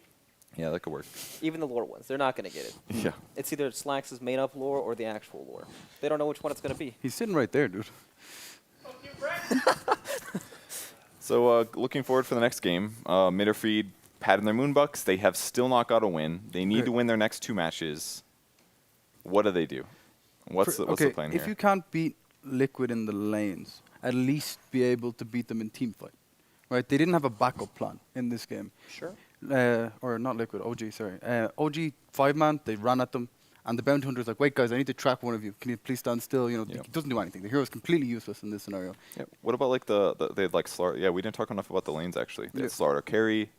Yeah, that could work. Even the lore ones, they're not going to get it. Yeah. It's either Slacks' made-up lore or the actual lore. They don't know which one it's going to be. He's sitting right there, dude. So looking forward for the next game, Mitterfeed patting their moonbucks. They have still not got a win. They need to win their next 2 matches. What do they do? What's the plan here? if you can't beat Liquid in the lanes, at least be able to beat them in team fight. Right? They didn't have a backup plan in this game. Sure. Or not Liquid, OG, sorry. OG 5-man, they ran at them, and the bounty hunter's like, wait guys, I need to trap one of you. Can you please stand still? Yeah. He doesn't do anything. The hero's completely useless in this scenario. Yeah. What about like they had like Slaughter? Yeah, we didn't talk enough about the lanes actually. They had Yeah. Slaughter carry,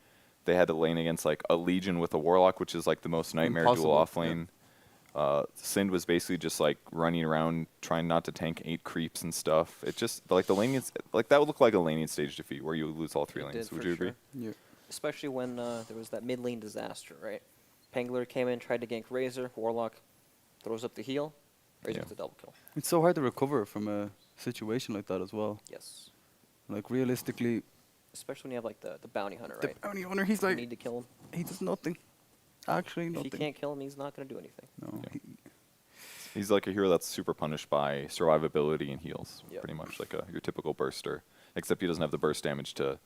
they had to lane against like a Legion with a Warlock, which is like the most nightmare dual Impossible, off lane. Sind was basically just like running around trying not to tank 8 creeps and stuff. It just like the laning, like that would look like a laning stage defeat where you lose all 3 It lanes. did, Would for you agree? sure. Yeah. Especially when there was that mid lane disaster, right? Pangler came in, tried to gank Razor, Warlock throws up the heal, Razor Yeah. gets a double kill. It's so hard to recover from a situation like that as well. Yes. Like realistically, Especially when you have like the bounty hunter, the right? bounty hunter, he's You like, need to kill him. he does nothing. Actually, If nothing. you can't kill him, he's not going to do anything. No. Yeah. He's like a hero that's super punished by survivability and heals, Yep. pretty much like your typical burster, except he doesn't have the burst damage to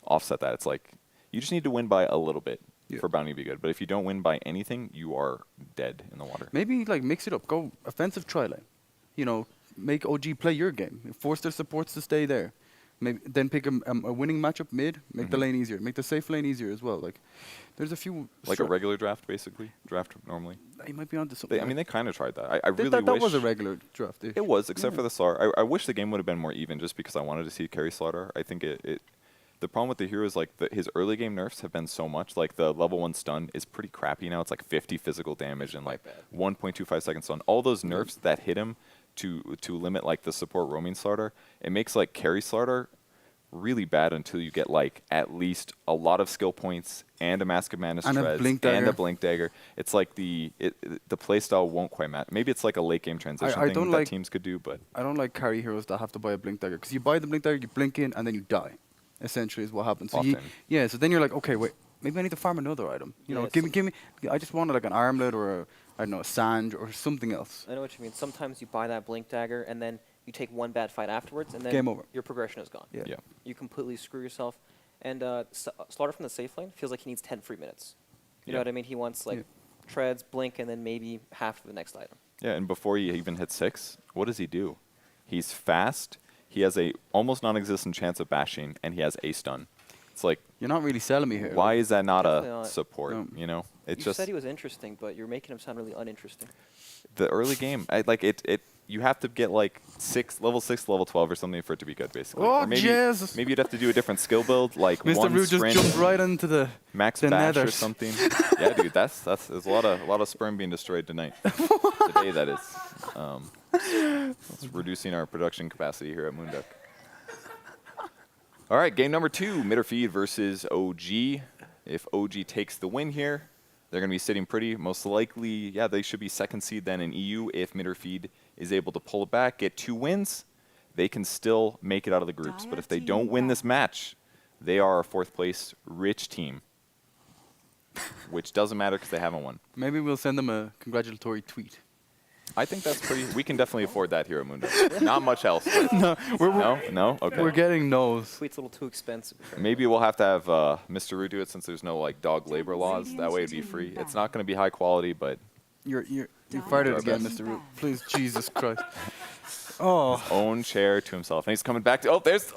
offset that. It's like you just need to win by a little bit Yeah. for bounty to be good. But if you don't win by anything, you are dead in the water. Maybe like mix it up. Go offensive tri lane. You know, make OG play your game. Force their supports to stay there. Maybe then pick a winning matchup mid. Make the lane easier. Make the safe lane easier as well. Like, there's a few. Like a regular draft, basically. Draft normally. You might be onto something. I mean, they kind of tried that. I really that wish was a regular draft. it was, except for the Slaughter. I wish the game would have been more even, just because I wanted to see carry Slaughter. I think the problem with the hero is like his early game nerfs have been so much. Like the level 1 stun is pretty crappy now. It's like 50 physical damage and like bad. 1.25 second stun. All those nerfs that hit him to limit like the support roaming Slaughter, it makes like carry Slaughter really bad until you get like at least a lot of skill points and a Mask of Madness And a treads Blink and a Dagger. Blink Dagger. It's like the playstyle won't quite match. Maybe it's like a late game transition I thing don't that like- teams could do, but I don't like carry heroes that have to buy a blink dagger because you buy the blink dagger, you blink in, and then you die. Essentially, is what happens. So Often. yeah. So then you're like, okay, wait, maybe I need to farm another item. You Yeah, know, it's give me. I just wanted like an armlet or I don't know, a sand or something else. I know what you mean. Sometimes you buy that Blink Dagger and then you take one bad fight afterwards and then Game over. your progression is gone. Yeah. yeah. You completely screw yourself. And Slaughter from the safe lane feels like he needs 10 free minutes. You know Yeah. what I mean? He wants like treads, blink, and then maybe half of the next item. Yeah, and before he even hits 6, what does he do? He's fast. He has a almost non-existent chance of bashing, and he has a stun. It's like, You're not really selling me here. why is that not Definitely a not. support? No. You know, it's You just said he was interesting, but you're making him sound really uninteresting. the early game. You have to get like level 6, level 12 or something for it to be good, basically. Oh, or maybe, Jesus. maybe you'd have to do a different skill build, like Mr. one Root just sprint, jumped right into the max the bash or nethers. something. Yeah, dude, there's a lot of sperm being destroyed tonight. Today, that is. It's reducing our production capacity here at Moonduck. All right, game number 2, Mitterfeed versus OG. If OG takes the win here, they're going to be sitting pretty. Most likely, yeah, they should be second seed then in EU. If Mitterfeed is able to pull it back, get 2 wins, they can still make it out of the groups. But if they don't win this match, they are a 4th place rich team, which doesn't matter because they haven't won. Maybe we'll send them a congratulatory tweet. I think that's pretty. We can definitely afford that here at Moonduck. Not much else. but- no. Okay. We're getting no's. Tweet's a little too expensive. Maybe we'll have to have Mr. Root do it since there's no like dog labor laws. That way it'd be free. It's not going to be high quality, but You fired it Our again, best. Mr. Root. Please, Jesus Christ. Oh, own chair to himself. And he's coming back to. Oh, there's.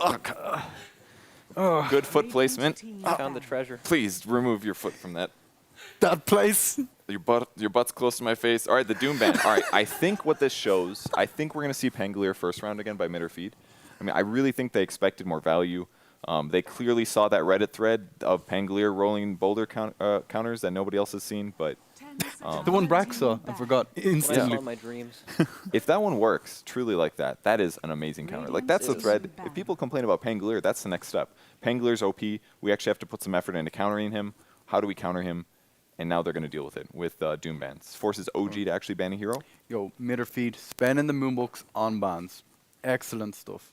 Good foot placement. Found the treasure. Please remove your foot from that. that place. Your butt's close to my face. All right, the Doom Band. All right, I think what this shows, I think we're going to see Pangolier first round again by Mitterfeed. I mean, I really think they expected more value. They clearly saw that Reddit thread of Pangolier rolling boulder counters that nobody else has seen. But The one Brack saw, I forgot When I saw instantly. in my dreams. if that one works truly like that, that is an amazing counter. Like, that's the It is. thread. If people complain about Pangolier, that's the next step. Pangolier's OP. We actually have to put some effort into countering him. How do we counter him? And now they're going to deal with it with Doom Bans. Forces OG to actually ban a hero. Yo, Mitterfeed, spending the moonbooks on bans. Excellent stuff.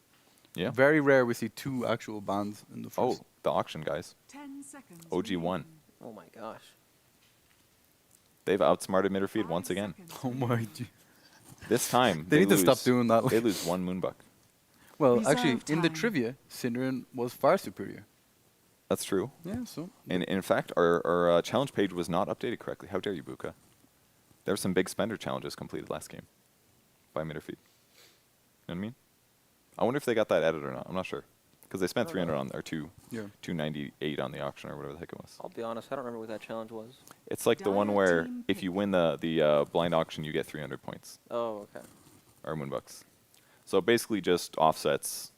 Yeah. Very rare we see 2 actual bans in the Oh, first. the auction guys. 10 seconds. OG won. Oh my gosh. They've outsmarted Mitterfeed once again. Oh my G. This time, They need to lose- stop doing that. They lose 1 Moonbuck. Well, Reserve actually, in the time. trivia, Synderen was far superior. That's true. Yeah, so. And in fact, our challenge page was not updated correctly. How dare you, Buka? There were some big spender challenges completed last game by Mitterfeed. You know what I mean? I wonder if they got that added or not. I'm not sure. Because they spent 300 on, or Yeah. 298 on the auction or whatever the heck it was. I'll be honest, I don't remember what that challenge was. It's like the one Dire where team if you pick. win the blind auction, you get 300 points. Oh, okay. Or Moonbucks. So it basically just offsets.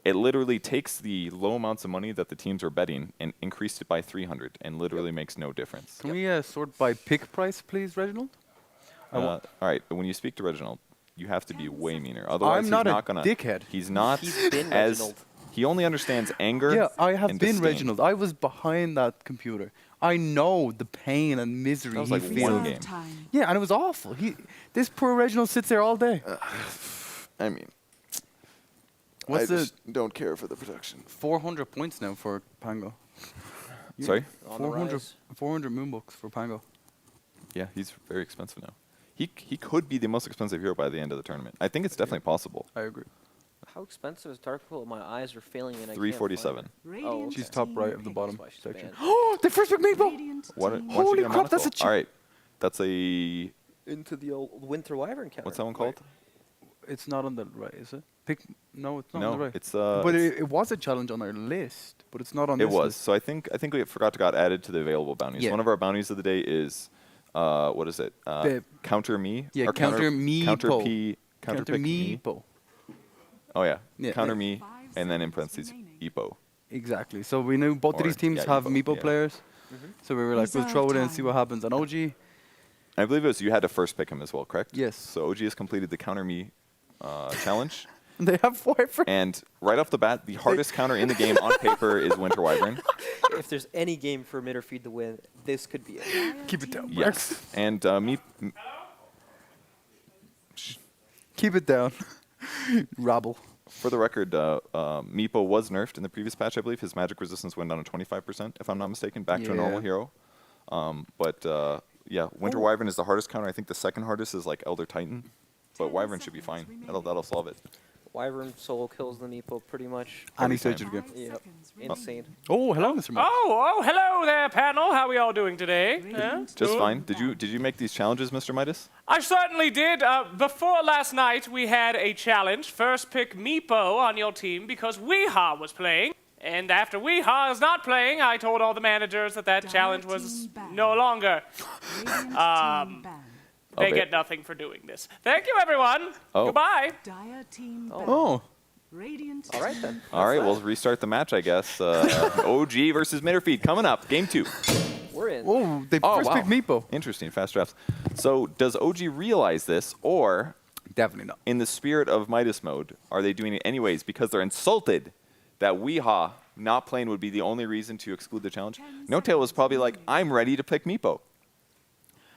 it literally takes the low amounts of money that the teams are betting and increased it by 300 and literally makes no difference. Can we sort by pick price, please, Reginald? All right, but when you speak to Reginald, you have to be way meaner. Otherwise, I'm not he's a not gonna. dickhead. He's not He's been as. Reginald. He only understands anger. Yeah, I have and been disdain. Reginald. I was behind that computer. I know the pain and misery That was he like feels. one Reserve game. time. Yeah, and it was awful. This poor Reginald sits there all day. I mean, What's I the just don't care for the production. 400 points now for Pango? Sorry? On the 400, rise. 400 moonbucks for Pango. Yeah, he's very expensive now. He could be the most expensive hero by the end of the tournament. I think it's definitely possible. I agree. How expensive is Dark Willow? My eyes are failing and I can't 347. find Radiant okay. She's top right of the team bottom That's why she's section. banned. Oh, the first pick meatball! Radiant What? team. Why don't you Holy get crap, that's a Monocle? All right, that's a. it. Into the old Winter Wyvern counter. What's that one called? It's not on the right, is it? No, it's not No, on the right. it's but it's- it was a challenge on our list, but it's not on It this was. list. So I think we forgot to got added to the available bounties. Yeah. One of our bounties of the day is what is it? Counter me. Yeah, or counter me Counter po. P. Counter pick me. meepo. Oh yeah. Yeah. Counter Yeah. me, 5 and then in seconds parentheses remaining. Epo. Exactly. So we knew both of Or- these teams yeah, have meepo, meepo yeah. players. So we were like, we'll Reserve throw it in and see time. what happens. And OG, I believe it was you had to first pick him as well, correct? Yes. So OG has completed the counter me challenge, they have Wyvern. and right off the bat, the hardest counter in the game on paper is Winter Wyvern. If there's any game for Mid or Feed to win, this could be it. Keep it down, Yes. Marks. And Keep it down. Rabble. for the record, Meepo was nerfed in the previous patch, I believe. His magic resistance went down to 25%, if I'm not mistaken, back to a normal Yeah. hero. Yeah, Winter Wyvern is the hardest counter. I think the second hardest is like Elder Titan, but 10 Wyvern should be seconds fine. remaining. That'll solve it. Wyvern solo kills the Meepo pretty much. Any time. stage of the game. 5 Yep. seconds remaining. Insane. Oh, hello, Mr. Marks. Oh, hello there, panel. How are we all doing today? Radiant Just team fine. ban. Did you make these challenges, Mr. Midas? I certainly did. Before last night, we had a challenge. First pick Meepo on your team because Weehaw was playing. And after Weehaw is not playing, I told all the managers that Dire challenge was team ban. no longer. Radiant team ban. They Okay. get nothing for doing this. Thank you, everyone. Oh. Goodbye. Dire team ban. Oh. Radiant All right team then. All right, we'll restart the match, I guess. OG versus Mitterfeed coming up, game 2. We're in. Oh, they Oh, first wow. pick Meepo. Interesting, fast drafts. So does OG realize this, or Definitely not. in the spirit of Midas mode, are they doing it anyways because they're insulted that Weehaw not playing would be the only reason to exclude the challenge? No Tail was probably like, I'm ready to pick Meepo.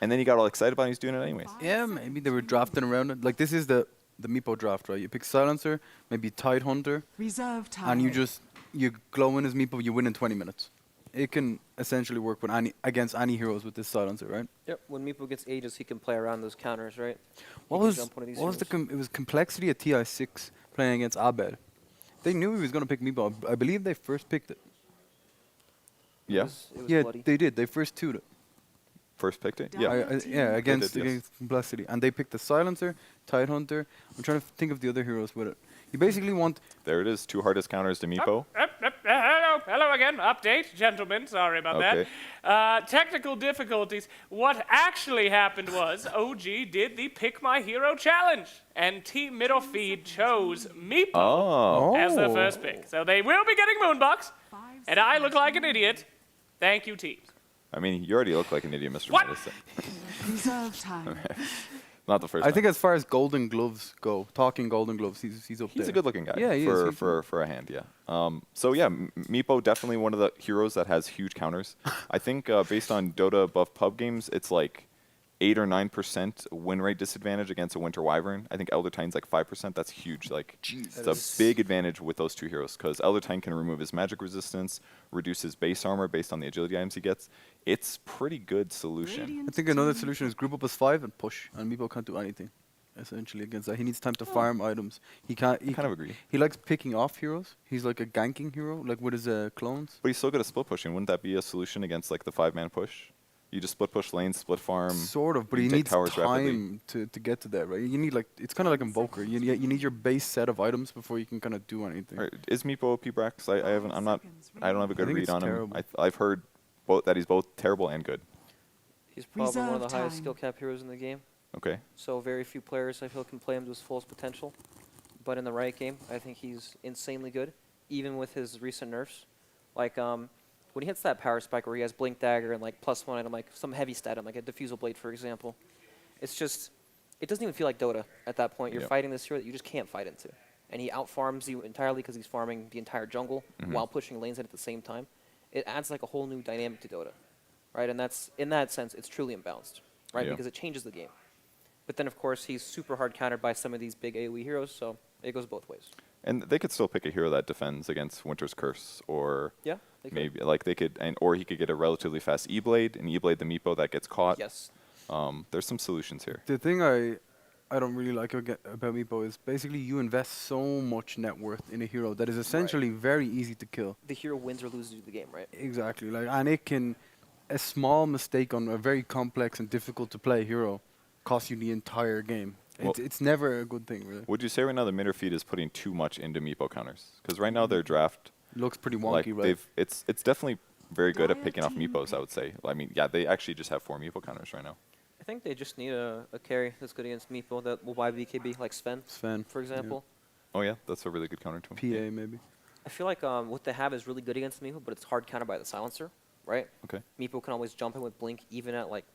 And then he got all excited about it, he's doing it anyways. Yeah, maybe they were drafting around it. Like, this is the Meepo draft, right? You pick Silencer, maybe Tide Hunter, Reserve time. and you glow in as Meepo, you win in 20 minutes. It can essentially work with against any heroes with this Silencer, right? Yep. When Meepo gets Aegis, he can play around those counters, right? What can was jump one of these what was the heroes. it was complexity at TI6 playing against Abed. They knew he was going to pick Meepo. I believe they first picked it. Yeah, It was Yeah, bloody. they did. They first two'd it. first picked it. Yeah. Yeah. Yeah, against did, yes. against complexity, and they picked the Silencer, Tide Hunter. I'm trying to think of the other heroes with it. You basically want There it is, 2 hardest counters to Meepo. Hello again. Update, gentlemen. Sorry about Okay. that. Technical difficulties. What actually happened was OG did the Pick My Hero challenge, and Team Middle Feed chose Meepo Oh. as their Oh. first pick. So they will be getting Moonbucks, 5 and I seconds look like an remaining. idiot. Thank you, teams. I mean, you already look like an idiot, Mr. What? Midas. Reserve time. Not the first I time. think as far as Golden Gloves go, talking Golden Gloves, he's up there. He's a good-looking guy. Yeah, he for, is. for a hand, yeah. So yeah, Meepo definitely one of the heroes that has huge counters. I think based on Dota buff pub games, it's like 8 or 9% win rate disadvantage against a Winter Wyvern. I think Elder Titan's like 5%. That's huge. Like it's a big advantage with those 2 heroes because Elder Titan can remove his magic resistance, reduce his base armor based on the agility items he gets. It's pretty good solution. Radiant I think another team solution is group up as 5 and push, and Meepo can't do anything. Essentially against that, he needs time to farm items. He can't. He kind of agree. He likes picking off heroes. He's like a ganking hero, like with his clones. But he's still good at split pushing. Wouldn't that be a solution against like the 5-man push? You just split push lanes, split farm. Sort of, but he take needs towers rapidly. time to get to that, right? You need like it's kind of like Invoker. You need your base set of items before you can kind of do anything. All right, is Meepo OP Brax? I haven't. I'm not. I don't have a good think read it's on terrible. him. I've heard that he's both terrible and good. He's probably one of the Reserve highest time. skill cap heroes in the game. Okay. So very few players I feel can play him to his fullest potential. but in the right game, I think he's insanely good, even with his recent nerfs. Like when he hits that power spike where he has Blink Dagger and like +1 item, like some heavy stat item, like a Diffusal Blade, for example, it's just, it doesn't even feel like Dota at that point. You're Yep. fighting this hero that you just can't fight into. And he outfarms you entirely because he's farming the entire jungle while pushing lanes in at the same time. It adds like a whole new dynamic to Dota, right? And that's, in that sense, it's truly imbalanced, right? Yeah. Because it changes the game. But then, of course, he's super hard countered by some of these big AoE heroes, so it goes both ways. And they could still pick a hero that defends against Winter's Curse, or Yeah, they could. maybe like they could, or he could get a relatively fast E-Blade, and E-Blade the Meepo that gets caught. Yes. There's some solutions here. The thing I don't really like about Meepo is basically you invest so much net worth in a hero that is essentially very easy to kill. The hero wins or loses the game, right? Exactly. Like, and it can, a small mistake on a very complex and difficult to play hero cost you the entire game. Well- It's never a good thing, really. Would you say right now the Mitter feed is putting too much into Meepo counters? Because right now their draft, Looks pretty wonky, like right? it's definitely very good at Dire picking off team Meepos, I would say. I mean, yeah, they actually just have 4 Meepo counters right now. I think they just need a carry that's good against Meepo that will buy BKB, like Sven, Sven, for example. Oh yeah, that's a really good counter to him. PA Yeah. maybe. I feel like what they have is really good against Meepo, but it's hard countered by the silencer, right? Okay. Meepo can always jump in with Blink, even at like,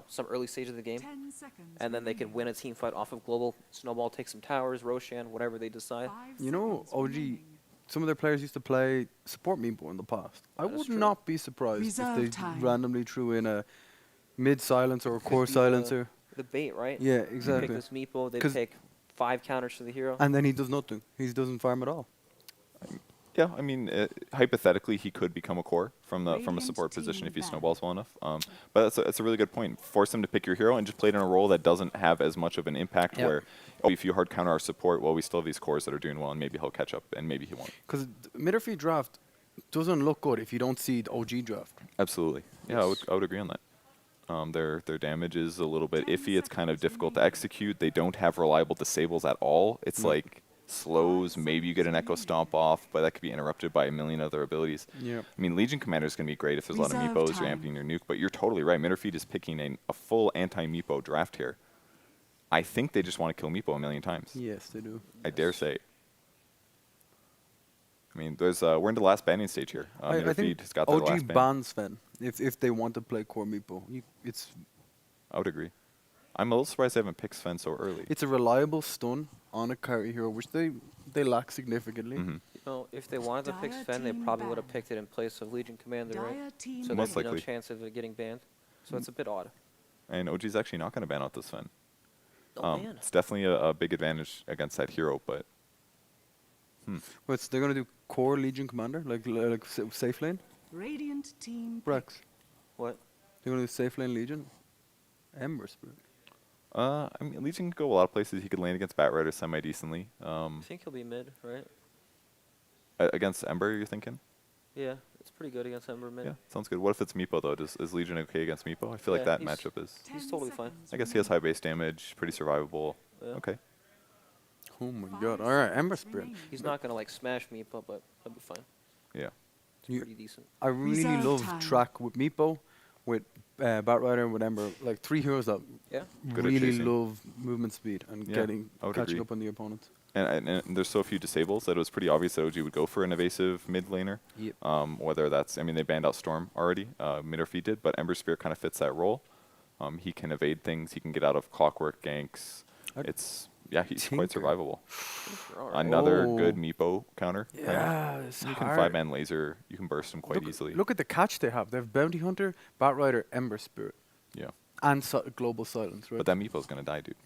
some early stage of the game. 10 seconds. And then they can win a team fight off of global, snowball, take some towers, Roshan, whatever they decide. 5 You know, seconds OG, remaining. some of their players used to play support Meepo in the past. I That is would true. not be surprised Reserve if they time. randomly threw in a mid silencer or core be the- silencer. The bait, right? Yeah, They pick exactly. this Meepo, they 'Cause- take 5 counters to the hero. And then he does nothing. He doesn't farm at all. Yeah, I mean, hypothetically, he could become a core from a Radiant support position team if he ban. snowballs well enough. But that's a really good point. Force him to pick your hero and just play it in a role that doesn't have as much of an impact. Yep. Where, if you hard counter our support, well, we still have these cores that are doing well, and maybe he'll catch up, and maybe he won't. Because Midderfeed draft doesn't look good if you don't see the OG draft. Absolutely. Yeah, I would agree on that. Their damage is a little bit 10 iffy. It's kind of seconds difficult to remaining. execute. They don't have reliable disables at all. It's like slows. Maybe you get an Echo Stomp off, but that could be interrupted by a million other abilities. Yeah. I mean, Legion Commander is going to be great if there's a lot of Reserve Meepos, you're time. amping your nuke, but you're totally right. Mitterfeed is picking a full anti-Meepo draft here. I think they just want to kill Meepo a million times. Yes, they do. I dare say. I mean, we're in the last banning stage here. I think Mitterfeed has got their last OG ban. bans Sven if they want to play core Meepo. It's I would agree. I'm a little surprised they haven't picked Sven so early. it's a reliable stun on a carry hero, which they lack significantly. Mhm. If they wanted to pick Dire Sven, they team probably would have ban. picked it in place of Legion Commander, right? Dire team So Most there'd be no likely. chance of it getting banned. So it's a bit odd. And OG's actually not going to ban out this Sven. Oh, man. It's definitely a big advantage against that hero, but But they're gonna do core Legion Commander, like safe lane. Radiant team. Brax. What? They're gonna do safe lane Legion. Ember Spirit. I mean, Legion could go a lot of places. He could lane against Batrider semi-decently. I think he'll be mid, right? Against Ember, you're thinking? Yeah, it's pretty good against Ember mid. Yeah, sounds good. What if it's Meepo, though? Is Legion okay against Meepo? I feel like Yeah, that he's- matchup is... He's totally fine. I guess he has high base damage, pretty survivable. Yeah. Okay. Oh my god! All right, Ember Spirit. He's not going to like smash Meepo, but he'll be fine. Yeah. It's You- pretty decent. I really Reserve love time. track with Meepo, with Batrider, and with Ember. Like 3 heroes that Yeah. Good at really chasing. love movement speed and Yeah, I would catching agree. up on the opponent. And there's so few disables that it was pretty obvious that OG would go for an evasive mid laner. Yep. Whether that's, I mean, they banned out Storm already, Mitterfeed did, but Ember Spirit kind of fits that role. He can evade things, he can get out of clockwork ganks. He's quite Tinker. survivable. You're all right. Another Oh. good Meepo counter. Yeah, it's You can hard. 5-man laser, you can burst him quite easily. Look at the catch they have. They have Bounty Hunter, Batrider, Ember Spirit, Yeah. and Global Silence, right? But that Meepo's going to die, dude.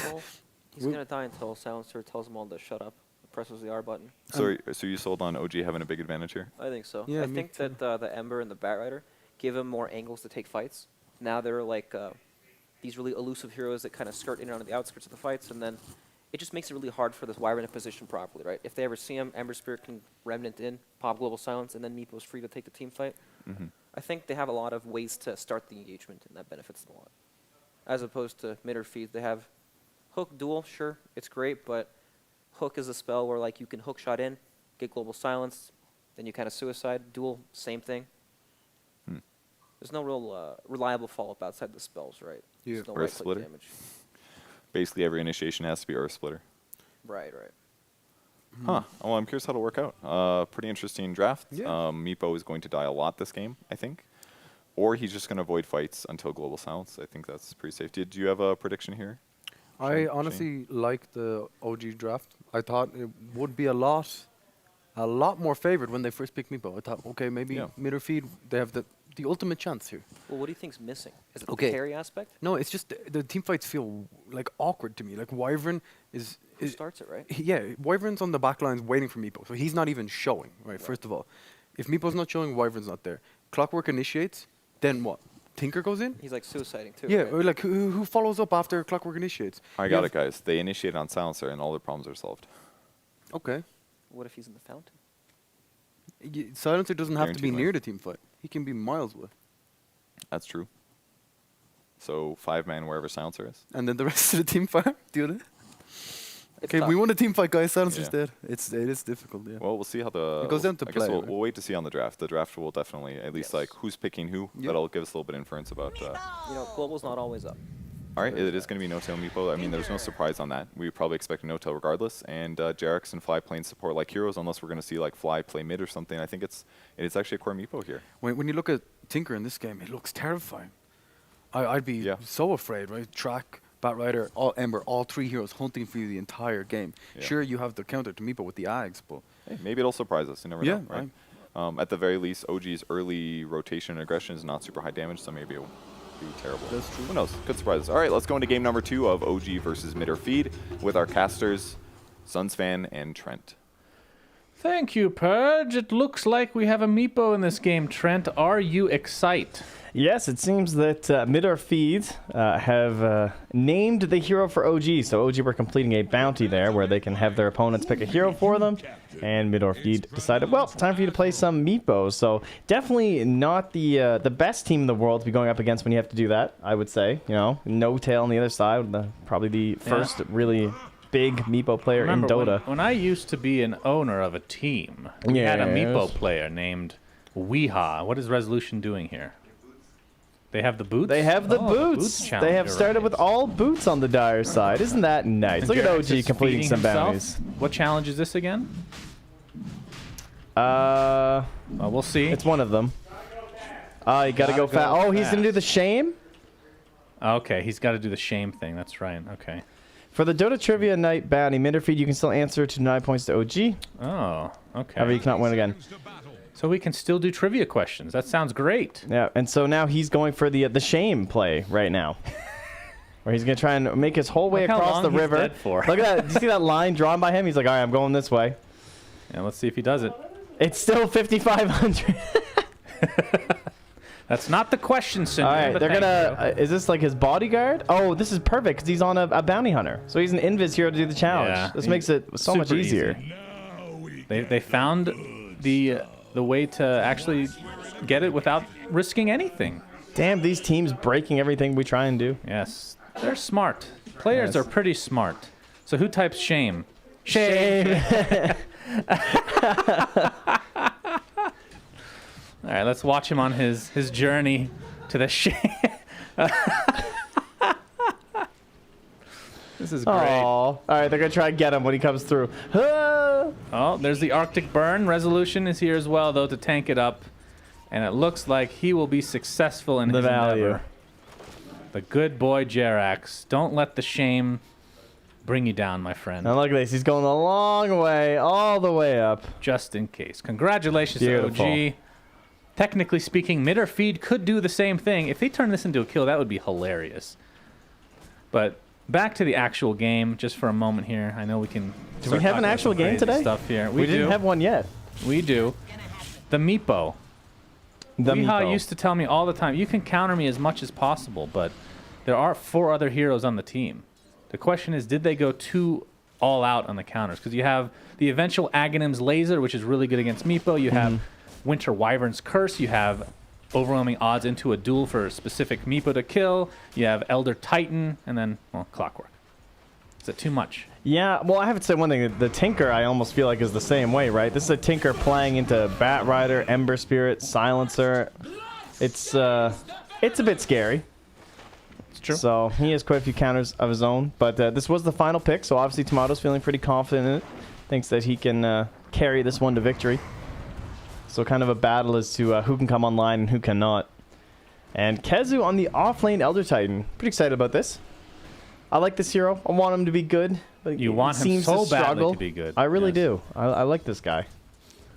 Well, he's going to die until Silencer tells him all to shut up, presses the R button. So you sold on OG having a big advantage here? I think so. Yeah, I me think that the Ember and the Batrider give him more angles to take fights. Now they're like these really elusive heroes that kind of skirt in and on the outskirts of the fights, and then it just makes it really hard for this Wyvern to position properly, right? If they ever see him, Ember Spirit can Remnant in, pop Global Silence, and then Meepo's free to take the team fight. Mhm. I think they have a lot of ways to start the engagement, and that benefits them a lot. As opposed to mid or feed, they have Hook Duel, sure, it's great, but Hook is a spell where like you can hook shot in, get Global Silence, then you kind of suicide. Duel, same thing. Hmm. There's no real reliable follow-up outside the spells, right? Yeah. There's no Earth right-click Splitter. damage. Basically, every initiation has to be Earth Splitter. Right. Huh. Well, I'm curious how it'll work out. Pretty interesting draft. Yeah. Meepo is going to die a lot this game, I think. Or he's just going to avoid fights until Global Silence. I think that's pretty safe. Did you have a prediction here? I honestly like the OG draft. I thought it would be a lot more favored when they first picked Meepo. I thought, okay, maybe mid or feed, they have the ultimate chance here. Well, what do you think's missing? Is it Okay. the carry aspect? No, it's just the team fights feel like awkward to me. Like Wyvern is Who starts it, right? yeah, Wyvern's on the back lines waiting for Meepo, so he's not even showing, right? First of all, if Meepo's not showing, Wyvern's not there. Clockwork initiates, then what? Tinker goes in? He's like suiciding too. Yeah, right? or like who follows up after Clockwork initiates? I You got have- it, guys. They initiate on Silencer, and all their problems are solved. Okay. What if he's in the fountain? Silencer doesn't have to be Guaranteed near win. the team fight. He can be miles away. That's true. So 5-man wherever Silencer is. And then the rest of the team fight, do it. It's Okay, we tough. won a team fight, guys. Silencer's Yeah. dead. It is difficult, yeah. Well, we'll see how the... It goes down to I guess play, we'll, right? we'll wait to see on the draft. The draft will definitely, at least, Yes. like, who's picking who. Yeah. That'll give us a little bit of inference about... You know, Global's not always up. all right, it is going to be No-Tail Meepo. I mean, there's no surprise on that. We probably expect No-Tail regardless. And Jarex and Fly playing support like heroes, unless we're going to see, like, Fly play mid or something. I think it's actually a core Meepo here. When you look at Tinker in this game, it looks terrifying. I'd be Yeah. so afraid, right? Track, Batrider, Ember, all three heroes hunting for you the entire game. Yeah. Sure, you have the counter to Meepo with the Ags, but Hey, maybe it'll surprise us. You never Yeah, know, right? At the very least, OG's early rotation and aggression is not super high damage, so maybe it'll be terrible. That's true. Who knows? Could surprise us. All right, let's go into game number 2 of OG versus Mid or Feed with our casters, Sunsfan and Trent. Thank you, Purge. It looks like we have a Meepo in this game. Trent, are you excited? Yes, it seems that Mid or Feed have named the hero for OG. So OG were completing a bounty there where they can have their opponents pick a hero for them. And Mid or Feed decided, well, time for you to play some Meepos. So definitely not the best team in the world to be going up against when you have to do that, I would say. You know, No Tail on the other side, probably the first really big Meepo player Remember, in Dota. when I used to be an owner of a team, we had a Meepo Yes. player named Weehaw. What is Resolution doing here? They have the boots? They have the Oh, boots. challenge, They have you're started right. with all boots on the dire side. Isn't that nice? And Look at Jarex OG is completing feeding some himself. bounties. What challenge is this again? Well, We'll see. it's one of them. You gotta go fast. Oh, he's gonna do the shame? Okay, he's got to do the shame thing. That's right. Okay. For the Dota Trivia Night bounty, Minderfeed, you can still answer to 9 points to OG. Oh, okay. However, you cannot win again. So we can still do trivia questions. That sounds great. Yeah, and so now he's going for the shame play right now. Where he's gonna try and make his whole way Look how across long the he's river. dead for. Look at that. Do you see that line drawn by him? He's like, all right, I'm going this way. Yeah, let's see if he does it. It's still 5,500. That's not the question, Cinder. All right, but they're thank gonna. you. Is this like his bodyguard? Oh, this is perfect because he's on a bounty hunter. So he's an invis hero to do the challenge. Yeah, This makes it so much super easier. easy. They found the way to actually get it without risking anything. Damn, these teams breaking everything we try and do. Yes, they're smart. Players Yes. are pretty smart. So who types shame? Shame. All right, let's watch him on his journey to the shame. This is great. All right, they're gonna try and get him when he comes through. Ah! Oh, there's the Arctic Burn. Resolution is here as well, though, to tank it up. And it looks like he will be successful in The his value. endeavor. The good boy Jerax. Don't let the shame bring you down, my friend. Now look at this. He's going a long way, all the way up. Just in case. Congratulations Beautiful. to OG. Technically speaking, Mid or Feed could do the same thing. If they turn this into a kill, that would be hilarious. But back to the actual game, just for a moment here. I know we can. Do we start have talking an about actual some game crazy today? Stuff here. We didn't have one yet. We do. The Meepo. The Weehaw Meepo. used to tell me all the time, you can counter me as much as possible, but there are 4 other heroes on the team. The question is, did they go too all out on the counters? Because you have the eventual Aghanim's Laser, which is really good against Meepo. You have Winter Wyvern's Curse. You have overwhelming odds into a duel for a specific Meepo to kill. You have Elder Titan, and then, well, Clockwork. Is it too much? Yeah, well, I have to say one thing. The Tinker, I almost feel like, is the same way, right? This is a Tinker playing into Batrider, Ember Spirit, Silencer. It's a bit scary. true. So he has quite a few counters of his own. But this was the final pick, so obviously Tomato's feeling pretty confident in it. Thinks that he can carry this one to victory. So kind of a battle as to who can come online and who cannot. And Kezu on the offlane Elder Titan. Pretty excited about this. I like this hero. I want him to be good. But You want him seems so to badly struggle. to be good. I really Yes. do. I like this guy.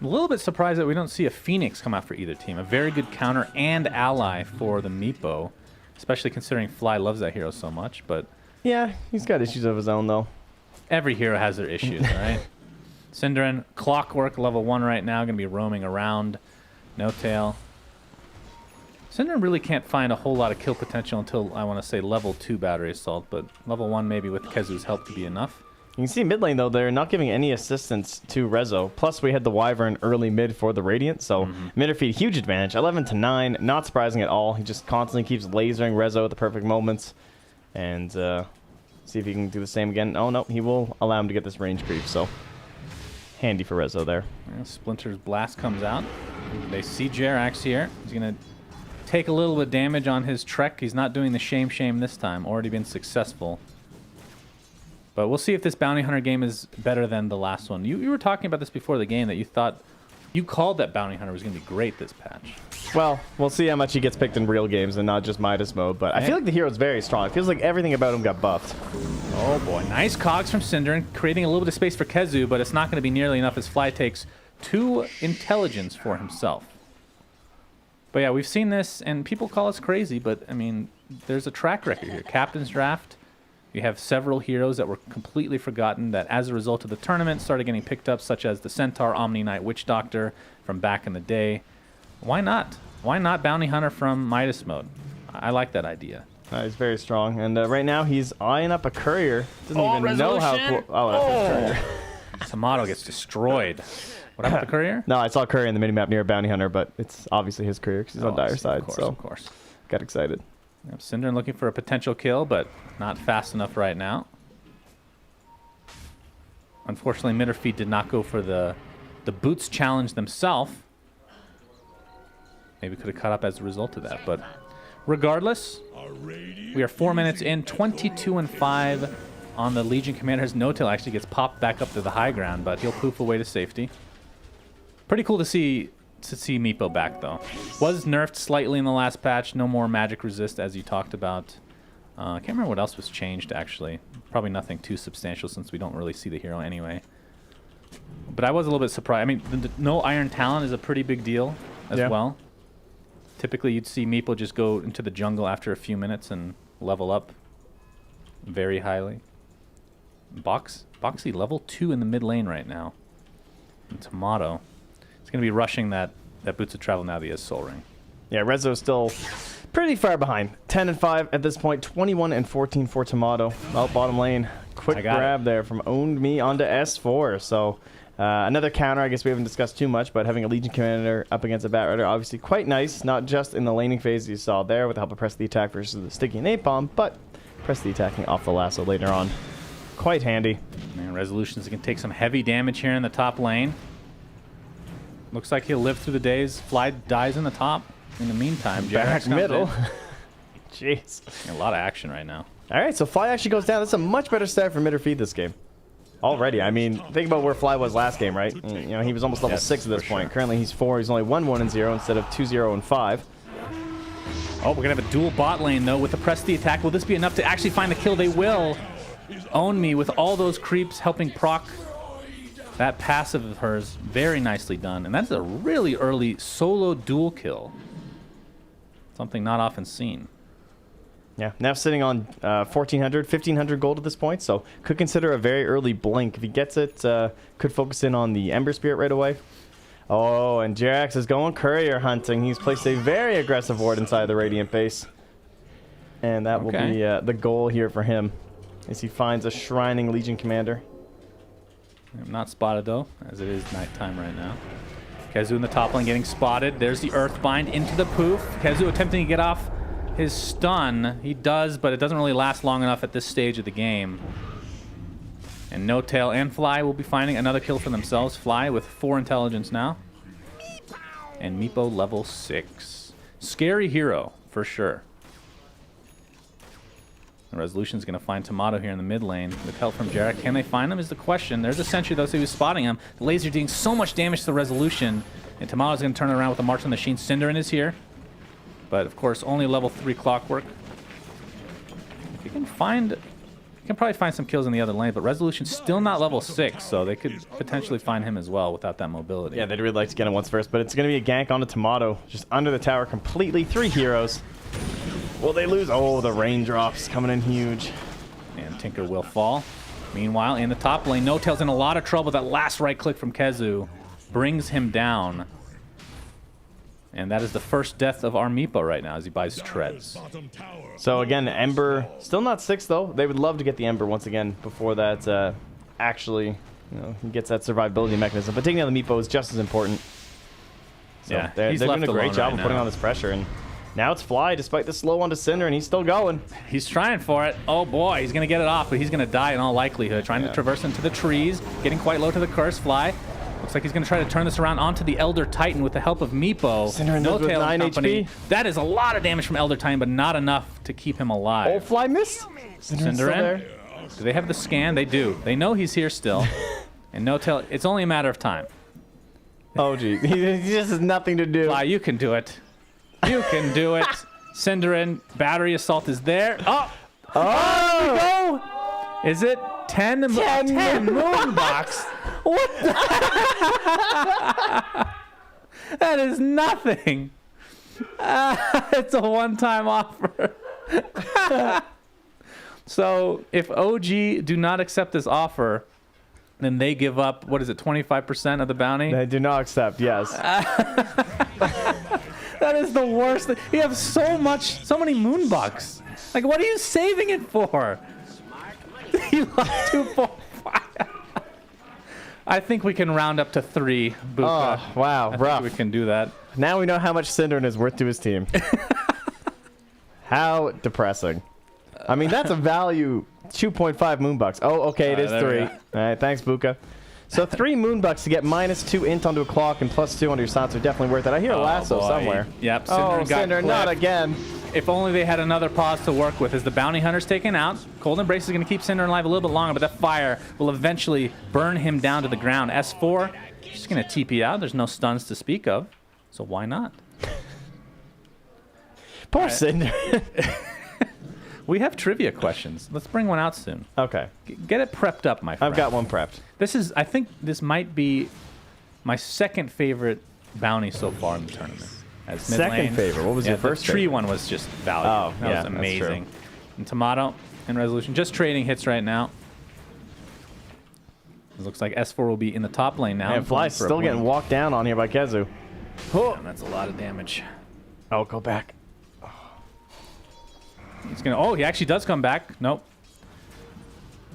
I'm a little bit surprised that we don't see a Phoenix come out for either team. A very good counter and ally for the Meepo, especially considering Fly loves that hero so much. But Yeah, he's got issues of his own, though. every hero has their issues, right? Cinderin, Clockwork, level 1 right now, going to be roaming around. No tail. Cinderin really can't find a whole lot of kill potential until, I want to say, level 2 Battery Assault, but level 1 maybe with Kezu's help to be enough. You can see mid lane, though, they're not giving any assistance to Rezo. Plus, we had the Wyvern early mid for the Radiant, so Midderfeed, huge advantage. 11-9, not surprising at all. He just constantly keeps lasering Rezo at the perfect moments. And see if he can do the same again. Oh, no, he will allow him to get this range creep, so handy for Rezo there. Yeah, Splinter's Blast comes out. They see Jerax here. He's going to take a little bit of damage on his Trek. He's not doing the shame this time. Already been successful. But we'll see if this Bounty Hunter game is better than the last one. You were talking about this before the game, that you thought, you called that Bounty Hunter was going to be great this patch. Well, we'll see how much he gets picked in real games and not just Midas mode, but I feel like the hero's very strong. It feels like everything about him got buffed. Oh boy, nice cogs from Cinderin, creating a little bit of space for Kezu, but it's not going to be nearly enough as Fly takes 2 intelligence for himself. But yeah, we've seen this, and people call us crazy, but I mean, there's a track record here. Captain's Draft, you have several heroes that were completely forgotten that as a result of the tournament started getting picked up, such as the Centaur, Omni Knight, Witch Doctor from back in the day. Why not? Why not Bounty Hunter from Midas mode? I like that idea. He's very strong, and right now he's eyeing up a courier. Doesn't even know how. Oh, that's a courier. Tomato gets destroyed. What happened to Courier? No, I saw a courier in the minimap near Bounty Hunter, but it's obviously his courier because he's on Dire side. Of course. Got excited. Yep, Cinderin looking for a potential kill, but not fast enough right now. Unfortunately, Midderfeet did not go for the boots challenge themselves. Maybe could have caught up as a result of that, but regardless, we are 4 minutes in, 22-5 on the Legion Commanders. No-Tail actually gets popped back up to the high ground, but he'll poof away to safety. Pretty cool to see Meepo back, though. Was nerfed slightly in the last patch. No more magic resist, as you talked about. I can't remember what else was changed, actually. Probably nothing too substantial since we don't really see the hero anyway. But I was a little bit surprised. I mean, no Iron Talon is a pretty big deal as well. Typically, you'd see Meepo just go into the jungle after a few minutes and level up very highly. Boxy level 2 in the mid lane right now. And Tomato. He's going to be rushing that Boots of Travel now that he has Soul Ring. Yeah, Rezo's still pretty far behind. 10-5 at this point. 21-14 for Tomato. Oh, bottom lane. Quick grab there from Owned Me onto S4. So another counter. I guess we haven't discussed too much, but having a Legion Commander up against a Bat Rider, obviously quite nice. Not just in the laning phase you saw there with the help of Press the Attack versus the Sticky Napalm, but Press the Attacking off the lasso later on. Quite handy. Man, Resolutions can take some heavy damage here in the top lane. Looks like he'll live through the days. Fly dies in the top. In the meantime, Back middle. Jeez. A lot of action right now. All right, so Fly actually goes down. That's a much better start for Midderfeed this game. Already, I mean, think about where Fly was last game, right? You know, he was almost level 6 at this point. Sure. Currently, he's 4. He's only 1-1-0 instead of 2-0-5. Oh, we're going to have a dual bot lane, though, with the Press the Attack. Will this be enough to actually find the kill? They will. Own Me with all those creeps helping proc that passive of hers. Very nicely done. And that's a really early solo dual kill. Something not often seen. Yeah, now sitting on 1,400, 1,500 gold at this point, so could consider a very early blink. If he gets it, could focus in on the Ember Spirit right away. Oh, and Jerax is going courier hunting. He's placed a very aggressive ward inside the Radiant base. And that will be the goal here for him, as he finds a Shrining Legion Commander. I'm not spotted, though, as it is nighttime right now. Kezu in the top lane getting spotted. There's the Earthbind into the poof. Kezu attempting to get off his stun. He does, but it doesn't really last long enough at this stage of the game. And No Tail and Fly will be finding another kill for themselves. Fly with 4 intelligence now. And Meepo level 6. Scary hero, for sure. The Resolution's going to find Tomato here in the mid lane with help from Jarek. Can they find him is the question. There's a sentry, though, so he was spotting him. The laser doing so much damage to the Resolution, and Tomato's going to turn around with a March on the Machine. Cinderin is here, but of course only level 3 Clockwork. If you can find, you can probably find some kills in the other lane, but Resolution's still not level 6, so they could potentially find him as well without that mobility. Yeah, they'd really like to get him once first, but it's going to be a gank onto Tomato, just under the tower completely. 3 heroes. Will they lose? Oh, the raindrops coming in huge. And Tinker will fall. Meanwhile, in the top lane, No Tail's in a lot of trouble. That last right click from Kezu brings him down. And that is the first death of our Meepo right now as he buys treads. So again, Ember, still not 6 though. They would love to get the Ember once again before that actually, he gets that survivability mechanism. But taking out the Meepo is just as important. So Yeah, they're he's doing left a great alone job right of putting now. on this pressure. And now it's Fly, despite the slow one to Cinder, and he's still going. He's trying for it. Oh boy, he's going to get it off, but he's going to die in all likelihood. Trying to traverse into the trees, getting quite low to the curse. Fly. Looks like he's going to try to turn this around onto the Elder Titan with the help of Meepo. Cinder No with Tail 9 company. HP. That is a lot of damage from Elder Titan, but not enough to keep him alive. Oh, Fly missed. Cinderin still Cinderin. there. Do they have the scan? They do. They know he's here still. And No Tail, it's only a matter of time. Oh, gee. He just has nothing to do. Fly, you can do it. You can do it. Cinderin, battery assault is there. Oh! Oh! Is it 10? 10 Moonbox? What the? That is nothing. It's a one-time offer. So if OG do not accept this offer, then they give up, what is it, 25% of the bounty? They do not accept, yes. That is the worst. You have so many Moonbucks. Like, what are you saving it for? You lost 2, 4, 5. I think we can round up to 3, Buka. Oh, wow, I rough. think we can do that. Now we know how much Cinderin is worth to his team. How depressing. I mean, that's a value 2.5 Moonbucks. Oh, okay, it is there 3. we All go. right, thanks, Buka. So 3 Moonbucks to get -2 int onto a clock and +2 onto your Sans are definitely worth it. I hear a lasso boy. somewhere. Yep, Oh, Cinderin got Cinder, not clipped. again. If only they had another pause to work with. As the bounty hunter's taken out, Cold Embrace is going to keep Cinderin alive a little bit longer, but that fire will eventually burn him down to the ground. S4, just going to TP out. There's no stuns to speak of, so why not? Poor Cinder. We have trivia questions. Let's bring one out soon. Okay, Get it prepped up, my friend. I've got one prepped. I think this might be my second favorite bounty so far in the tournament. As mid Second lane. favorite? What was your first The tree favorite? one was just value. Oh, that yeah, was that's amazing. true. And Tomato and Resolution just trading hits right now. It looks like S4 will be in the top lane now. And Fly's For a still getting blink. walked down on here by Kezu. And that's a lot of damage. Oh, go back. He's gonna. Oh, he actually does come back. Nope.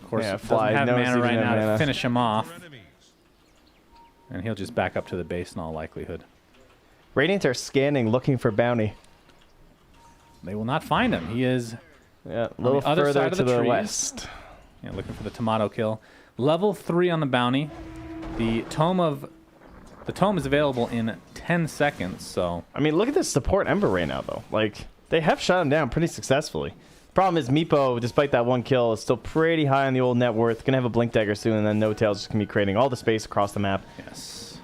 Of course, Yeah, doesn't Fly have knows mana he right didn't now have to mana. finish him off. And he'll just back up to the base in all likelihood. Radiant are scanning, looking for bounty. They will not find him. He is Yeah, a little the other further side of to the the trees. west. looking for the Tomato kill. Level 3 on the bounty. The tome is available in 10 seconds, so I mean, look at this support Ember right now, though. Like, they have shut him down pretty successfully. Problem is, Meepo, despite that one kill, is still pretty high on the old net worth. Gonna have a Blink Dagger soon, and then No Tail's just gonna be creating all the space across the map. yes.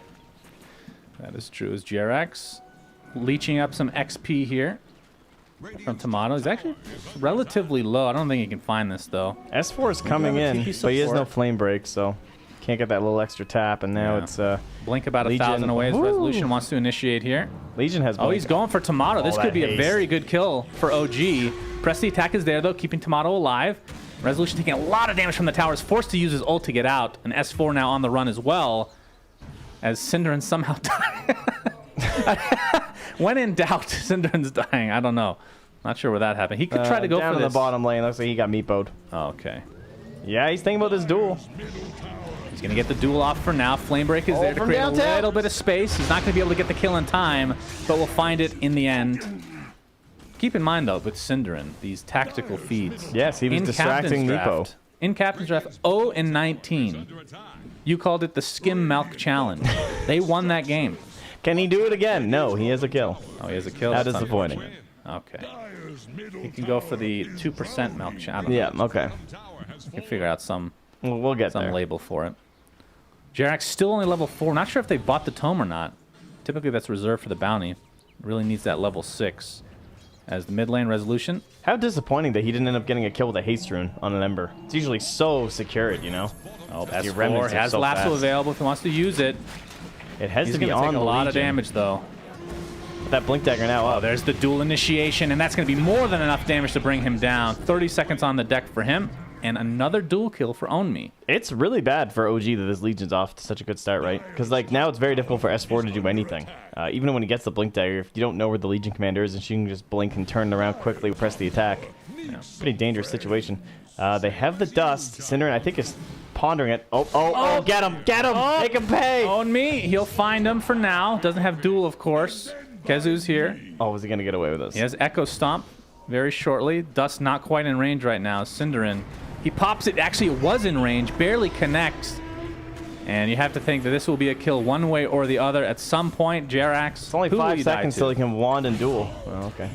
That is true. As GRX leeching up some XP here from Tomato. He's actually relatively low. I don't think he can find this, though. S4 is coming have a in, TP but he has no support. flame break, so can't get that little extra tap, and now Yeah. it's Blink about Legion. 1,000 away as Woo. Resolution wants to initiate here. Legion has Oh, Blink. he's going for Tomato. This All could that be a haste. very good kill for OG. Press the attack is there, though, keeping Tomato alive. Resolution taking a lot of damage from the tower. Is forced to use his ult to get out. And S4 now on the run as well, as Cinderin somehow died. When in doubt, Cinderin's dying. I don't know. Not sure where that happened. He could try to go down for in this. the bottom lane. Looks like he got meatbowed. Oh, okay. Yeah, he's thinking about this duel. He's going to get the duel off for now. Flamebreak is there to from create downtown. a little bit of space. He's not going to be able to get the kill in time, but we'll find it in the end. Keep in mind, though, with Cinderin, these tactical feeds. Yes, he was In distracting Captain's Meepo. Draft- In Captain's Draft, 0-19. You called it the Skim Milk Challenge. They won that game. Can he do it again? No, he has a kill. Oh, he has a kill? How That's disappointing. unfortunate. Okay. You can go for the 2% milk shot. I don't Yeah, know. okay. You can figure out some We'll get some there. label for it. Jerax still only level 4. Not sure if they bought the tome or not. Typically that's reserved for the bounty. Really needs that level 6 as the mid lane resolution. How disappointing that he didn't end up getting a kill with a haste rune on an Ember. It's usually so secured, you know? Oh, Your S4 remnants are has so lasso fast. available if he wants to use it. It has He's to be going to on take the a lot of Legion. damage though. That blink dagger now Oh, up. there's the dual initiation, and that's going to be more than enough damage to bring him down. 30 seconds on the deck for him, and another dual kill for Own Me. It's really bad for OG that this Legion's off to such a good start, right? Because like now it's very difficult for S4 to do anything. Even when he gets the blink dagger, if you don't know where the Legion commander is, and she can just blink and turn around quickly, press the attack. Pretty dangerous situation. They have the dust. Cinder, I think, is pondering it. Oh, get him, Oh. make him pay. Own Me, he'll find him for now. Doesn't have duel, of course. Kezu's here. Oh, is he gonna get away with this? He has Echo Stomp very shortly. Dust not quite in range right now. Cinderin, he pops it. Actually, it was in range, barely connects. And you have to think that this will be a kill one way or the other at some point. Jerax, It's only who will 5 you die seconds to? till he can wand and duel. Oh, okay.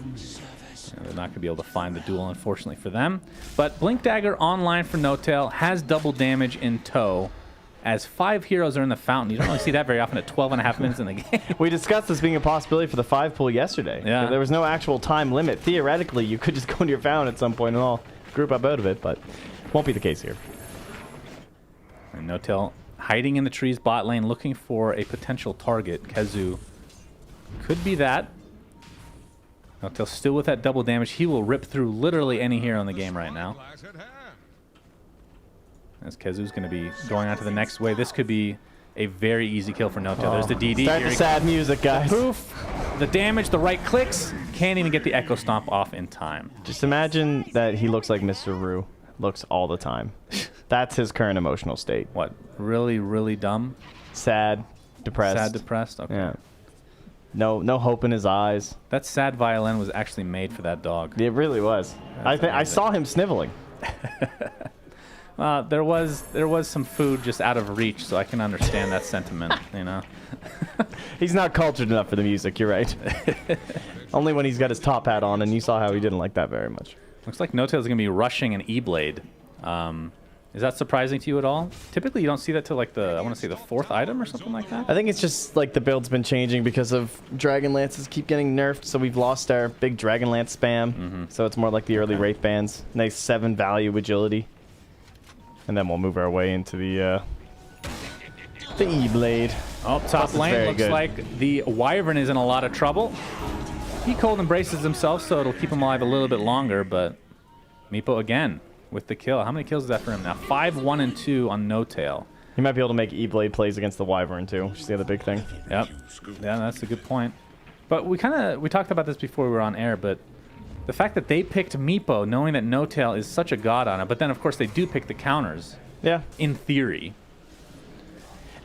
They're not going to be able to find the duel, unfortunately for them. But Blink Dagger online for No-Tail has double damage in tow. As 5 heroes are in the fountain. You don't really see that very often at 12.5 minutes in the game. We discussed this being a possibility for the 5 pool yesterday. Yeah. There was no actual time limit. Theoretically, you could just go into your fountain at some point and all group up out of it, but won't be the case here. And No-Tail hiding in the trees bot lane looking for a potential target. Kezu could be that. No-Tail still with that double damage. He will rip through literally any hero in the game right now. As Kezu's going to be going on to the next wave. This could be a very easy kill for No-Tail. There's the DD. Start Here the he sad music, guys. Poof. The damage, the right clicks. Can't even get the Echo Stomp off in time. Just imagine that he looks like Mr. Rue. Looks all the time. That's his current emotional state. What? Really, really dumb? Sad, depressed. Sad, depressed? Okay. Yeah. No hope in his eyes. That sad violin was actually made for that dog. It really was. I saw him sniveling. There was some food just out of reach, so I can understand that sentiment, you know. He's not cultured enough for the music, you're right. Only when he's got his top hat on, and you saw how he didn't like that very much. Looks like No-Tail's going to be rushing an E-Blade. Is that surprising to you at all? Typically, you don't see that till like I want to say the 4th item or something like that. I think it's just like the build's been changing because of Dragon Lances keep getting nerfed, so we've lost our big Dragon Lance spam. So it's more like the early Wraith bands. Nice 7 value agility. And then we'll move our way into the E-Blade. Oh, Plus top it's lane very looks good. like the Wyvern is in a lot of trouble. He cold embraces himself, so it'll keep him alive a little bit longer, but Meepo again with the kill. How many kills is that for him now? 5, 1, and 2 on No-Tail. He might be able to make E-Blade plays against the Wyvern too, which is the other big thing. Yep. Yeah, that's a good point. But we talked about this before we were on air, but the fact that they picked Meepo, knowing that No-Tail is such a god on it, but then of course they do pick the counters. Yeah. In theory.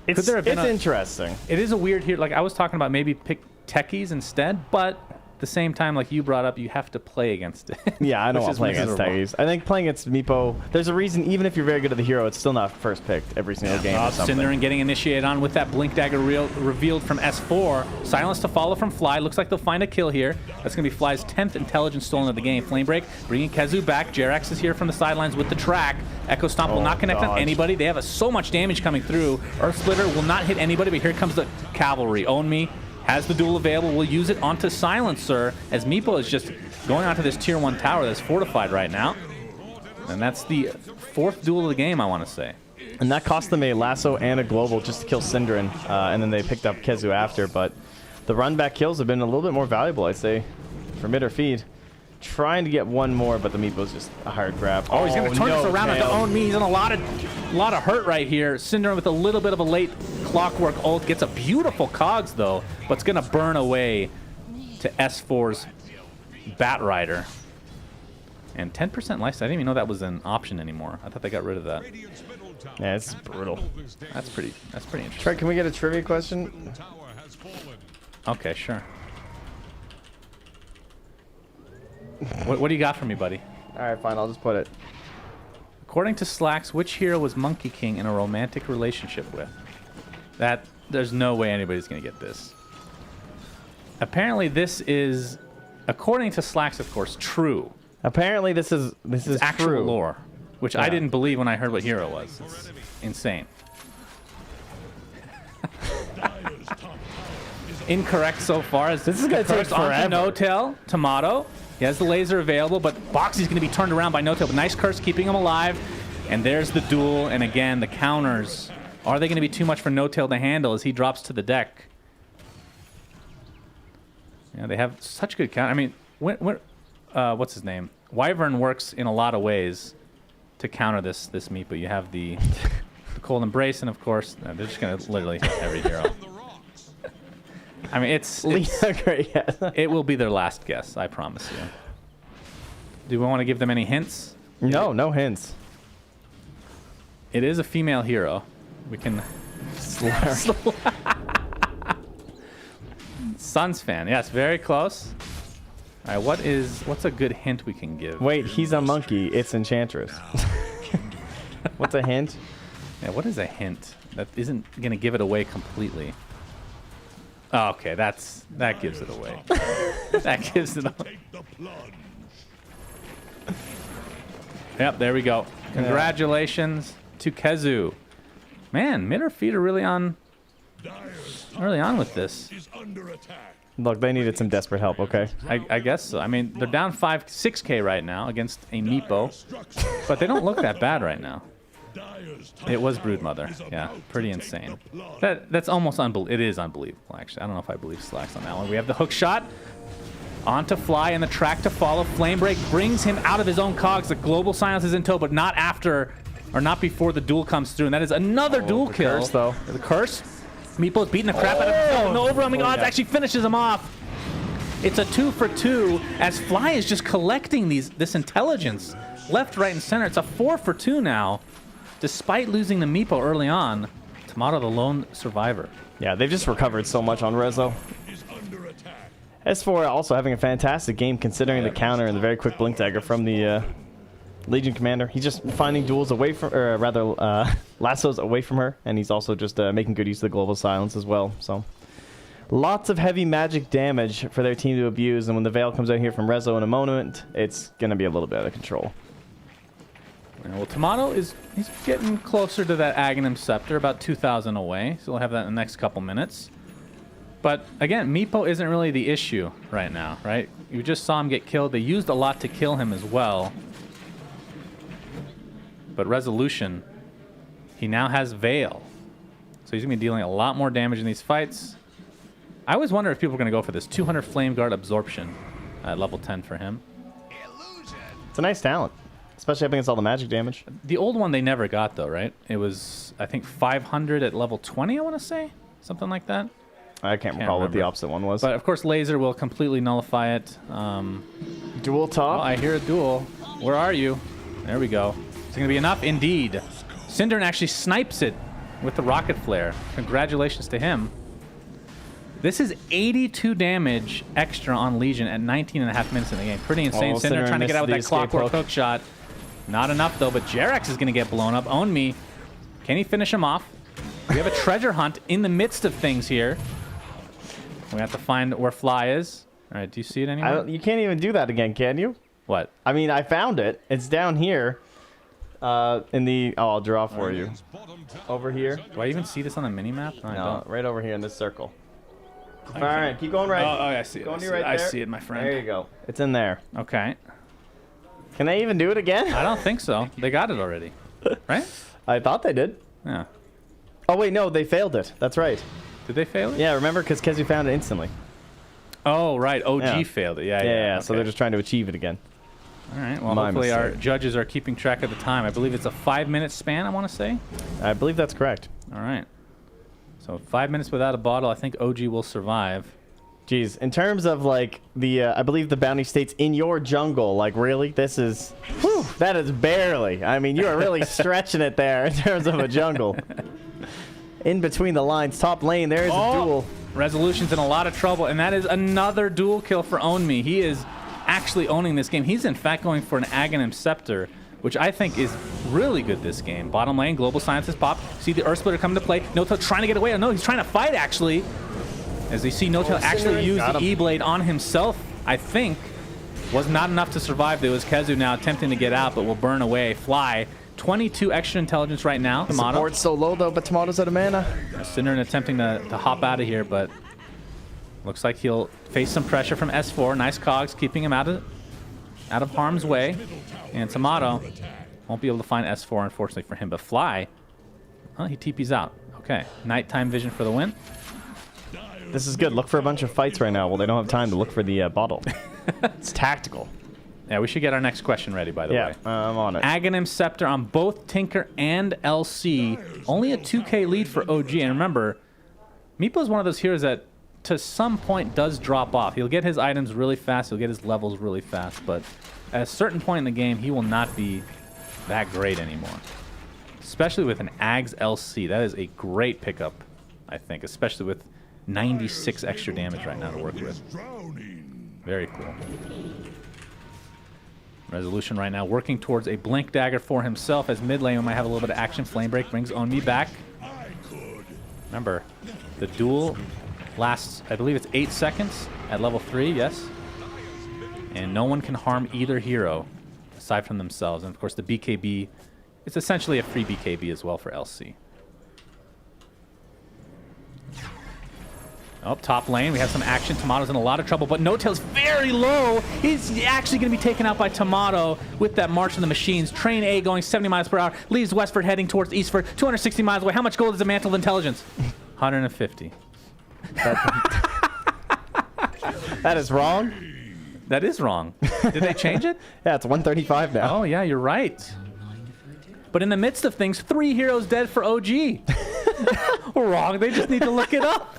It's interesting. It is a weird here. Like I was talking about maybe pick techies instead, but at the same time, like you brought up, you have to play against it. Yeah, I don't want to play against miserable. Techies. I think playing against Meepo, there's a reason, even if you're very good at the hero, it's still not first picked every single game or something. Cinderin getting initiated on with that Blink Dagger revealed from S4. Silence to follow from Fly. Looks like they'll find a kill here. That's going to be Fly's 10th intelligence stolen of the game. Flame Break bringing Kezu back. Jerax is here from the sidelines with the track. Echo Stomp will not connect on anybody. They have so much damage coming through. Earth Splitter will not hit anybody, but here comes the cavalry. Own Me has the duel available. We'll use it onto Silencer as Meepo is just going onto this tier 1 tower that's fortified right now. And that's the 4th duel of the game, I want to say. And that cost them a lasso and a global just to kill Cinderin, and then they picked up Kezu after. But the run back kills have been a little bit more valuable, I'd say, for mid or feed. Trying to get one more, but the Meepo's just a hard grab. Oh, he's going to turn this around nailed. onto Own Me. He's in a lot of hurt right here. Cinderin with a little bit of a late clockwork ult. Gets a beautiful cogs, though, but it's going to burn away to S4's Bat Rider. And 10% lifesteal. I didn't even know that was an option anymore. I thought they got rid of that. Yeah, it's brutal. That's pretty interesting. Trey, can we get a trivia question? Okay, sure. What do you got for me, buddy? All right, fine. I'll just put it. According to Slacks, which hero was Monkey King in a romantic relationship with? There's no way anybody's going to get this. Apparently, this is according to Slacks, of course, true. Apparently, this is It's actual true. lore, which I didn't believe when I heard what hero was. It's insane. Incorrect so far. As This is gonna take curse onto forever. No-Tail, Tomato. He has the laser available, but Boxy's going to be turned around by No-Tail. But nice curse keeping him alive. And there's the duel. And again, the counters. Are they going to be too much for No-Tail to handle as he drops to the deck? Yeah, they have such good counter. I mean, what's his name? Wyvern works in a lot of ways to counter this meat, but you have the Cold Embrace, and of course, they're just going to literally hit every hero. I mean, it's Great, yes. it will be their last guess, I promise you. Do we want to give them any hints? No, no hints. It is a female hero. We can... Suns fan. Yes, very close. All right, what's a good hint we can give? Wait, he's a monkey. It's Enchantress. What's a hint? Yeah, what is a hint? That isn't going to give it away completely. Oh, okay, that gives it away. That gives it away. Yep, there we go. Congratulations to Kezu. Man, mid or feet are really on with this. Look, they needed some desperate help, okay? I guess so. I mean, they're down 6K right now against a Meepo, but they don't look that bad right now. It was Broodmother. Yeah, pretty insane. That's almost unbelievable. It is unbelievable, actually. I don't know if I believe Slacks on that one. We have the hook shot. On to Fly and the track to follow. Flame Break brings him out of his own cogs. The global silence is in tow, but not after, or not before the duel comes through. And that is another duel kill. Curse, though. The curse. Meepo's beating the crap out of himself. No overwhelming odds. Actually finishes him off. It's a 2 for 2 as Fly is just collecting this intelligence left, right, and center. It's a 4 for 2 now. Despite losing the Meepo early on, Tomato the lone survivor. Yeah, they've just recovered so much on Rezo. S4 also having a fantastic game considering the counter and the very quick blink dagger from the Legion commander. He's just finding duels away from, or rather, lassos away from her, and he's also just making good use of the global silence as well. So, lots of heavy magic damage for their team to abuse, and when the Veil comes out here from Rezo in a moment, it's going to be a little bit out of control. Well, Tomato he's getting closer to that Aghanim Scepter, about 2,000 away, so we'll have that in the next couple minutes. But again, Meepo isn't really the issue right now, right? You just saw him get killed. They used a lot to kill him as well. But Resolution, he now has Veil. So he's going to be dealing a lot more damage in these fights. I always wonder if people are going to go for this 200 Flame Guard Absorption at level 10 for him. It's a nice talent, especially up against all the magic damage. The old one they never got, though, right? It was, I think, 500 at level 20, I want to say? Something like that. I can't recall what the opposite one was. But, of course, Laser will completely nullify it. Duel top. Oh, I hear a duel. Where are you? There we go. It's going to be enough, indeed. Synderen actually snipes it with the Rocket Flare. Congratulations to him. This is 82 damage extra on Legion at 19.5 minutes in the game. Pretty insane. Oh, Synderen trying to get out with that missed the escape clockwork hook. hook shot. Not enough, though, but Jerax is going to get blown up. Own Me. Can he finish him off? We have a treasure hunt in the midst of things here. We have to find where Fly is. All right, do you see it anywhere? You can't even do that again, can you? What? I mean, I found it. It's down here. In the... Oh, I'll draw for you. Over here. Do I even see this on the mini-map? No, I No, don't. right over here in this circle. All right, keep going right. Oh, I see it. Go I on see your it. right I there. see it, my friend. There you go. It's in there. Okay. Can they even do it again? I don't think so. They got it already. Right? I thought they did. Yeah. Oh, wait, no, they failed it. That's right. Did they fail it? Yeah, remember? Because Kezu found it instantly. Oh, right. OG Yeah. failed it. Yeah, Yeah, so okay. they're just trying to achieve it again. All right. Well, My hopefully our mistake. judges are keeping track of the time. I believe it's a 5-minute span, I want to say. I believe that's correct. All right. So 5 minutes without a bottle. I think OG will survive. Jeez, in terms of, like, the, I believe the bounty states in your jungle, like, really? This is, whew, that is barely. I mean, you are really stretching it there in terms of a jungle. In between the lines, top lane, there is a duel. Resolution's in a lot of trouble, and that is another duel kill for Own Me. He is actually owning this game. He's, in fact, going for an Aghanim Scepter, which I think is really good this game. Bottom lane, Global Sciences pop. See the Earth Splitter come to play. No-Tail trying to get away. Oh, no, he's trying to fight, actually. As they see No-Tail actually use the E-Blade on himself I think, was not enough to survive. There was Kezu now attempting to get out, but will burn away. Fly. 22 extra intelligence right now. Tomato. Support's so low, though, but Tomato's out of mana. Synderen attempting to hop out of here, but looks like he'll face some pressure from S4. Nice cogs, keeping him out of harm's way. And Tomato won't be able to find S4, unfortunately for him. But Fly, well, he TP's out. Okay, nighttime vision for the win. This is good. Look for a bunch of fights right now. Well, they don't have time to look for the bottle. It's tactical. Yeah, we should get our next question ready, by the way. Yeah, I'm on it. Aghanim Scepter on both Tinker and LC. Only a 2k lead for OG. And remember, Meepo is one of those heroes that to some point does drop off. He'll get his items really fast. He'll get his levels really fast. But at a certain point in the game, he will not be that great anymore. Especially with an Ags LC. That is a great pickup, I think. Especially with 96 extra damage right now to work with. Very cool. Resolution right now working towards a Blink Dagger for himself as mid lane might have a little bit of action. Flame Break brings Onmi back. Remember, the duel lasts, I believe it's 8 seconds at level 3, yes? And no one can harm either hero aside from themselves. And of course the BKB, it's essentially a free BKB as well for LC. Oh, top lane, we have some action. Tomato's in a lot of trouble, but No-Tail's very low. He's actually going to be taken out by Tomato with that March of the Machines. Train A going 70 miles per hour, leaves westward heading towards eastward, 260 miles away. How much gold is the Mantle of Intelligence? 150. That is wrong. That is wrong. Did they change it? Yeah, it's 135 now. Oh, yeah, you're right. But in the midst of things, 3 heroes dead for OG. Wrong, they just need to look it up.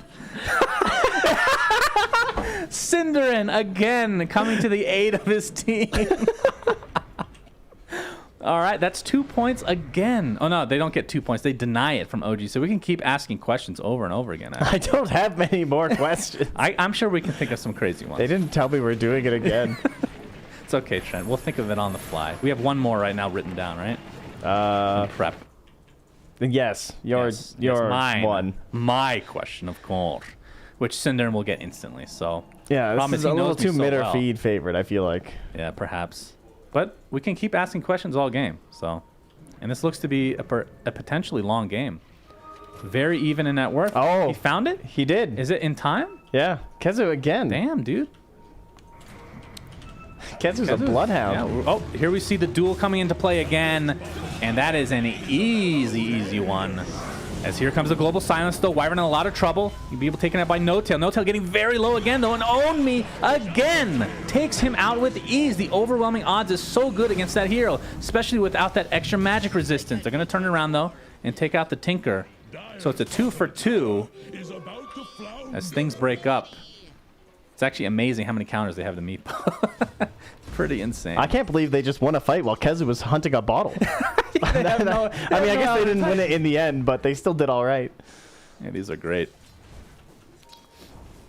Synderen again coming to the aid of his team. All right, that's 2 points again. Oh, no, they don't get 2 points. They deny it from OG, so we can keep asking questions over and over again. I don't have many more questions. I'm sure we can think of some crazy ones. They didn't tell me we're doing it again. It's okay, Trent. We'll think of it on the fly. We have one more right now written down, right? In prep. Yes, your mine. one. My question, of course, which Synderen will get instantly. So yeah, this is a little too mid or feed favorite, I feel like. Yeah, perhaps. But we can keep asking questions all game. So, and this looks to be a potentially long game. Very even in net worth. Oh, he found it. He did. Is it in time? Yeah, Kezu again. Damn, dude. Kezu's a bloodhound. Yeah. Oh, here we see the duel coming into play again. And that is an easy one. As here comes the global silence, though. Wyvern in a lot of trouble. You'll be able to take it out by No-Tail. No-Tail getting very low again, though. And Onmi again takes him out with ease. The overwhelming odds is so good against that hero, especially without that extra magic resistance. They're going to turn it around, though, and take out the Tinker. So it's a 2 for 2 as things break up. It's actually amazing how many counters they have to Meepo. Pretty insane. I can't believe they just won a fight while Kezu was hunting a bottle. I guess they didn't win it in the end, but they still did all right. Yeah, these are great.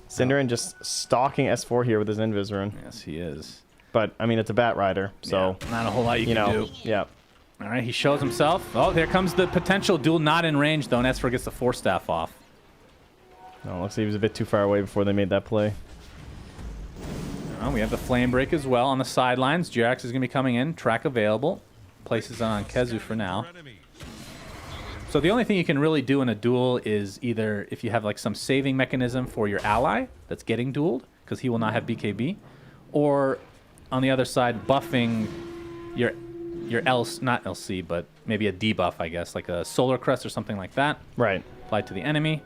Synderen just stalking S4 here with his Invis rune. Yes, he is. But, I mean, it's a Bat Rider, so... Yeah, not a whole lot you can do. Yeah. All right, he shows himself. Oh, there comes the potential duel, not in range, though, and S4 gets the Force Staff off. Oh, looks like he was a bit too far away before they made that play. Oh, we have the Flame Break as well on the sidelines. Jirax is going to be coming in. Track available. Places on Kezu for now. So the only thing you can really do in a duel is either if you have like some saving mechanism for your ally that's getting dueled, because he will not have BKB, or on the other side buffing your not LC, but maybe a debuff, I guess, like a Solar Crest or something like that. Right. Applied to the enemy.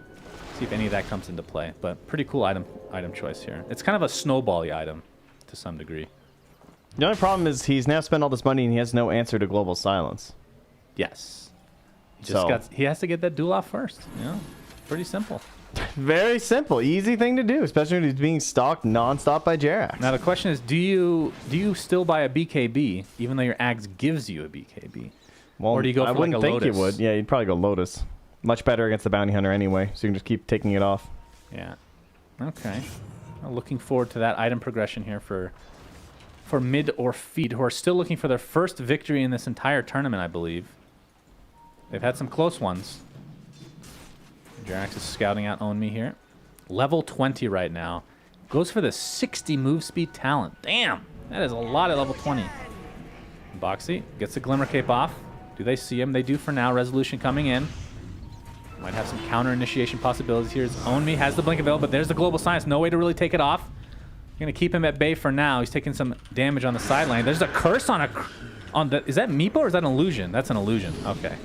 See if any of that comes into play. But pretty cool item choice here. It's kind of a snowball-y item to some degree. The only problem is he's now spent all this money and he has no answer to global silence. Yes. He has to get that duel off first. You know? Pretty simple. Very simple. Easy thing to do, especially when he's being stalked nonstop by Jerax. Now the question is, do you still buy a BKB even though your Ags gives you a BKB? Well, or do you go for I wouldn't like a think Lotus? you would. Yeah, you'd probably go Lotus. Much better against the Bounty Hunter anyway, so you can just keep taking it off. Yeah. Okay. Well, looking forward to that item progression here for mid or feed, who are still looking for their first victory in this entire tournament, I believe. They've had some close ones. Jerax is scouting out Onmi here. Level 20 right now. Goes for the 60 move speed talent. Damn, that is a lot at level 20. Boxy gets the Glimmer Cape off. Do they see him? They do for now. Resolution coming in. Might have some counter initiation possibilities here. Onmi has the blink available, but there's the global science. No way to really take it off. Gonna keep him at bay for now. He's taking some damage on the sideline. There's a curse on the. Is that Meepo or is that an illusion? That's an illusion. Okay.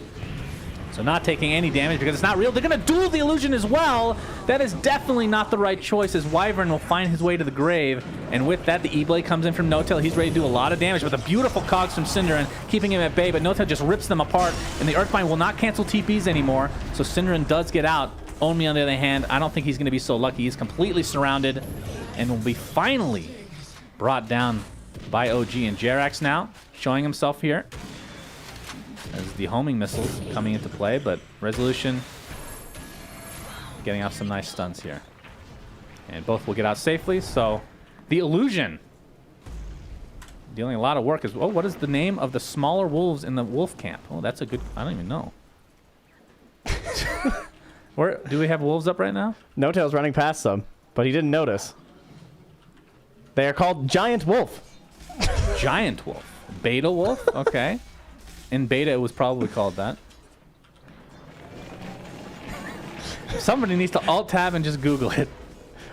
So not taking any damage because it's not real. They're gonna duel the illusion as well. That is definitely not the right choice, as Wyvern will find his way to the grave. And with that, the E-Blade comes in from No-Tail. He's ready to do a lot of damage with a beautiful cogs from Cinderin, keeping him at bay, but No-Tail just rips them apart, and the Earthbind will not cancel TPs anymore. So Cinderin does get out. Onmi, on the other hand, I don't think he's gonna be so lucky. He's completely surrounded and will be finally brought down by OG. And Jerax now showing himself here as the homing missiles coming into play, but Resolution getting off some nice stuns here. And both will get out safely, so the illusion dealing a lot of work. Oh, what is the name of the smaller wolves in the wolf camp? Oh, that's a good, I don't even know. Where do we have wolves up right now? No-Tail's running past them, but he didn't notice. They are called Giant Wolf. Giant wolf. Beta wolf? Okay. In beta, it was probably called that. Somebody needs to alt-tab and just Google it.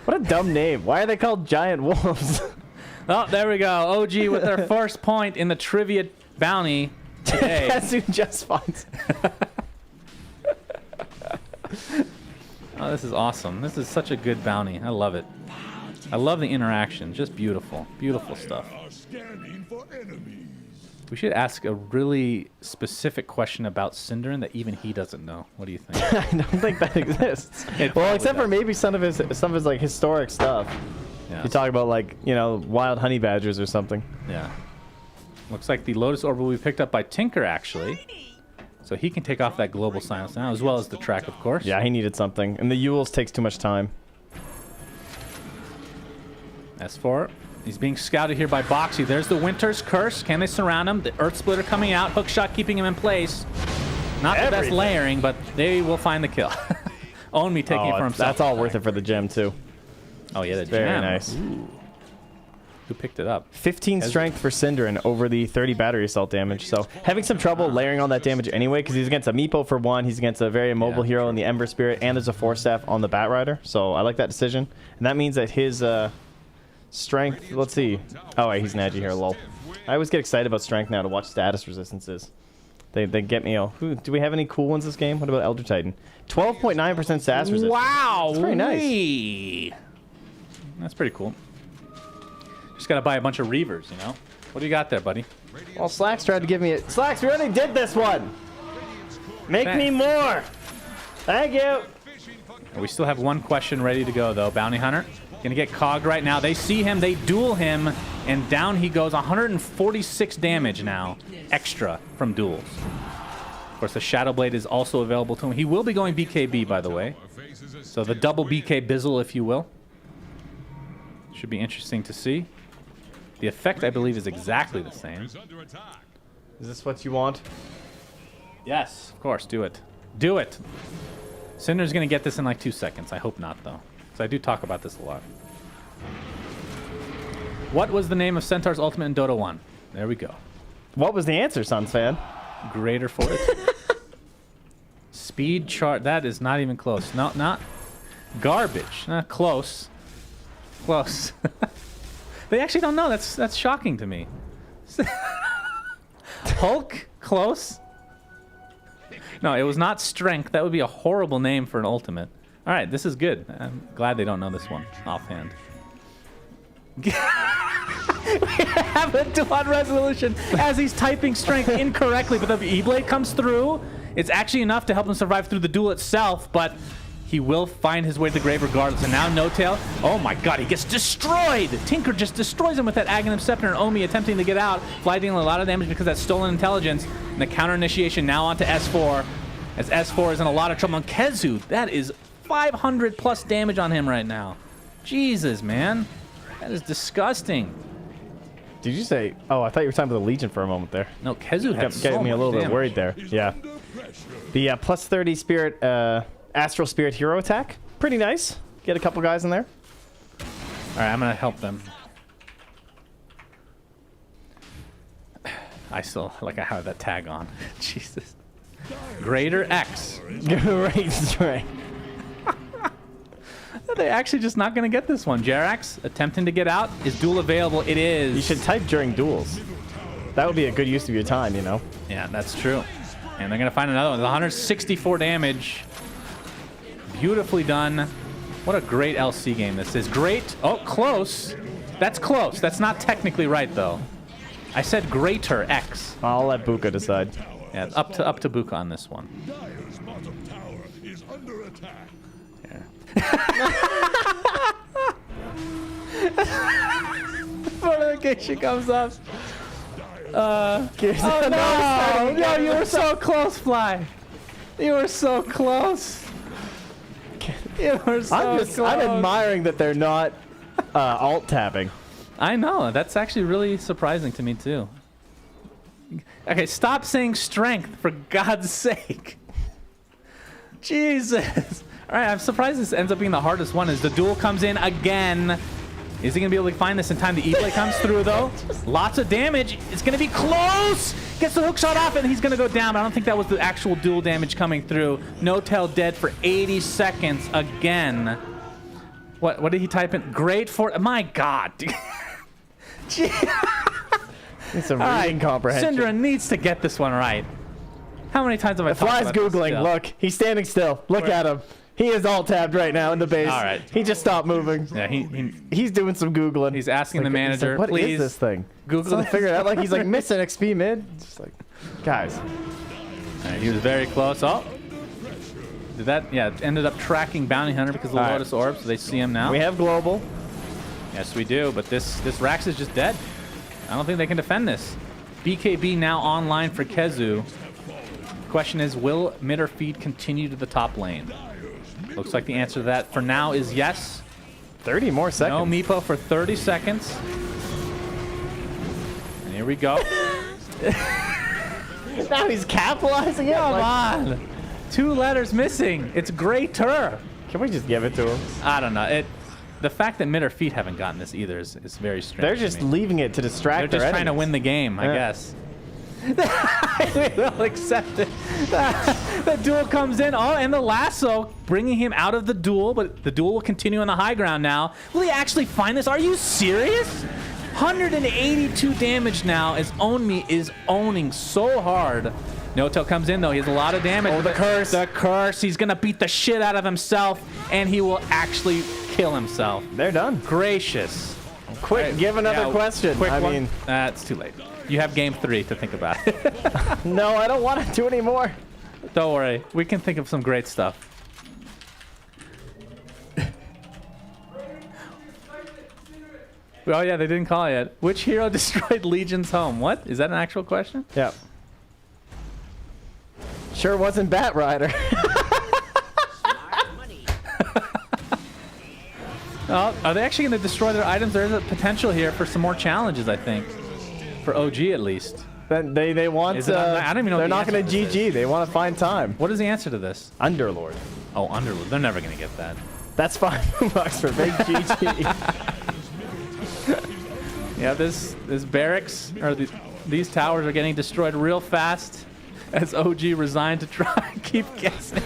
What a dumb name. Why are they called Giant Wolves? Oh, there we go. OG with their first point in the trivia bounty today. That's who just finds. Oh, this is awesome. This is such a good bounty. I love it. I love the interaction. Just beautiful. Beautiful stuff. We should ask a really specific question about Cinderin that even he doesn't know. What do you think? I don't think that exists. Well, except for maybe some of his like historic stuff. Yeah. You talk about like, you know, wild honey badgers or something. Yeah. Looks like the Lotus Orbital we picked up by Tinker, actually. So he can take off that global silence now, as well as the track, of course. Yeah, he needed something. And the Yules takes too much time. S4. He's being scouted here by Boxy. There's the Winter's Curse. Can they surround him? The Earth Splitter coming out. Hookshot keeping him in place. Not the best layering, but they will find the kill. Onmi taking it for himself. That's all worth it for the gem, too. Oh, yeah, the Very gem. nice. Ooh. Who picked it up? 15 strength for Cinderin over the 30 battery assault damage. So having some trouble layering on that damage anyway, because he's against a Meepo for one. He's against a very immobile hero in the Ember Spirit, and there's a Force Staff on the Bat Rider. So I like that decision. And that means that his strength, let's see. Oh, wait, he's an Agi here, lol. I always get excited about strength now to watch status resistances. They get me. Oh, do we have any cool ones this game? What about Elder Titan? 12.9% status resistance. Wow. That's very nice. That's pretty cool. Just gotta buy a bunch of Reavers, you know? What do you got there, buddy? Well, Slacks tried to give me it. Slacks, we already did this one. Make me more. Thank you. We still have one question ready to go, though. Bounty Hunter. Gonna get cogged right now. They see him, they duel him, and down he goes. 146 damage now, extra from duels. Of course, the Shadow Blade is also available to him. He will be going BKB, by the way. So the double BK Bizzle, if you will. Should be interesting to see. The effect, I believe, is exactly the same. Is this what you want? Yes, of course. Do it. Do it. Cinder's gonna get this in like 2 seconds. I hope not, though. So I do talk about this a lot. What was the name of Centaur's ultimate in Dota 1? There we go. What was the answer, Suns fan? Greater Fortitude. Speed chart. That is not even close. No, not garbage. Not close. Close. They actually don't know. That's shocking to me. Hulk? Close? No, it was not strength. That would be a horrible name for an ultimate. All right, this is good. I'm glad they don't know this one offhand. We have a Devon resolution as he's typing strength incorrectly, but the E-Blade comes through. It's actually enough to help him survive through the duel itself, but he will find his way to the grave regardless. And now No-Tail, oh my god, he gets destroyed! Tinker just destroys him with that Aghanim Scepter, and Omi attempting to get out, Fly dealing a lot of damage because of that stolen intelligence. And the counter initiation now onto S4, as S4 is in a lot of trouble. And Kezu, that is 500 plus damage on him right now. Jesus, man. That is disgusting. Did you say? Oh, I thought you were talking about the Legion for a moment there. No, Kezu had got me a little bit worried there. Yeah. The plus 30 Spirit, Astral Spirit hero attack. Pretty nice. Get a couple guys in there. All right, I'm gonna help them. I still like I have that tag on. Jesus. Greater X. Great strength. They're actually just not gonna get this one. Jerax attempting to get out. Is duel available? It is. You should type during duels. That would be a good use of your time, you know? Yeah, that's true. And they're gonna find another one. 164 damage. Beautifully done. What a great LC game this is. Great. Oh, close. That's close. That's not technically right though. I said greater X. I'll let Buka decide. Yeah, up to Buka on this one. Notification comes up. Oh no! You were so close, Fly. You were so close. You were so close. I'm admiring that they're not alt tabbing. I know. That's actually really surprising to me too. Okay, stop saying strength for God's sake. Jesus. All right, I'm surprised this ends up being the hardest one as the duel comes in again. Is he going to be able to find this in time? The E-play comes through, though. Lots of damage. It's going to be close. Gets the hook shot off, and he's going to go down. I don't think that was the actual duel damage coming through. No Tail dead for 80 seconds again. What did he type in? Great for... My God. It's a reading comprehension. Syndra needs to get this one right. How many times have I The talked Fly's about this Googling. still? Look, he's standing still. Look at him. He is alt tabbed right now in the base. All right. He just stopped moving. Yeah, He's doing some Googling. he's asking the He's manager, like, what please is this thing? Google Someone this. figure it out. Like he's like missing XP mid. Just like, guys. All right, he was very close. Oh. Did that? Yeah, it ended up tracking Bounty Hunter because of the All right. Lotus Orb, so they see him now. We have global. Yes, we do, but this Rax is just dead. I don't think they can defend this. BKB now online for Kezu. Question is, will mid or feed continue to the top lane? Looks like the answer to that for now is yes. 30 more seconds. No Meepo for 30 seconds. And here we go. Now he's capitalizing it. Come Like, on. 2 letters missing. It's greater. can we just give it to him? I don't know. The fact that mid or feet haven't gotten this either is very strange. They're to just me. leaving it to distract They're just their trying to enemies. win the game, I Yeah. guess. They'll accept it. The duel comes in. Oh, and the lasso bringing him out of the duel, but the duel will continue on the high ground now. Will he actually find this? Are you serious? 182 damage now as Onmi is owning so hard. Noto comes in, though. He has a lot of damage. Oh, the curse. The curse. He's going to beat the shit out of himself, and he will actually kill himself. They're done. Gracious. Quick, Right, give another yeah, question. Quick I one. mean, It's too late. You have game 3 to think about it. no, I don't want to do anymore. Don't worry. We can think of some great stuff. Oh, yeah, they didn't call it yet. Which hero destroyed Legion's home? What? Is that an actual question? Yep. Sure wasn't Bat Rider. Oh, are they actually going to destroy their items? There's a potential here for some more challenges, I think. For OG, at least. Then they want. Is it I don't even know They're what the not going answer to to this GG. They want to find time. What is the answer to this? Underlord. Oh, Underlord. They're never going to get that. That's $5 for big GG. Yeah, this barracks, or these towers are getting destroyed real fast as OG resigned to try and keep guessing.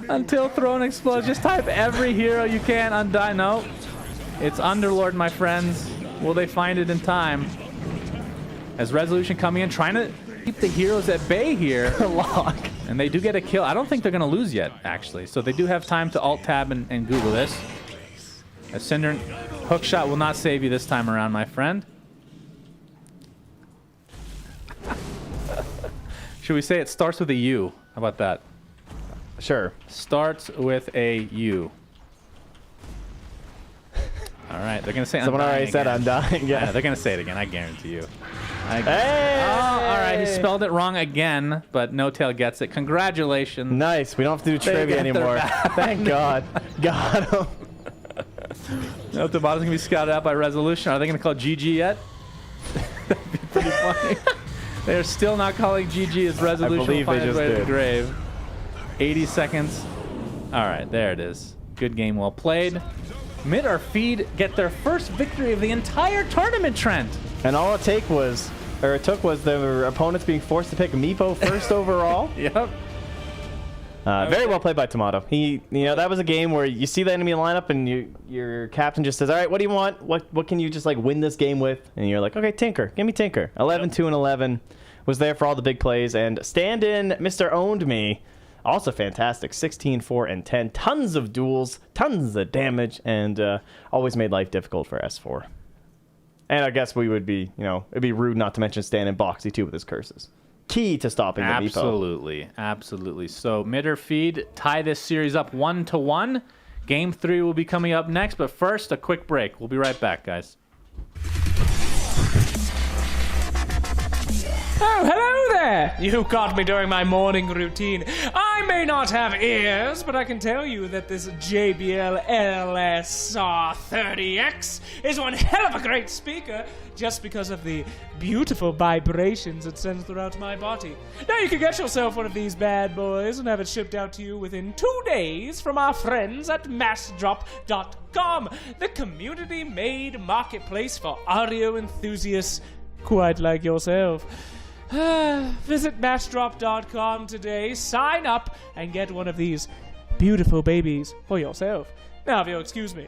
Until throne explodes, just type every hero you can undie. No, it's Underlord, my friends. Will they find it in time? As Resolution coming in, trying to keep the heroes at bay here. Lock. And they do get a kill. I don't think they're going to lose yet, actually. So they do have time to alt-tab and Google this. A Cinder hookshot will not save you this time around, my friend. Should we say it starts with a U? How about that? Sure. Starts with a U. All right, they're going to say Someone undying already said again. I'm dying. Yeah, Yeah. they're going to say it again, I guarantee you. Hey! Oh, all right, he spelled it wrong again, but No Tail gets it. Congratulations. Nice. We don't have to do They trivia get their anymore. back. Thank God. Got him. No, the bottom's going to be scouted out by Resolution. Are they going to call GG yet? That'd be pretty funny. They are still not calling GG as Resolution will believe find they its just way to the did. grave. 80 seconds. All right, there it is. Good game, well played. Mid or Feed get their first victory of the entire tournament, Trent. And all it took was their opponents being forced to pick Meepo first overall. Yep. Very well played by Tomato. That was a game where you see the enemy lineup and your captain just says, all right, what do you want? What can you just like win this game with? And you're like, okay, Tinker. Give me Tinker. 11, 2, and 11 was there for all the big plays. And stand-in, Mr. Owned Me, also fantastic. 16, 4, and 10. Tons of duels, tons of damage, and always made life difficult for S4. And I guess we would be, it'd be rude not to mention stand-in Boxy too with his curses. Key to stopping the Meepo. Absolutely. So Mid or Feed tie this series up 1-1. Game 3 will be coming up next, but first a quick break. We'll be right back, guys. Oh, hello there! You caught me during my morning routine. I may not have ears, but I can tell you that this JBL LSR30X is one hell of a great speaker just because of the beautiful vibrations it sends throughout my body. Now you can get yourself one of these bad boys and have it shipped out to you within 2 days from our friends at massdrop.com, the community-made marketplace for audio enthusiasts quite like yourself. Visit matchdrop.com today, sign up, and get one of these beautiful babies for yourself. Now, if you'll excuse me.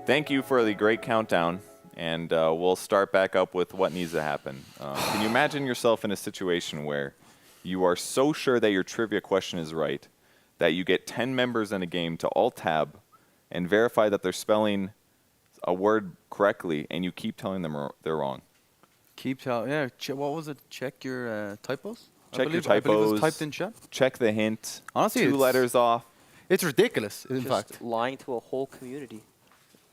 Thank you for the great countdown, and we'll start back up with what needs to happen. Can you imagine yourself in a situation where you are so sure that your trivia question is right that you get 10 members in a game to alt-tab and verify that they're spelling a word correctly, and you keep telling them they're wrong? What was it? Check your typos. Check your I believe it was typos. typed in chat. Check the hint. Honestly, 2 it's- letters off. It's ridiculous. In Just fact, lying to a whole community.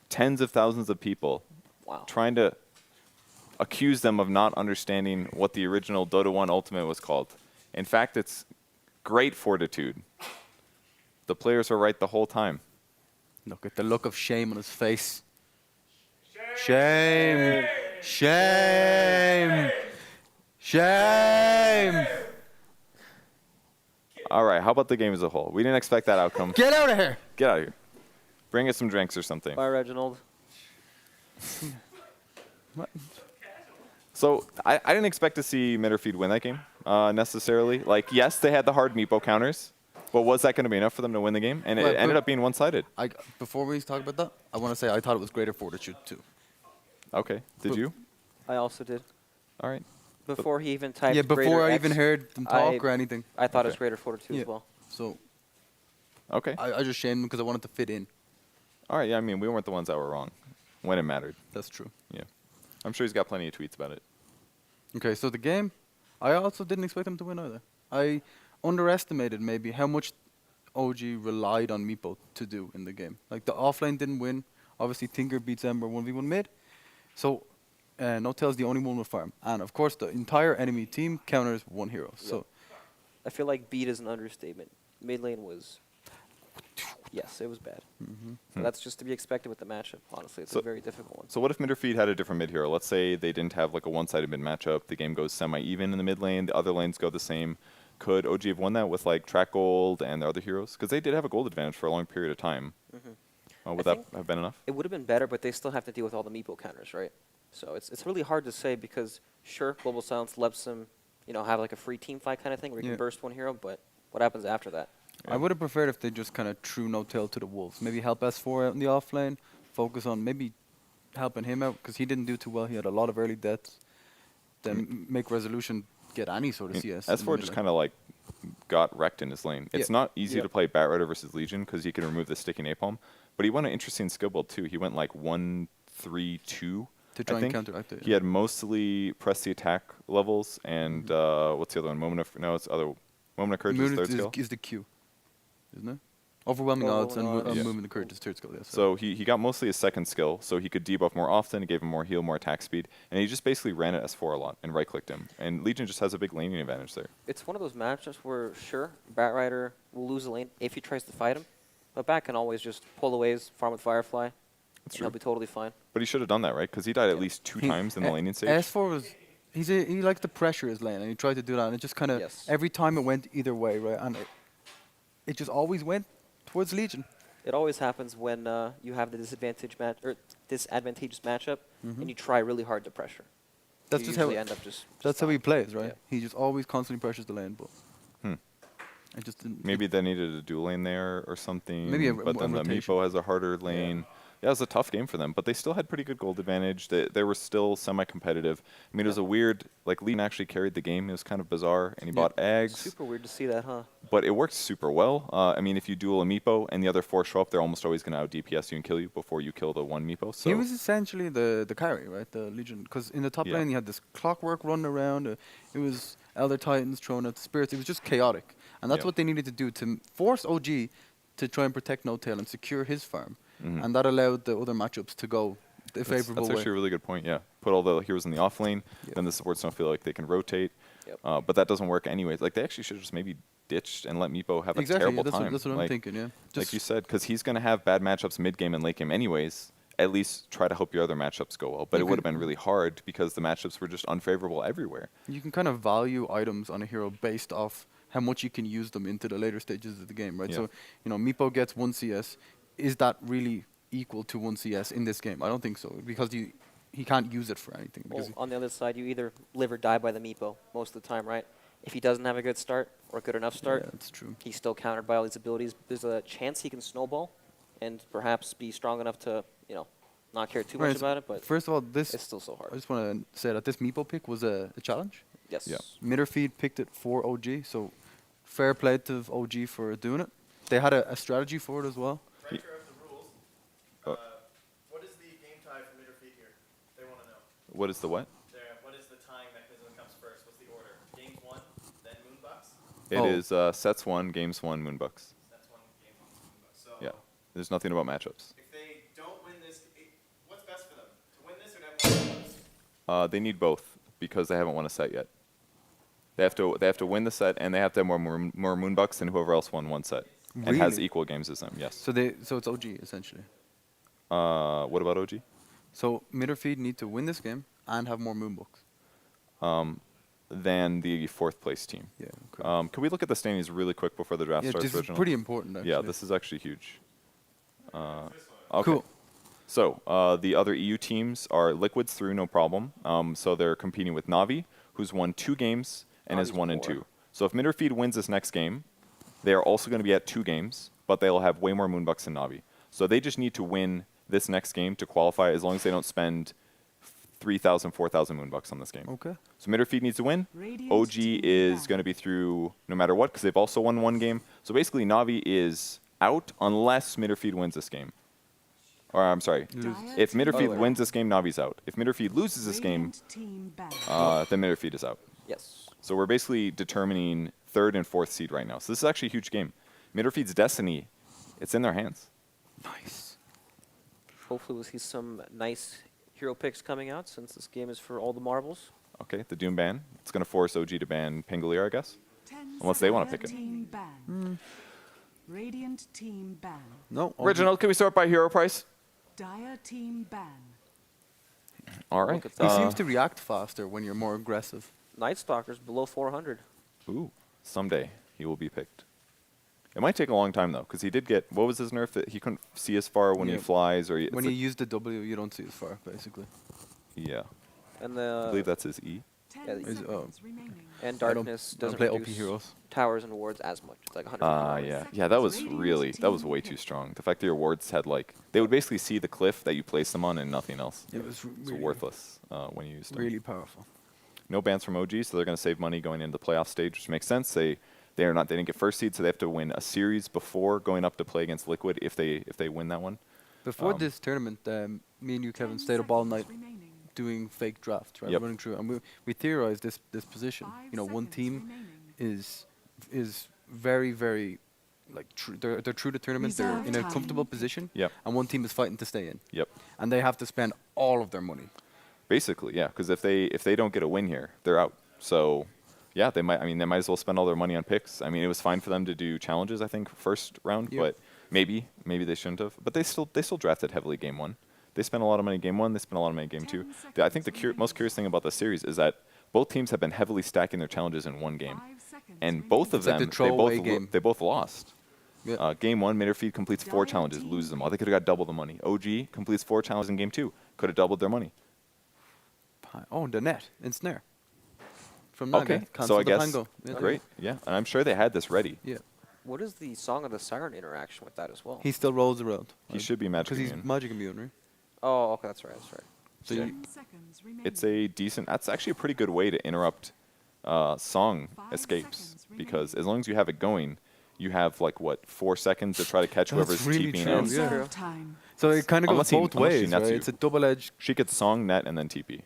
Tens of thousands of people Wow. trying to accuse them of not understanding what the original Dota 1 Ultimate was called. In fact, it's great fortitude. The players were right the whole time. look at the look of shame on his face. Shame. Shame. Shame. All right, how about the game as a whole? We didn't expect that outcome. Get out of here. Get out of here. Bring us some drinks or something. Bye, Reginald. So I didn't expect to see Mitterfeed win that game necessarily. Like, yes, they had the hard meepo counters, but was that going to be enough for them to win the game? And Right, it ended but- up being one-sided. Before we talk about that, I want to say I thought it was greater fortitude too. Okay, did But- you? I also did. All right. Before he even typed Yeah, before greater I X, even heard them talk or anything. I thought it was Okay. greater fortitude Yeah. as well. So Okay. I just shamed them because I wanted to fit in. All right, yeah, I mean, we weren't the ones that were wrong when it mattered. That's true. Yeah. I'm sure he's got plenty of tweets about it. Okay, so the game, I also didn't expect them to win either. I underestimated maybe how much OG relied on Meepo to do in the game. Like the offlane didn't win. Obviously, Tinker beats Ember 1v1 mid. So No-Tail's the only one with farm. And of course, the entire enemy team counters one hero. So I feel like beat is an understatement. Mid lane was, yes, it was bad. So that's just to be expected with the matchup. Honestly, it's So- a very difficult one. So what if Mitterfeed had a different mid hero? Let's say they didn't have like a one-sided mid matchup. The game goes semi-even in the mid lane. The other lanes go the same. Could OG have won that with like track gold and their other heroes? Because they did have a gold advantage for a long period of time. Would I that think have been enough? It would have been better, but they still have to deal with all the meepo counters, right? So it's really hard to say because sure, Global Silence lets them, have like a free team fight kind of thing where you Yeah. can burst one hero, but what happens after that? I would have preferred if they just kind of threw No-Tail to the wolves. Maybe help S4 out in the offlane. Focus on maybe helping him out because he didn't do too well. He had a lot of early deaths. Then make Resolution get any sort of CS. in the S4 mid just lane. kind of like got wrecked in his lane. It's Yeah. not easy Yeah. to play Batrider versus Legion because he can remove the sticky napalm, but he went an interesting skill build too. He went like 1-3-2 To try I and think. counteract it, He yeah. had mostly press the attack levels and what's the other one? Moment of Courage is Moon third skill. is the Q, isn't it? Overwhelming odds and Overwhelming odds. Yeah. movement the courage is third skill. Yes. So he got mostly his second skill, so he could debuff more often, it gave him more heal, more attack speed, and he just basically ran at S4 a lot and right-clicked him. And Legion just has a big laning advantage there. It's one of those matchups where, sure, Batrider will lose the lane if he tries to fight him, but Bat can always just pull away, farm with Firefly, and true. he'll be totally fine. But he should have done that, right? Because he died at least 2 times in the laning stage. S4 was he likes to pressure his lane, and he tried to do that, and it just kind of Yes. every time it went either way, right? And it just always went towards Legion. It always happens when you have the disadvantageous matchup, and you try really hard to pressure. That's you just how usually end up just. that's how he plays, right? Yeah. He just always constantly pressures the lane, but it just didn't. Maybe they needed a dual lane there or something. Maybe a but then the rotation. Meepo has a harder lane. Yeah, it was a tough game for them, but they still had pretty good gold advantage. They were still semi-competitive. I mean, it was a weird, like, Lean actually carried the game. It was kind of bizarre, and he bought eggs. Super weird to see that, huh? But it worked super well. I mean, if you duel a Meepo and the other 4 show up, they're almost always going to out DPS you and kill you before you kill the one Meepo. So He was essentially the carry, right? The Legion. Because in the top Yeah. lane, you had this clockwork running around. It was Elder Titans throwing out the spirits. It was just chaotic. And that's Yeah. what they needed to do to force OG to try and protect No-Tail and secure his farm. Mhm. And that allowed the other matchups to go the favorable that's way. actually a really good point, yeah. Put all the heroes in the off lane, then the supports don't feel like they can rotate. Yep. But that doesn't work anyways. Like, they actually should have just maybe ditched and let Meepo have Exactly, a terrible that's time. that's what I'm Like- thinking, yeah. Like Just you said, because he's going to have bad matchups mid-game and late-game anyways. At least try to hope your other matchups go well. But You it would have could- been really hard because the matchups were just unfavorable everywhere. you can kind of value items on a hero based off how much you can use them into the later stages of the game, right? Yeah. So, Meepo gets 1 CS. Is that really equal to 1 CS in this game? I don't think so, because he can't use it for anything. Well, Because on the other side, you either live or die by the Meepo most of the time, right? If he doesn't have a good start or a good enough start, yeah, that's true. he's still countered by all these abilities. There's a chance he can snowball and perhaps be strong enough to, not care too Right, much so about it, but First of all, this it's still so I hard. just want to say that this Meepo pick was a challenge. Yes. Yeah. Mitterfeed picked it for OG, so fair play to OG for doing it. They had a strategy for it as well. Writer of the rules. Oh. What is the game tie for Mitterfeed here? They want to know. What is the what? What is the It is sets 1, games 1, Moonbucks. Yeah. There's nothing about matchups. If they don't win this, what's best for them? To win this or to have more Moonbucks? They need both because they haven't won a set yet. They have to win the set, and they have to have more Moonbucks than whoever else won one set and has Really? equal games as them. Yes. So it's OG essentially. What about OG? So Mitterfeed need to win this game and have more Moonbucks. Than the 4th place team. Yeah. Okay. Can we look at the standings really quick before the draft Yeah, starts, this is Reginald? pretty important actually. Yeah, this is actually huge. Okay. Cool. So the other EU teams are Liquid's through, no problem. So they're competing with Navi, who's won 2 games and is Navi's 1 and 4. 2. So if Mitterfeed wins this next game, they are also going to be at 2 games, but they'll have way more Moonbucks than Navi. So they just need to win this next game to qualify, as long as they don't spend 3,000, 4,000 Moonbucks on this game. Okay. So Mitterfeed needs to win. Radiant OG team is down. going to be through no matter what, because they've also won 1 game. So basically, Navi is out unless Mitterfeed wins this game. Or I'm sorry, if Mitterfeed wins this game, Navi's out. If Mitterfeed loses this game, Radiant team banned. then Mitterfeed is out. Yes. So we're basically determining 3rd and 4th seed right now. So this is actually a huge game. Mitterfeed's destiny, it's in their hands. Nice. Hopefully we'll see some nice hero picks coming out, since this game is for all the marbles. Okay, the Doom ban. It's going to force OG to ban Pangolier, I guess. 10 Unless they wanna seconds. pick it. Team banned. Radiant team banned. No. OG. Reginald, can we start by hero price? Dire team banned. All right. Look at He that. seems to react faster when you're more aggressive. Night Stalkers below 400. Ooh, someday he will be picked. It might take a long time though, because he did get, what was his nerf that he couldn't see as far when he Yeah. flies, or When you use the W, you don't see as far, basically. yeah, And I believe the that's his E. 10 Yeah, Is- seconds remaining. and I don't- Darkness I don't doesn't play OP reduce heroes. towers and wards as much. It's like 100. Yeah, that was really, that was way too strong. The fact that your wards had like, they would basically see the cliff that you placed them on and nothing else. It was It's really, worthless when you used them. really powerful. No bans from OG, so they're going to save money going into the playoff stage, which makes sense. They didn't get first seed, so they have to win a series before going up to play against Liquid if they win that one. Before this tournament, me and you, Kevin, 10 stayed up all seconds night remaining. doing fake drafts, right? Yep. Running through, and we theorized this position. 5 You know, one seconds team remaining. is very, very like they're true to tournament. They're Reserve in a time. comfortable position. Yep. And one team is fighting to stay in. Yep. And they have to spend all of their money. Basically, yeah, because if they don't get a win here, they're out. So, yeah, they might as well spend all their money on picks. I mean, it was fine for them to do challenges, I think, first round, Yep. but maybe they shouldn't have. But they still drafted heavily game 1. They spent a lot of money game 1. They spent a lot of money game 2. 10 I think the most curious thing about this series is that both teams have been heavily stacking their challenges in one game, 5 seconds and both of It's like them the throwaway game. they both lost. Yeah. Game 1, Mitterfeed completes 4 Dire challenges, team. loses them all. They could have got double the money. OG completes 4 challenges in game 2, could have doubled their money. Oh, the net and snare. From Naga. Okay, Cancel so I the guess Pango. Yeah. great, yeah, and I'm sure they had this ready. Yeah. What is the Song of the Siren interaction with that as well? He still rolls around. He should be magic Because he's immune. magic immune, right? Oh, okay, that's right. So Yeah. you, 10 seconds remaining. It's a decent. That's actually a pretty good way to interrupt song 5 escapes, seconds because remaining. as long as you have it going, you have like what 4 seconds to try to catch That's whoever's really TPing true, out. yeah. Reserve time. so it kind of goes Unless he- both unless she ways, nets right? you. It's a double-edged. She gets song, net, and then TP.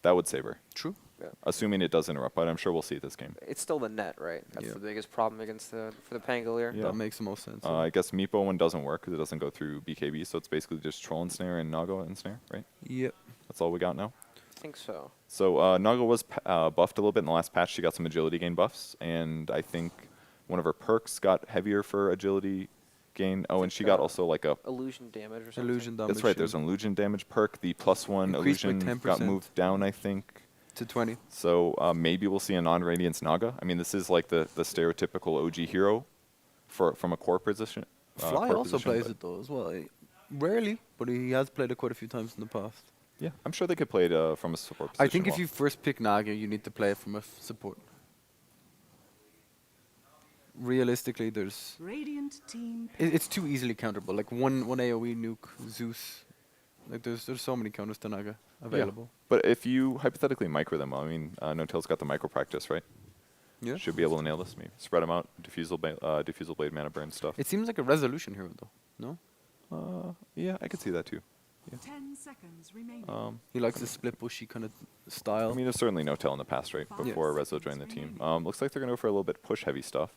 That would save her, True. assuming it does interrupt. But I'm sure we'll see it this game. It's still the net, right? That's Yeah. the biggest problem against for the Pangolier. Yeah. That makes the most sense. I guess Meepo one doesn't work because it doesn't go through BKB, so it's basically just Troll and Snare and Naga and Snare, right? Yep. That's all we got now. I think so. So Naga was buffed a little bit in the last patch. She got some agility gain buffs, and I think one of her perks got heavier for agility gain. Oh, and she got also like a. Illusion damage or something. Illusion damage. That's right. There's an illusion damage perk. The +1 Increased by illusion got 10%. moved down, I think. to 20. So maybe we'll see a non-radiance Naga. I mean, this is like the stereotypical OG hero from a core position. Fly core also position, plays but- it though as well. Rarely, but he has played it quite a few times in the past. Yeah, I'm sure they could play it from a support position. I think if well. you first pick Naga, you need to play it from a support. Realistically, there's Radiant team. it's too easily counterable. Like one AOE nuke, Zeus. Like there's so many counters to Naga available. But if you hypothetically micro them, I mean, No-Tail's got the micro practice, right? Yeah. Should be able to nail this. Maybe spread them out. Diffusal blade, mana burn stuff. It seems like a resolution hero though. No. Yeah, I could see that too. 10 seconds remaining. He likes the split bushy kind of style. I mean, there's certainly no tell in the past, right? Yeah. Before Rezo joined the team. Looks like they're going to go for a little bit push-heavy stuff,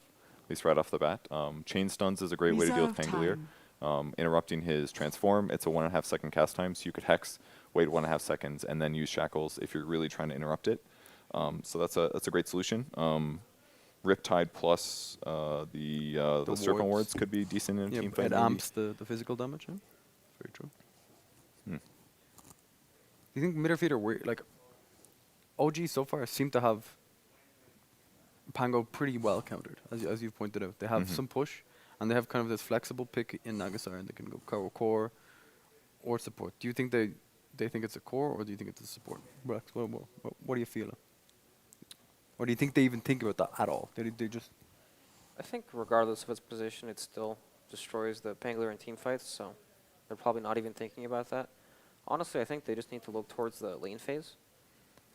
at least right off the bat. Chain stuns is a great way to deal with Reserve Pangolier. Interrupting his transform, it's a 1.5 second cast time, so you could hex, wait 1.5 seconds, and then use shackles if you're really trying to interrupt it. So that's a great solution. Riptide plus the Serpent Wards could be decent in a team fight. It amps the physical damage. Yeah? Very true. Do you think Midderfeed are like OG so far seem to have Pango pretty well countered, as you've pointed out. They have some push, and they have kind of this flexible pick in Nagasar, and they can go core or support. Do you think they think it's a core, or do you think it's a support? Rex, what do you feel? Or do you think they even think about that at all? They just... I think regardless of its position, it still destroys the Pangolier in team fights, so they're probably not even thinking about that. Honestly, I think they just need to look towards the lane phase.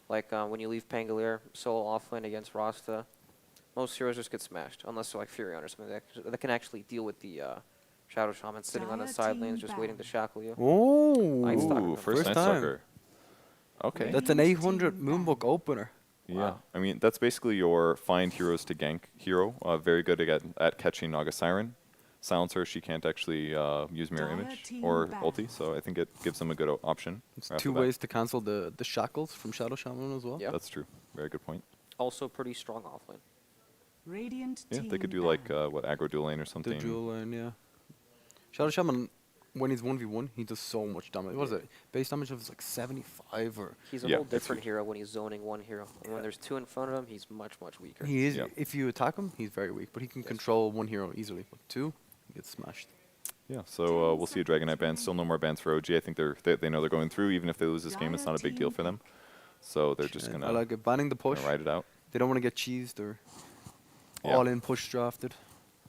Like when you leave Pangolier solo offlane against Rasta, most heroes just get smashed, unless they're like Furion or something that can actually deal with the Shadow Shaman sitting on the side lanes just waiting to shackle you. Oh, first Night time. Stalker. Okay. That's an 800 Moonbook opener. Yeah, Wow. I mean, that's basically your find heroes to gank hero. Very good at catching Naga Siren. Silencer, she can't actually use Mirror Image or ulti, so I think it gives them a good option. It's right two off the bat. ways to cancel the shackles from Shadow Shaman as well. Yeah. That's true. Very good point. Also pretty strong offlane. Radiant Yeah, team they could do ban. like what aggro dual lane or something. The dual lane, yeah. Shadow Shaman, when he's 1v1, he does so much damage. What is it? Base damage of like 75 or... He's a Yeah, whole it's different huge. hero when he's zoning one hero. And when there's two in front of him, he's much, much weaker. He is, Yeah. if you attack him, he's very weak, but he can control one hero easily. But two, he gets smashed. Yeah, so we'll see a Dragon Knight ban. Still no more bans for OG. I think they know they're going through. Even if they lose this game, it's not a big deal for them. So they're just And gonna, I like it. Banning the push. ride it out. They don't want to get cheesed or Yeah. all-in push drafted.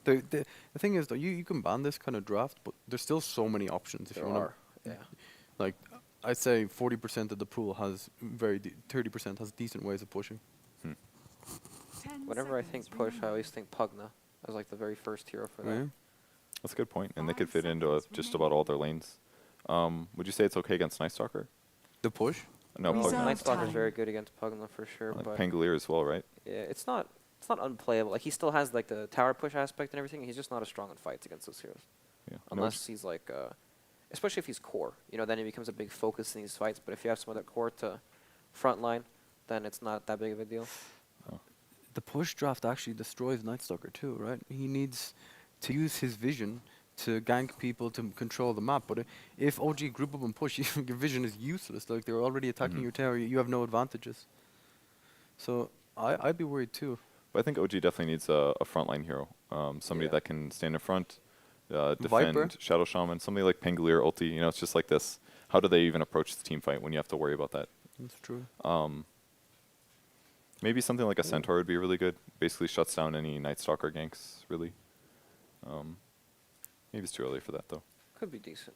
The thing is, though, you can ban this kind of draft, but there's still so many options. If There you want are, yeah. like, I'd say 40% of the pool has 30% has decent ways of pushing. 10 Whenever I think seconds push, I remaining. always think Pugna as like the very first hero for that. Yeah. That's a good point, and they 5 could fit into seconds just about all their lanes. Would you say it's okay against Night Stalker? The push. No, Reserve Pugna. Night Stalker's time. very good against Pugna for sure, Like but Pangolier as well, right? yeah, it's not unplayable. Like he still has like the tower push aspect and everything. He's just not as strong in fights against those heroes. Yeah. Unless he's like, especially if he's core, then he becomes a big focus in these fights. But if you have some other core to frontline, then it's not that big of a deal. The push draft actually destroys Night Stalker too, right? He needs to use his vision to gank people to control the map. But if OG group up and push, your vision is useless. Like they're already attacking your tower, you have no advantages. So I'd be worried too. But I think OG definitely needs a frontline hero, somebody Yeah. that can stand in front, defend Viper? Shadow Shaman, somebody like Pangolier, ulti. It's just like this. How do they even approach the team fight when you have to worry about that? That's true. Maybe something like a Centaur would be really good. Basically shuts down any Night Stalker ganks, really. Maybe it's too early for that, though. Could be decent.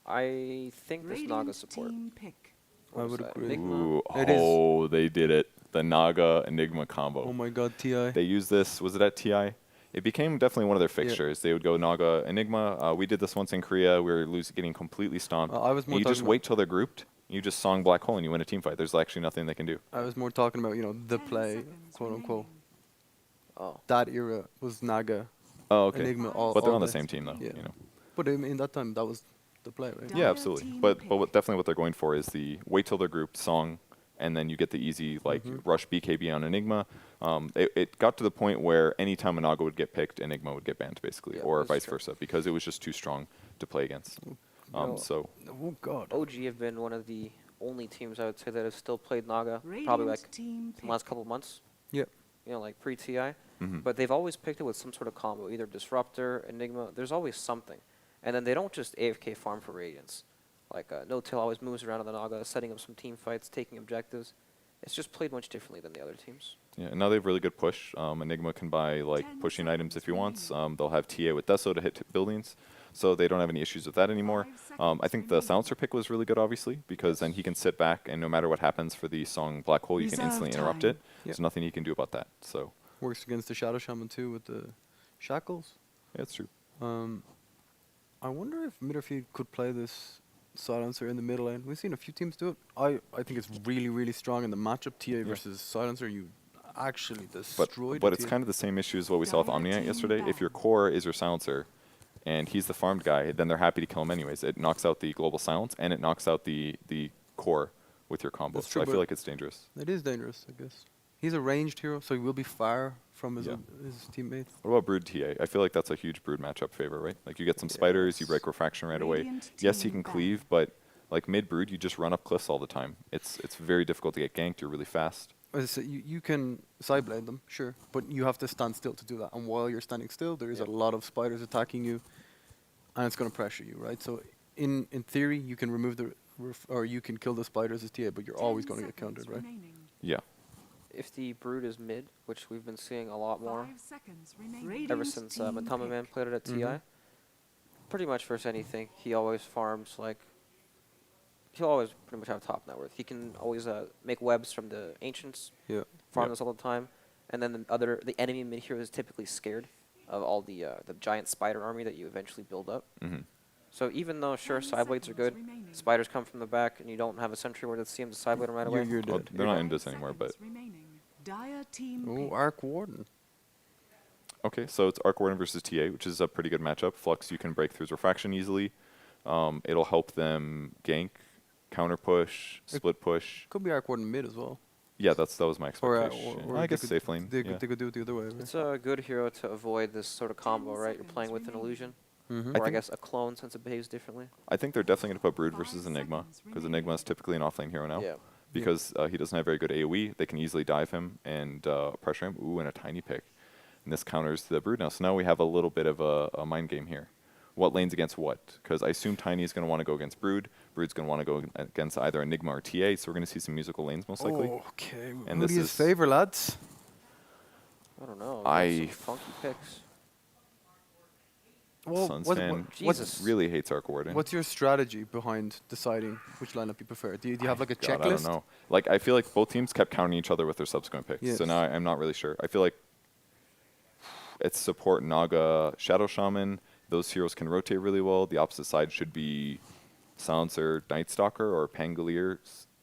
I think this Naga Radiant support. team pick. What I was would that, agree. Enigma? Ooh, It is. oh, they did it. The Naga Enigma combo. Oh my god, TI. They used this, was it at TI? It became definitely one of their fixtures. They would go Naga Enigma. We did this once in Korea. We were getting completely stomped. I was And more you just talking wait till they're grouped. You just song Black Hole and you win a team fight. There's actually nothing they can do. I was more talking about, the 10 play, seconds quote unquote. remaining. Oh, That era was Naga, Oh, okay. Enigma, all But they're all on the day. same team, though. Yeah. You know. But in that time, that was the play, right? Yeah, Dire absolutely. team But pick. definitely what they're going for is the wait till they're grouped song, and then you get the easy rush BKB on Enigma. It got to the point where anytime a Naga would get picked, Enigma would get banned basically, Yeah, or that's vice true. versa, because it was just too strong to play against. So Oh god. OG have been one of the only teams I would say that have still played Naga, probably like Radiant team in pick. the last couple of months. Yep. Like pre-TI. Mhm. But they've always picked it with some sort of combo, either Disruptor, Enigma. There's always something. And then they don't just AFK farm for Radiance. Like, No Tail always moves around on the Naga, setting up some team fights, taking objectives. It's just played much differently than the other teams. yeah, and now they have really good push. Enigma can buy 10 pushing items if he seconds wants. remaining. They'll have TA with Deso to hit buildings, so they don't have any issues with that anymore. 5 I think the seconds Silencer pick was really good, obviously, because then he can sit back and no matter what happens for the song Black Hole, you can Reserve instantly interrupt time. it. Yep. There's nothing you can do about that. So Works against the Shadow Shaman too with the shackles. yeah, it's true. I wonder if Midderfield could play this Silencer in the middle lane. We've seen a few teams do it. I think it's really, really strong in the matchup. TA versus Silencer, you actually destroyed But the it's TA. kind of the same issue as what we saw with Omniat yesterday. If your core is your silencer, and he's the farmed guy, then they're happy to kill him anyways. It knocks out the global silence, and it knocks out the core with your combo. That's So true, I feel but like it's dangerous. It is dangerous, I guess. He's a ranged hero, so he will be far from his, Yeah. his teammates. What about Brood TA? I feel like that's a huge Brood matchup favor, right? Like you get some spiders, you break refraction right away. Radiant Yes, he team can ban. cleave, but like mid Brood, you just run up cliffs all the time. It's very difficult to get ganked. You're really fast. So you can sideblade them, sure, but you have to stand still to do that. And while you're standing still, there is a lot of spiders attacking you, and it's going to pressure you, right? So in theory, you can remove the or you can kill the spiders as TA, but you're always going to get countered, right? Yeah. If the Brood is mid, which we've been seeing a lot more 5 seconds remaining. ever since Matama Man played it at TI, pretty much versus anything, he always farms like. He'll always pretty much have top net worth. He can always make webs from the ancients, Yeah. farm this all the time, and then the enemy mid hero is typically scared of all the giant spider army that you eventually build up. Mm-hmm. So even though sure 10 side blades are good, seconds remaining. spiders come from the back, and you don't have a sentry where to see him to side blade him right away. You're Well, dead. they're not in 5 this anymore, but seconds remaining. Dire team Oh, pick. Arc Warden. okay. So it's Arc Warden versus TA, which is a pretty good matchup. Flux, you can break through his refraction easily. It'll help them gank, counter push, split push. Could be Arc Warden mid as well. Yeah, that was my Or, expectation. or I they guess could- safe lane. They, Yeah. they could do it the other way. Right? It's a good hero to avoid this sort of combo, right? You're playing with an illusion, Mm-hmm. or I think- guess a clone since it behaves differently. I think they're definitely going to put Brood 5 versus Enigma, seconds because remaining. Enigma is typically an offlane hero now. Yeah. Because he doesn't have very good AoE, they can easily dive him and pressure him. Ooh, and a tiny pick. And this counters the Brood now. So now we have a little bit of a mind game here. What lanes against what? Because I assume Tiny is going to want to go against Brood. Brood's going to want to go against either Enigma or TA, so we're going to see some musical lanes most likely. Okay. And Who this do you is- favor, lads? I don't know. I- got some funky picks. Well, Sunsfan Jesus. really hates Arc Warden. what's your strategy behind deciding which lineup you prefer? Do you have like a God, checklist? I don't know. Like, I feel like both teams kept counting each other with their subsequent picks. Yes. So now I'm not really sure. I feel like it's support Naga, Shadow Shaman. Those heroes can rotate really well. The opposite side should be Silencer, Night Stalker, or Pangolier,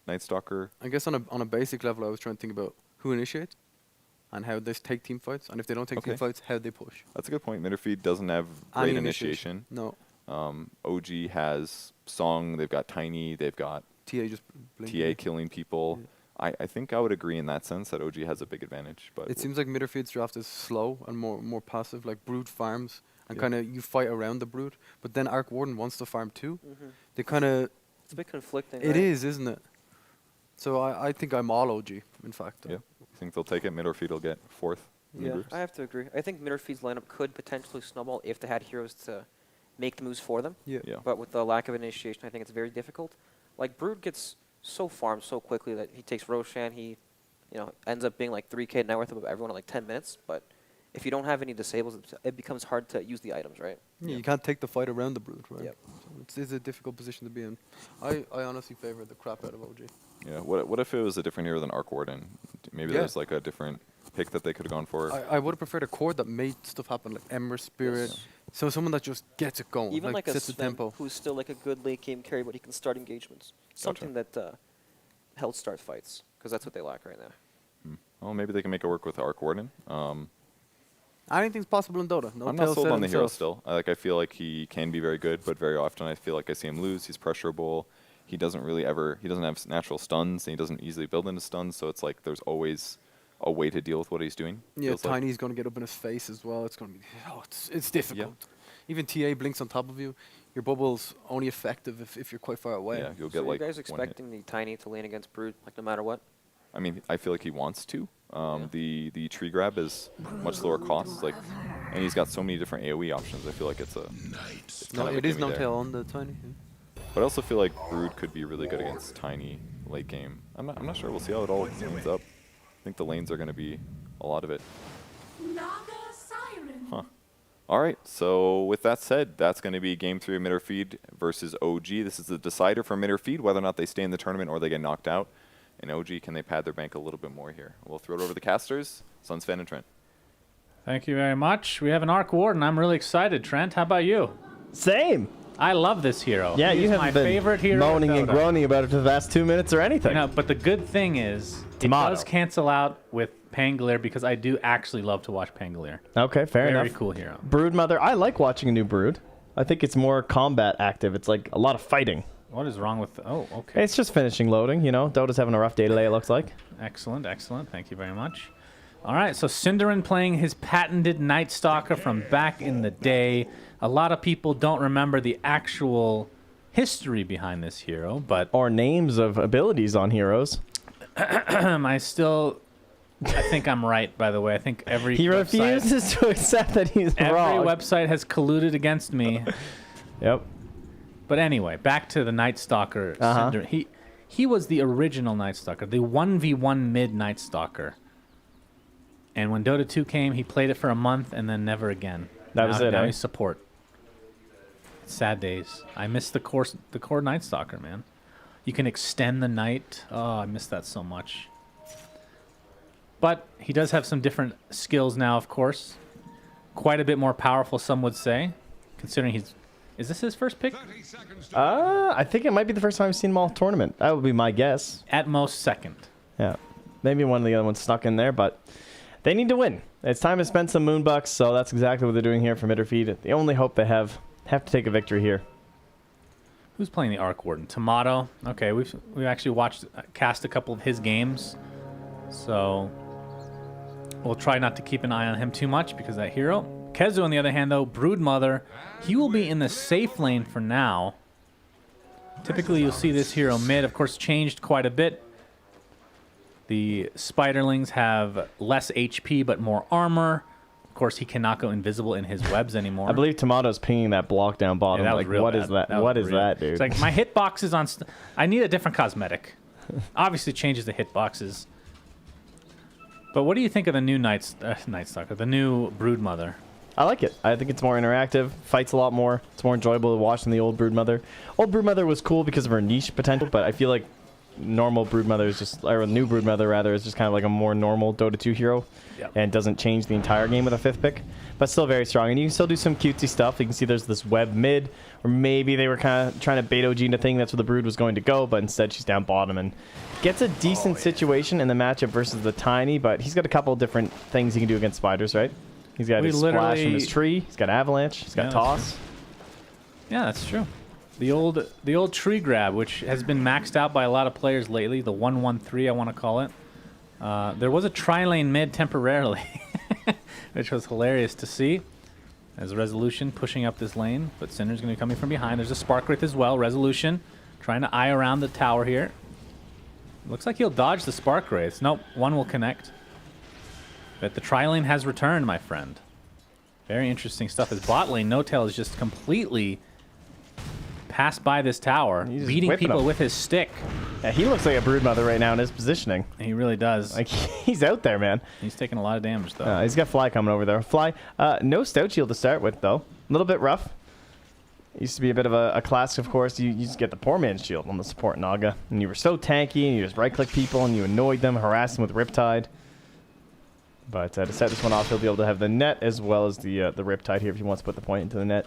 Night Stalker. I guess on a basic level, I was trying to think about who initiates and how they take team fights, and if they don't take team Okay. fights, how they push. That's a good point. Midderfeed doesn't have Any great initiation. No. OG has Song. They've got Tiny. They've got TA just blinking. TA killing people. I think I would agree in that sense that OG has a big advantage. But It seems like Midderfield's draft is slow and more passive, like Brood farms, and Yeah. kind of you fight around the Brood. But then Arc Warden wants to farm too. Mm-hmm. They kind of It's a bit conflicting. it right? is, isn't it? So I think I'm all OG, in fact. yeah, I think they'll take it. Midderfeed will get fourth. In the Yeah, groups. I have to agree. I think Midderfeed's lineup could potentially snowball if they had heroes to make the moves for them. Yeah. Yeah. But with the lack of initiation, I think it's very difficult. Like Brood gets so farmed so quickly that he takes Roshan. He, ends up being like 3K net worth above everyone in like 10 minutes. But if you don't have any disables, it becomes hard to use the items, right? Yeah, you can't take the fight around the Brood, right? Yep. So it's a difficult position to be in. I honestly favor the crap out of OG. Yeah. What if it was a different hero than Arc Warden? Maybe Yeah. there's like a different pick that they could have gone for. I would have preferred a core that made stuff happen, like Ember Spirit. Yes. So someone that just gets it going, Even like a sets the Sven, tempo. who's still like a good late game carry, but he can start engagements. Something that held start fights, because that's what they lack right now. Well, maybe they can make it work with Arc Warden. Anything's possible in Dota. No I'm not Tail sold said on the hero himself. still. I feel like he can be very good, but very often I feel like I see him lose. He's pressurable. He doesn't have natural stuns, and he doesn't easily build into stuns. So it's like there's always a way to deal with what he's doing. Yeah, feels like. Tiny's going to get up in his face as well. It's going to be, it's difficult. Even TA blinks on top of you. Your bubble's only effective if you're quite far away. Yeah, you'll So get like you guys 1 hit. expecting the Tiny to lane against Brood, like no matter what? I mean, I feel like he wants to. The tree grab is much lower cost, and he's got so many different AoE options. I feel like it's No, kind of it a is gimme no there. tail on the Tiny. Yeah. But I also feel like Brood could be really good against Tiny late game. I'm not sure. We'll see how it all ends up. I think the lanes are going to be a lot of it. Huh. All right. So with that said, that's going to be Game 3 of Midderfeed versus OG. This is the decider for Midderfeed, whether or not they stay in the tournament or they get knocked out. And OG, can they pad their bank a little bit more here? We'll throw it over to the casters. Sunsfan and Trent. Thank you very much. We have an Arc Warden. I'm really excited. Trent, how about you? Same. I love this hero. Yeah, He you is haven't my been favorite hero. moaning in and Dota. groaning about it for the last 2 minutes or anything. No, but the good thing is it Tomato. does cancel out with Pangolier because I do actually love to watch Pangolier. Okay, fair enough. Very cool hero. Broodmother, I like watching a new Brood. I think it's more combat active. It's like a lot of fighting. What is wrong with... Oh, okay. It's just finishing loading, you know. Dota's having a rough day today, it looks like. Excellent, excellent. Thank you very much. All right, so Cinderin playing his patented Night Stalker from back in the day. A lot of people don't remember the actual history behind this hero, but... Or names of abilities on heroes. I think I'm right, by the way. I think every He website, refuses to accept that he's every wrong. website has colluded against me. Yep. But anyway, back to the Night Stalker. Cinderin. He was the original Night Stalker, the 1v1 mid Night Stalker. And when Dota 2 came, he played it for a month and then never again. That was it, Now eh? he's support. Sad days. I miss the core Night Stalker, man. You can extend the night. Oh, I miss that so much. But he does have some different skills now, of course. Quite a bit more powerful, some would say, considering he's... Is this his first pick? I think it might be the first time I've seen him all tournament. That would be my guess. At most second. Yeah. Maybe one of the other ones stuck in there, but they need to win. It's time to spend some Moonbucks, so that's exactly what they're doing here for Midderfeed. The only hope they have to take a victory here. Who's playing the Arc Warden? Tomato. Okay, we've actually cast a couple of his games, so we'll try not to keep an eye on him too much because of that hero. Kezu, on the other hand, though, Broodmother, he will be in the safe lane for now. Typically, you'll see this hero mid. Of course, changed quite a bit. The Spiderlings have less HP but more armor. Of course, he cannot go invisible in his webs anymore. I believe Tomato's pinging that block down bottom. Yeah, that was like, real what bad. is that? That What was is real. that, dude? It's like my hitbox is on... I need a different cosmetic. Obviously changes the hitboxes. But what do you think of the new Night Stalker, the new Broodmother? I like it. I think it's more interactive, fights a lot more. It's more enjoyable to watch than the old Broodmother. Old Broodmother was cool because of her niche potential, but I feel like normal Broodmother is just, or new Broodmother rather, is just kind of like a more normal Dota 2 hero. Yep. And doesn't change the entire game with a 5th pick, but still very strong. And you can still do some cutesy stuff. You can see there's this web mid, or maybe they were kind of trying to bait OG into thinking that's where the Brood was going to go, but instead she's down bottom and gets a decent situation in the matchup versus the Tiny, but he's got a couple different things he can do against spiders, right? He's got his splash from his tree, he's got avalanche, he's got toss. Yeah, that's true. The old tree grab, which has been maxed out by a lot of players lately, the 1-1-3 I want to call it. There was a tri-lane mid temporarily, which was hilarious to see. As Resolution pushing up this lane, but Cinder's going to be coming from behind. There's a Spark Wraith as well. Resolution trying to eye around the tower here. Looks like he'll dodge the Spark Wraiths. Nope, one will connect. But the tri-lane has returned, my friend. Very interesting stuff. His bot lane, No-Tail, is just completely passed by this tower, beating people with his stick. Yeah, he looks like a Broodmother right now in his positioning. He really does. Like, he's out there, man. He's taking a lot of damage, though. He's got Fly coming over there. Fly, no Stout Shield to start with, though. A little bit rough. Used to be a bit of a classic, of course. You just get the poor man's shield on the support Naga. And you were so tanky, and you just right-click people, and you annoyed them, harassed them with Riptide. But to set this one off, he'll be able to have the net as well as the Riptide here if he wants to put the point into the net.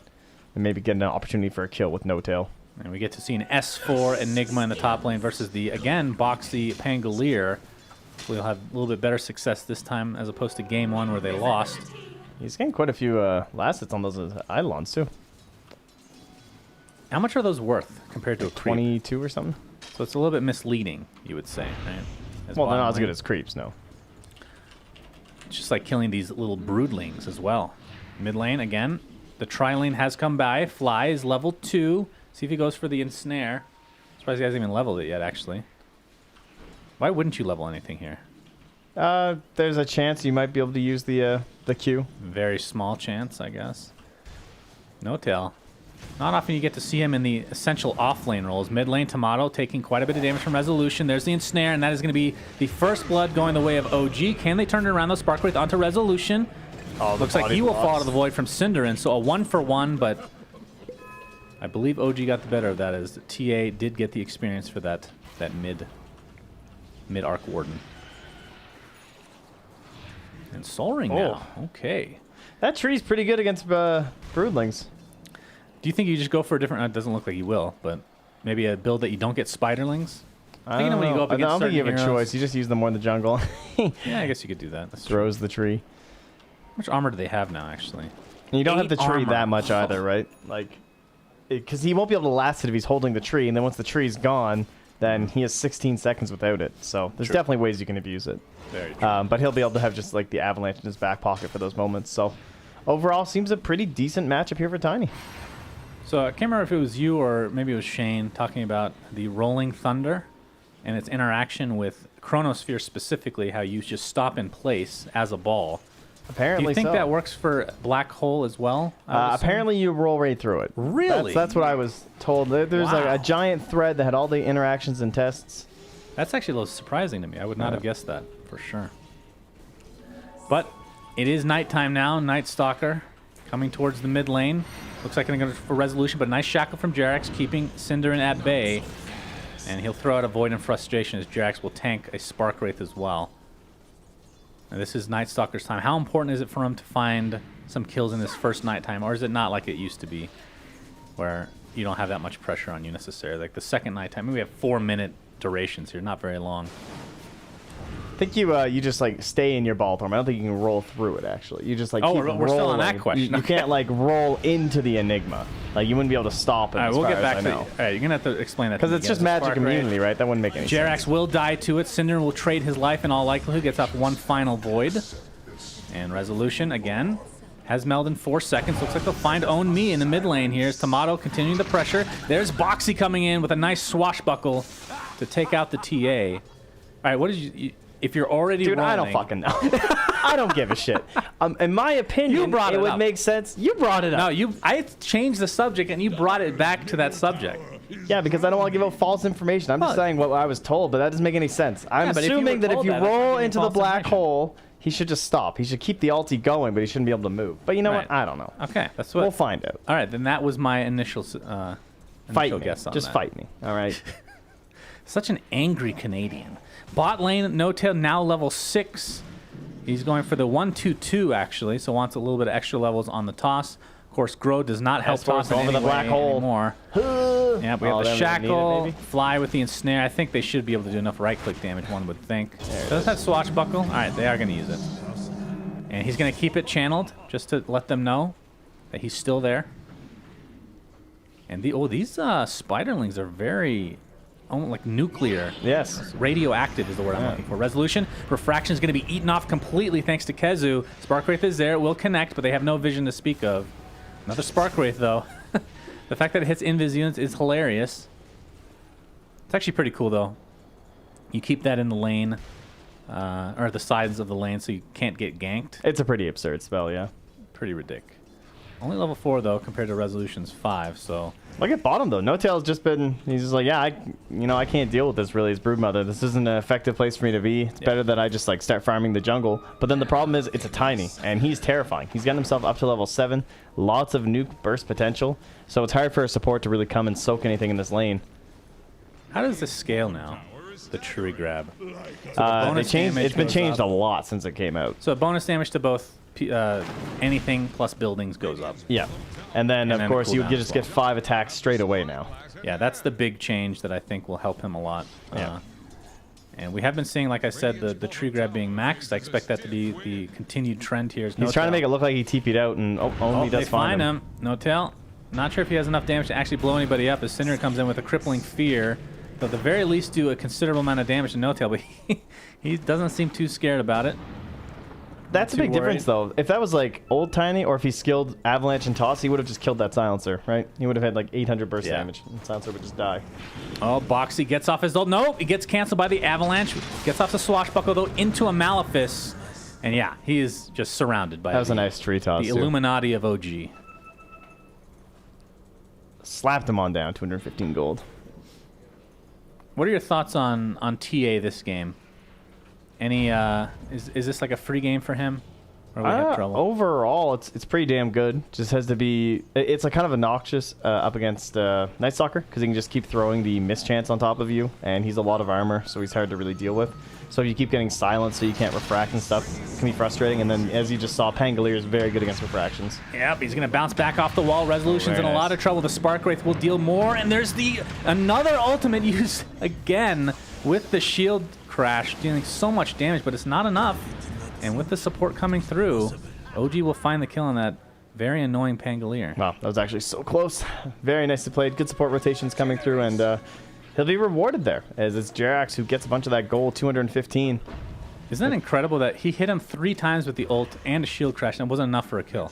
And maybe get an opportunity for a kill with No-Tail. And we get to see an S4 Enigma in the top lane versus the, again, boxy Pangolier. We'll have a little bit better success this time as opposed to game one where they lost. He's getting quite a few last hits on those Eidolons, too. How much are those worth compared to a creep? 22 or something? So it's a little bit misleading, you would say, right? Well, they're not as good as creeps, no. It's just like killing these little broodlings as well. Mid lane, again, the tri-lane has come by. Fly is level 2. See if he goes for the ensnare. Surprised he hasn't even leveled it yet, actually. Why wouldn't you level anything here? There's a chance you might be able to use the Q. Very small chance, I guess. No-Tail. Not often you get to see him in the essential off-lane roles. Mid-lane, Tomato taking quite a bit of damage from Resolution. There's the ensnare, and that is going to be the first blood going the way of OG. Can they turn it around, though? Spark Wraith onto Resolution. Oh, looks like he will fall to the void from Cinderin, so a 1-for-1, but I believe OG got the better of that as TA did get the experience for that mid-arc warden. And Soul Ring now. Okay. That tree's pretty good against broodlings. Do you think you just go for a different? It doesn't look like you will, but maybe a build that you don't get spiderlings. I don't when you go up know. I against don't think you have a certain choice. You just use them more in the jungle. Yeah, I guess you could do that. That's true. Throws the tree. How much armor do they have now, actually? And you don't have 8 the tree armor. that much either, right? Like, because he won't be able to last it if he's holding the tree, and then once the tree's gone, then he has 16 seconds without it. So there's definitely ways you can abuse it. Very true. But he'll be able to have just like the avalanche in his back pocket for those moments. So overall, seems a pretty decent matchup here for Tiny. So I can't remember if it was you or maybe it was Shane talking about the Rolling Thunder and its interaction with Chronosphere specifically, how you just stop in place as a ball. Apparently, Do you think so. that works for Black Hole as well? I would assume? Apparently, you roll right through it. Really? That's what I was told. There's like Wow. a giant thread that had all the interactions and tests. That's actually a little surprising to me. I would not have guessed that for sure. But it is nighttime now. Night Stalker coming towards the mid lane. Looks like they're going to go for resolution, but nice shackle from Jerax, keeping Cinderin at bay. And he'll throw out a Void and Frustration as Jerax will tank a Spark Wraith as well. Now this is Night Stalker's time. How important is it for him to find some kills in this first nighttime, or is it not like it used to be, where you don't have that much pressure on you necessarily? Like the second nighttime, I mean, we have 4-minute durations here, not very long. I think you just like stay in your ball form. I don't think you can roll through it actually. You just like Oh, keep we're still on that rolling. question. You can't like roll into the Enigma. Like you wouldn't be able to stop it. All right, as we'll far get back as to I it. know. All right, you're gonna have to explain that Because it's just magic immunity, right? That wouldn't make any sense. Jerax will die to it. Cinder will trade his life in all likelihood. Gets off one final Void. And Resolution again has Meld in 4 seconds. Looks like they'll find Own Me in the mid lane here. As Tomato continuing the pressure. There's Boxy coming in with a nice swashbuckle to take out the TA. All right, what did you if you're already Dude, rolling, I don't fucking know. I don't give a shit. In my opinion, You brought it would up. make sense. You brought it up. No, I changed the subject and you brought it back to that subject. Yeah, because I don't want to give out false information. I'm just saying what I was told, but that doesn't make any sense. I'm Yeah, but if you were assuming that if told you that, that's not roll giving into the false black information. hole, he should just stop. He should keep the ulti going, but he shouldn't be able to move. But you know Right. what? I don't know. Okay, that's what We'll find out. All right, then that was my initial Fight me. guess on Just that. fight me. All right. Such an angry Canadian. Bot lane, No Tail now level 6. He's going for the 1-2-2 actually, so wants a little bit of extra levels on the toss. Of course, Grow does not help Esports toss in over any the black way hole. anymore. Yeah, we have Oh, the then we need it, shackle, maybe? fly with the ensnare. I think they should be able to do enough right-click damage, one would think. Does that swashbuckle? All right, they are going to use it. And he's going to keep it channeled just to let them know that he's still there. And these spiderlings are very like nuclear. Yes. Radioactive is the word I'm looking for. Resolution. Refraction is going to be eaten off completely thanks to Kezu. Spark Wraith is there. It will connect, but they have no vision to speak of. Another Spark Wraith, though. The fact that it hits invis units is hilarious. It's actually pretty cool, though. You keep that in the lane, or the sides of the lane, so you can't get ganked. It's a pretty absurd spell, yeah. Pretty ridiculous. Only level 4, though, compared to Resolution's 5, so... Look at bottom though. No Tail's just been. He's just like, yeah, I can't deal with this really as Broodmother. This isn't an effective place for me to be. It's better that I just like start farming the jungle. But then the problem is it's a tiny, and he's terrifying. He's gotten himself up to level 7. Lots of nuke burst potential. So it's hard for a support to really come and soak anything in this lane. How does this scale now? The tree grab. So the They bonus changed. damage It's been goes changed up. a lot since it came out. So bonus damage to both anything plus buildings goes up. Yeah, and then of then course you cooldown just as get well. 5 attacks straight away now. Yeah, that's the big change that I think will help him a lot. Yeah. And we have been seeing, like I said, the tree grab being maxed. I expect that to be the continued trend here. He's trying to make it look like he TP'd out, and only they does find find him. No Tail. Not sure if he has enough damage to actually blow anybody up as Cinder comes in with a crippling fear. They'll at the very least do a considerable amount of damage to No Tail, but he doesn't seem too scared about it. That's a Too big difference, though. If that was like old Tiny, or if he skilled Avalanche and Toss, he would have just killed that Silencer, right? He would have had like 800 burst damage, and Silencer would just die. Oh, Boxy gets off his ult. Nope, he gets canceled by the Avalanche. Gets off the Swashbuckle, though, into a Malefice. And yeah, he is just surrounded by That was a nice tree toss, the too. Illuminati of OG. Slapped him on down, 215 gold. What are your thoughts on TA this game? Any is this like a free game for him, Or we have trouble? Overall, it's pretty damn good. Just has to be. It's a kind of obnoxious up against Night Stalker because he can just keep throwing the mischance on top of you, and he's a lot of armor, so he's hard to really deal with. So if you keep getting silenced, so you can't refract and stuff, it can be frustrating. And then, as you just saw, Pangolier is very good against refractions. Yep, he's going to bounce back off the wall. Resolution's in a lot of trouble. The Spark Wraith will deal more, and there's another ultimate used again with the shield crash, dealing so much damage, but it's not enough. And with the support coming through, OG will find the kill on that very annoying Pangolier. Wow, that was actually so close. Very nicely played. Good support rotations coming through, and he'll be rewarded there, as it's Jerax who gets a bunch of that gold, 215. Isn't that incredible that he hit him 3 times with the ult and a shield crash, and it wasn't enough for a kill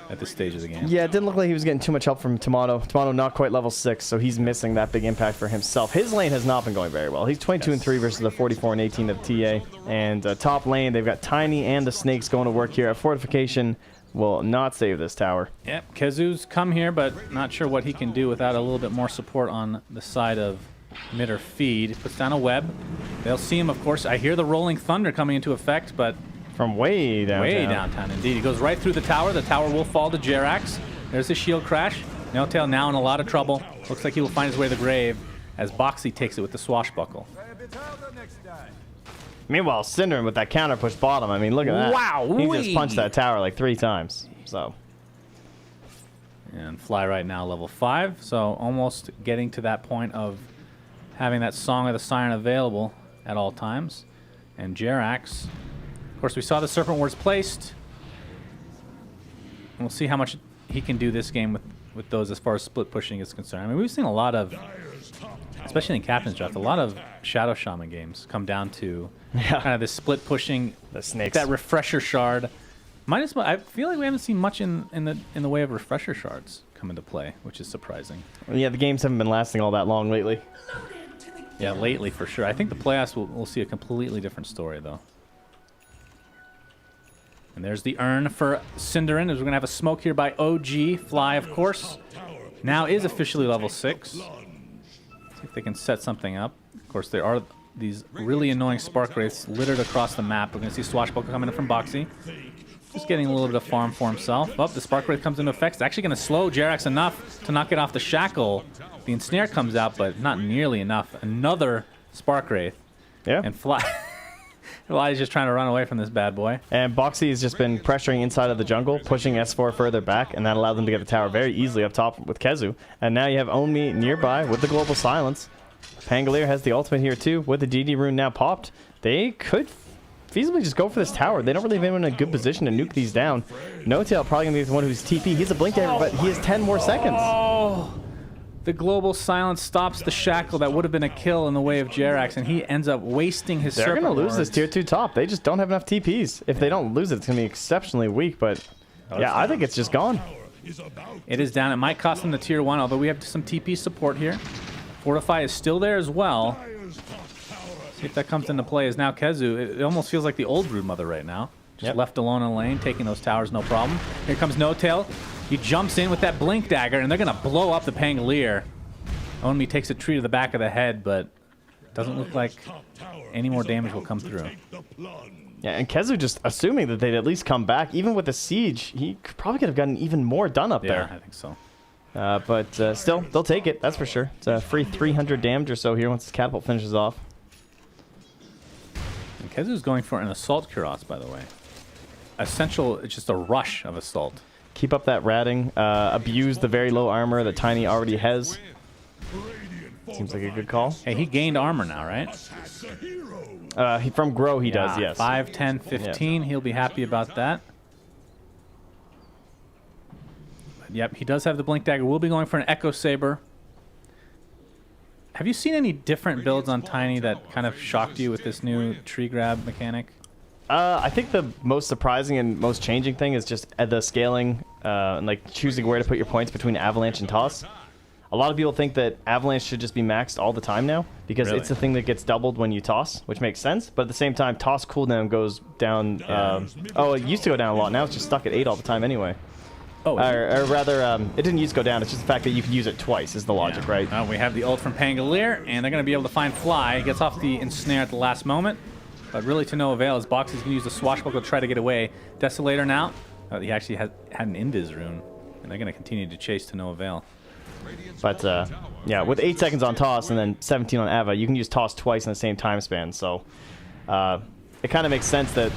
at this stage of the game? Yeah, it didn't look like he was getting too much help from Tomato. Tomato not quite level 6, so he's missing that big impact for himself. His lane has not been going very well. He's 22 and 3 versus the 44 and 18 of TA. And top lane, they've got Tiny and the Snakes going to work here. A fortification will not save this tower. Yep, Kezu's come here, but not sure what he can do without a little bit more support on the side of mid or feed. Puts down a web. They'll see him, of course. I hear the rolling thunder coming into effect, but from way downtown. Way downtown, indeed. He goes right through the tower. The tower will fall to Jerax. There's his shield crash. No-Tail now in a lot of trouble. Looks like he will find his way to the grave as Boxy takes it with the swashbuckle. Meanwhile, Synderen with that counter push bottom. I mean, look at that. Wow. He just punched that tower like 3 times. So. And Fly right now level 5. So almost getting to that point of having that Song of the Siren available at all times. And Jerax, of course, we saw the Serpent Wards placed. We'll see how much he can do this game with those as far as split pushing is concerned. I mean, we've seen a lot of, especially in Captain's Draft, a lot of Shadow Shaman games come down to kind of this split pushing, the snakes, that refresher shard. Minus, I feel like we haven't seen much in the way of refresher shards come into play, which is surprising. Yeah, the games haven't been lasting all that long lately. Yeah, lately for sure. I think the playoffs will see a completely different story, though. And there's the urn for Synderen, as we're going to have a smoke here by OG. Fly, of course, now is officially level 6. See if they can set something up. Of course, there are these really annoying Spark Wraiths littered across the map. We're going to see Swashbuckle coming in from Boxy. Just getting a little bit of farm for himself. Oh, the Spark Wraith comes into effect. It's actually going to slow Jerax enough to knock it off the shackle. The ensnare comes out, but not nearly enough. Another Spark Wraith. Yeah. And Fly. Fly's just trying to run away from this bad boy. And Boxy has just been pressuring inside of the jungle, pushing S4 further back, and that allowed them to get the tower very easily up top with Kezu. And now you have Onmi nearby with the Global Silence. Pangolier has the ultimate here too, with the DD rune now popped. They could feasibly just go for this tower. They don't really have anyone in a good position to nuke these down. No-Tail probably going to be the one who's TP. He's a blink dagger, but he has 10 more seconds. Oh! The Global Silence stops the shackle that would have been a kill in the way of Jerax, and he ends up wasting his They're Serpent going to lose Wards. this tier 2 top. They just don't have enough TPs. If they don't lose it, it's going to be exceptionally weak, but yeah, I think it's just gone. It is down. It might cost them the tier 1, although we have some TP support here. Fortify is still there as well. See if that comes into play as now Kezu. It almost feels like the old Broodmother right now. Just left alone in the lane, taking those towers, no problem. Here comes No-Tail. He jumps in with that Blink Dagger, and they're going to blow up the Pangolier. Onmi takes a tree to the back of the head, but doesn't look like any more damage will come through. Yeah, and Kezu just assuming that they'd at least come back. Even with the siege, he probably could have gotten even more done up there. Yeah, I think so. But still, they'll take it, that's for sure. It's a free 300 damage or so here once this catapult finishes off. And Kezu's going for an Assault Kuros, by the way. Essential, it's just a rush of Assault. Keep up that ratting. Abuse the very low armor that Tiny already has. Seems like a good call. Hey, he gained armor now, right? From Grow, he does, yes. 5, 10, 15. He'll be happy about that. But yep, he does have the Blink Dagger. We'll be going for an Echo Saber. Have you seen any different builds on Tiny that kind of shocked you with this new tree grab mechanic? I think the most surprising and most changing thing is just the scaling, and like choosing where to put your points between Avalanche and Toss. A lot of people think that Avalanche should just be maxed all the time now because it's the thing that gets doubled when you toss, which makes sense. But at the same time, toss cooldown goes down. It used to go down a lot. Now it's just stuck at 8 all the time anyway. Oh, or rather, it didn't used to go down. It's just the fact that you can use it twice is the logic, right? We have the ult from Pangolier, and they're going to be able to find Fly. He gets off the ensnare at the last moment. but really to no avail as Boxy's going to use the Swashbuckle to try to get away. Desolator now. He actually had an Invis rune, and they're going to continue to chase to no avail. But, yeah, with 8 seconds on Toss and then 17 on Ava, you can use Toss twice in the same time span. So it kind of makes sense that,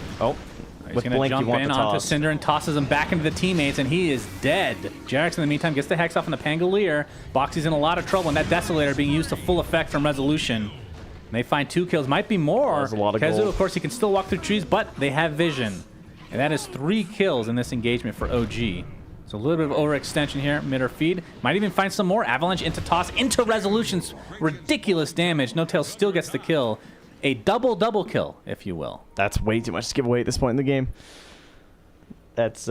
He's with going to Blink, you jump want in the onto Toss. Cinder and tosses him back into the teammates, and he is dead. Jarex, in the meantime, gets the Hex off on the Pangolier. Boxy's in a lot of trouble, and that Desolator being used to full effect from Resolution. And they find 2 kills, might be more. That's a lot of Kezu, gold. of course, he can still walk through trees, but they have vision. And that is 3 kills in this engagement for OG. So a little bit of overextension here, mid or feed. Might even find some more. Avalanche into Toss, into Resolution's ridiculous damage. No Tail still gets the kill. A double kill, if you will. That's way too much to give away at this point in the game. That's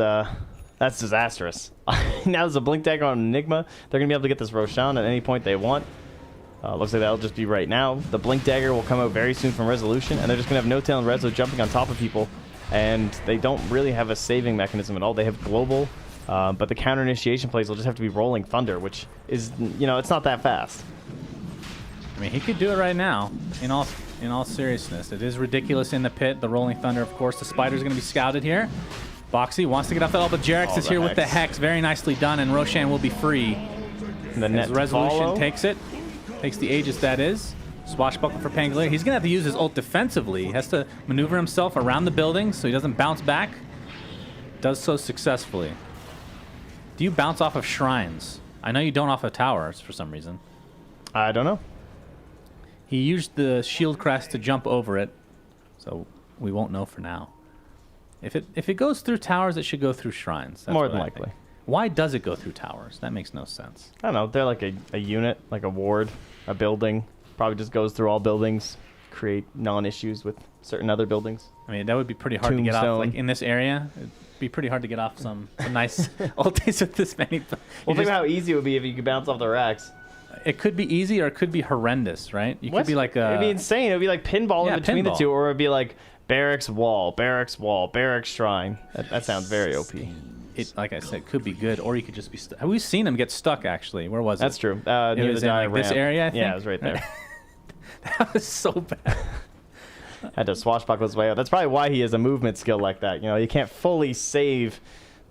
disastrous. Now there's a Blink Dagger on Enigma. They're going to be able to get this Roshan at any point they want. Looks like that'll just be right now. The Blink Dagger will come out very soon from Resolution, and they're just going to have No Tail and Rezo jumping on top of people. And they don't really have a saving mechanism at all. They have Global, but the counter initiation plays will just have to be Rolling Thunder, which is, it's not that fast. I mean, he could do it right now, in all seriousness. It is ridiculous in the pit. The Rolling Thunder, of course. The Spider's going to be scouted here. Boxy wants to get off that all, but Jarex is here with the Hex. Very nicely done, and Roshan will be free. The net Resolution follow. takes it. Takes the Aegis, that is. Swashbuckle for Pangolier. He's going to have to use his ult defensively. He has to maneuver himself around the building so he doesn't bounce back. Does so successfully. Do you bounce off of shrines? I know you don't off of towers for some reason. I don't know. He used the shield crest to jump over it, so we won't know for now. If it goes through towers, it should go through shrines. That's More what than I likely. think. Why does it go through towers? That makes no sense. I don't know. They're like a unit, like a ward, a building. Probably just goes through all buildings, create non-issues with certain other buildings. I mean, that would be pretty hard to get off. Tombstone. Like in this area, it'd be pretty hard to get off some nice ultis with this many. Well, think about how easy it would be if you could bounce off the racks. It could be easy or it could be horrendous, right? You could be like It'd be insane. It would be like pinball in between the two, or it'd be like barracks wall, barracks wall, barracks shrine. That sounds very OP. It, like I said, could be good, or you could just be stuck. We've seen him get stuck, actually. Where was it? That's true. It Near was the in like this ramp. area, I think. Yeah, it was right there. That was so bad. Had to swashbuckle his way out. That's probably why he has a movement skill like that. You can't fully save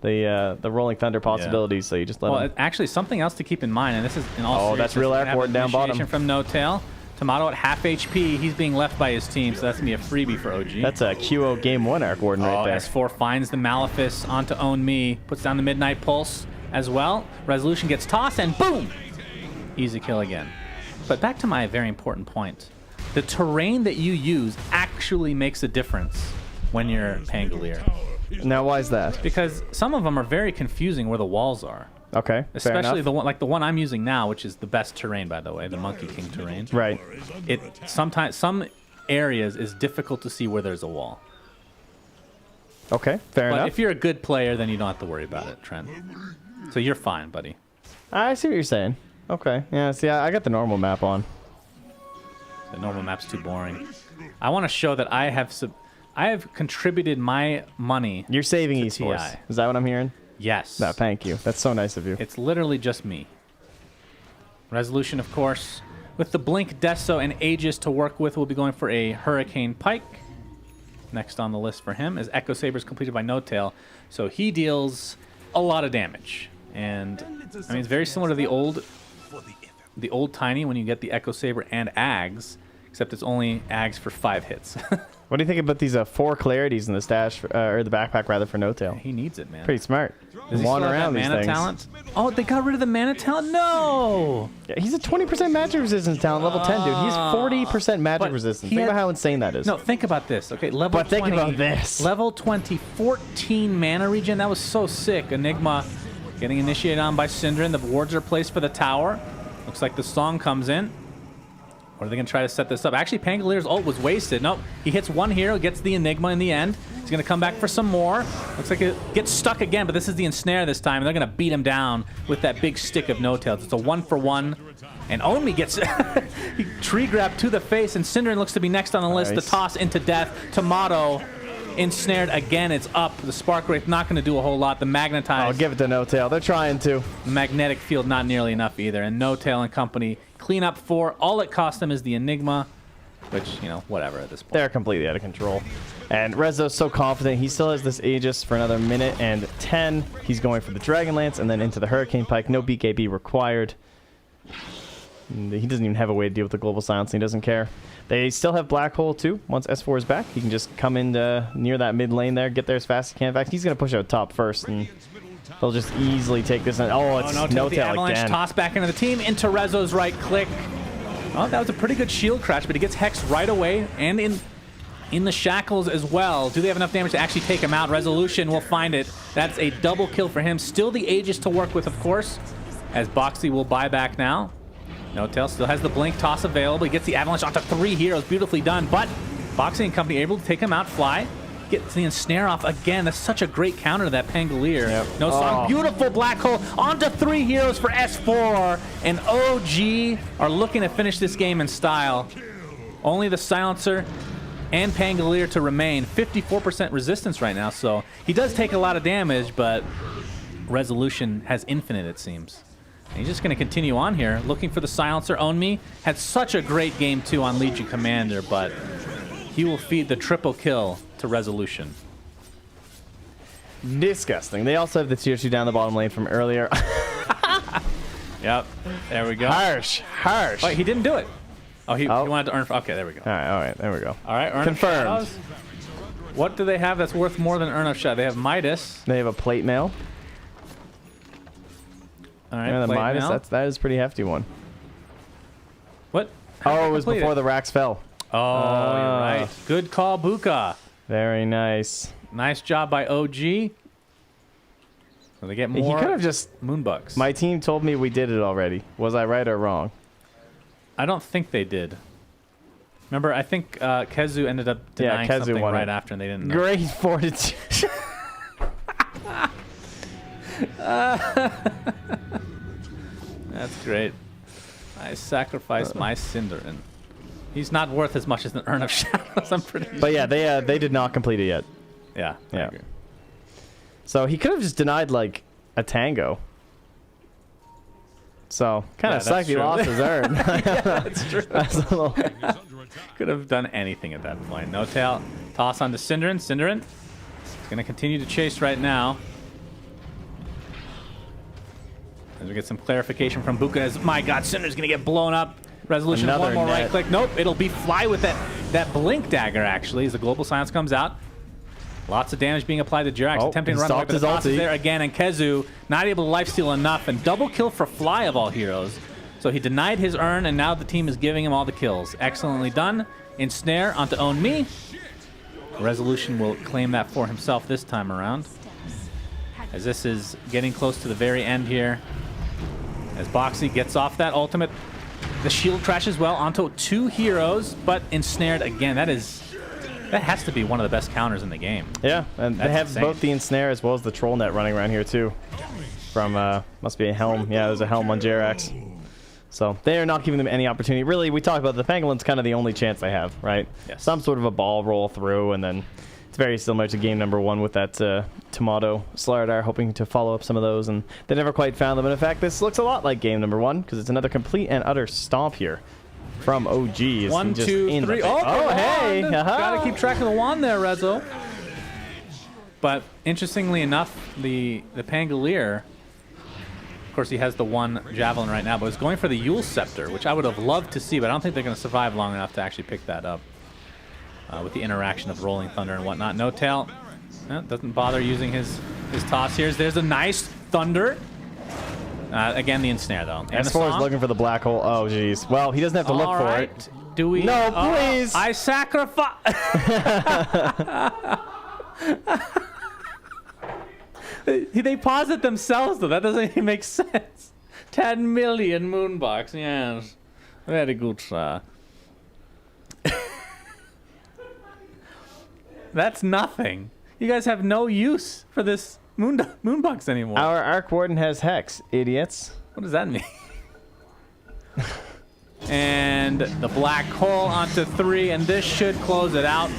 the Rolling Thunder possibilities, so you just let him. Actually, something else to keep in mind, and this is in all that's seriousness, real we arc have ward down initiation bottom. from No Tail. Tomato at half HP. He's being left by his team, so that's going to be a freebie for OG. That's a QO Game 1 Arc Warden right there. S4 finds the Malefice onto Own Me, puts down the Midnight Pulse as well. Resolution gets tossed, and boom! Easy kill again. But back to my very important point. The terrain that you use actually makes a difference when you're Pangolier. Now, why is that? Because some of them are very confusing where the walls are. Okay, Especially the one, like the one I'm using now, which is the best terrain, by the way, the Monkey King terrain. Right. It sometimes some areas is difficult to see where there's a wall. Okay, fair But enough. if you're a good player, then you don't have to worry about it, Trent. So you're fine, buddy. I see what you're saying. Okay. Yeah, see, I got the normal map on. The normal map's too boring. I want to show that I have contributed my money. You're saving to esports. TI. Is that what I'm hearing? Yes. No, thank you. That's so nice of you. It's literally just me. Resolution, of course. With the Blink, Deso, and Aegis to work with, we'll be going for a Hurricane Pike. Next on the list for him is Echo Saber's completed by No Tail. So he deals a lot of damage. And I mean, it's very similar to the old Tiny when you get the Echo Saber and Ags, except it's only Ags for 5 hits. What do you think about these 4 clarities in the stash, or the backpack rather, for No Tail? He needs it, man. Pretty smart. Does he Wander still have around that these mana things. talent? Oh, they got rid of the mana talent? No! Yeah, he's a 20% magic resistance talent, level 10, dude. He's 40% magic But resistance. he Think had- about how insane that is. No, think about this. Okay, level But think 20, about this. Level 20, 14 mana regen. That was so sick. Enigma getting initiated on by Syndrin. The wards are placed for the tower. Looks like the song comes in. Or are they going to try to set this up? Actually, Pangolier's ult was wasted. Nope. He hits one hero, gets the Enigma in the end. He's going to come back for some more. Looks like it gets stuck again, but this is the ensnare this time. And they're going to beat him down with that big stick of No Tails. It's a 1-for-1. And Omi gets he tree grab to the face, and Syndrin looks to be next on the list. Nice. The toss into death. Tomato ensnared again. It's up. The Spark Wraith not going to do a whole lot. The Magnetize. I'll give it to No Tail. They're trying to. The magnetic field not nearly enough either. And No Tail and company clean up 4. All it cost them is the Enigma. which, you know, whatever at this point. They're completely out of control. And Rezo's so confident. He still has this Aegis for another minute and 10. He's going for the Dragonlance and then into the Hurricane Pike. No BKB required. And he doesn't even have a way to deal with the global silence. He doesn't care. They still have Black Hole too. Once S4 is back, he can just come in near that mid lane there, get there as fast as he can. In fact, he's going to push out top first, and they'll just easily take this. Oh, it's no the tail avalanche again. toss back into the team, into Rezo's right click. Oh, that was a pretty good shield crash, but he gets Hex right away and in the shackles as well. Do they have enough damage to actually take him out? Resolution will find it. That's a double kill for him. Still the Aegis to work with, of course, as Boxy will buy back now. No Tail still has the blink toss available. He gets the avalanche onto 3 heroes. Beautifully done, but Boxy and company able to take him out, fly. Gets the ensnare off again. That's such a great counter to that Pangolier. Yep. No song. Beautiful black hole onto 3 heroes for S4. And OG are looking to finish this game in style. Only the Silencer and Pangolier to remain. 54% resistance right now, so he does take a lot of damage, but Resolution has infinite, it seems. And he's just going to continue on here, looking for the Silencer. Own Me had such a great game, too, on Legion Commander, but he will feed the triple kill to Resolution. Disgusting. They also have the tier 2 down the bottom lane from earlier. Yep, there we go. Harsh. Wait, he didn't do it. Oh, he wanted to earn... Okay, there we go. All right, there we go. All right, Earn Confirmed. of Shadows. What do they have that's worth more than Earn of Shadow? They have Midas. They have a plate mail. All right, Yeah, the plate Midas, mail. that is a pretty hefty one. What? Oh, it was before the racks fell. Oh, you're right. Good call, Buka. Very nice. Nice job by OG. So they get more He could have just... Moonbucks. My team told me we did it already. Was I right or wrong? I don't think they did. Remember, I think Kezu ended up denying Kezu something won right it. after, and they didn't know. Great fortitude. That's great. I sacrificed my Cinderin. He's not worth as much as an Urn of Shadows, I'm pretty sure. But yeah, they did not complete it yet. Yeah. I Yeah. agree. So he could have just denied like a tango. So kind Yeah, of sucked he true. lost his urn. Yeah, that's true. That's a little... Could have done anything at that point. No tail. Toss on to Cinderin. Cinderin is going to continue to chase right now. As we get some clarification from Buka as, my God, Cinder's going to get blown up. Resolution, Another one more net. right click. Nope, it'll be fly with that blink dagger, actually, as the global silence comes out. Lots of damage being applied to Jirax, attempting to run away, stopped but the his toss is ulti. there again, and Kezu not able to lifesteal enough, and double kill for Fly of all heroes. So he denied his urn, and now the team is giving him all the kills. Excellently done. Ensnare onto Own Me. Resolution will claim that for himself this time around, as this is getting close to the very end here. As Boxy gets off that ultimate, the shield crashes well onto 2 heroes, but ensnared again. That has to be one of the best counters in the game. Yeah, and they That's have insane. both the ensnare as well as the troll net running around here too. From must be a helm. Yeah, there's a helm on Jerax. So they are not giving them any opportunity. Really, we talk about the Pangolin's kind of the only chance they have, right? Yes. Some sort of a ball roll through, and then it's very similar to game number 1 with that Tomato Slardar, hoping to follow up some of those, and they never quite found them. And in fact, this looks a lot like game number 1 because it's another complete and utter stomp here from OG. 1, 2, 3. Oh, hey! Gotta keep track of the wand there, Rezo. But interestingly enough, the Pangolier, of course, he has the 1 javelin right now, but he's going for the Yule Scepter, which I would have loved to see, but I don't think they're going to survive long enough to actually pick that up with the interaction of Rolling Thunder and whatnot. No tail. Doesn't bother using his toss here. There's a nice Thunder. Again, the ensnare, though. And the S4 is song. looking for the black hole. Oh, jeez. Well, he doesn't have to look All for right. it. Do we? No, please. I sacrifice. They pause it themselves, though. That doesn't even make sense. 10 million moonbox. Yes. Very good, sir. That's nothing. You guys have no use for this moonbox anymore. Our Arc Warden has Hex, idiots. What does that mean? And the black hole onto 3, and this should close it out.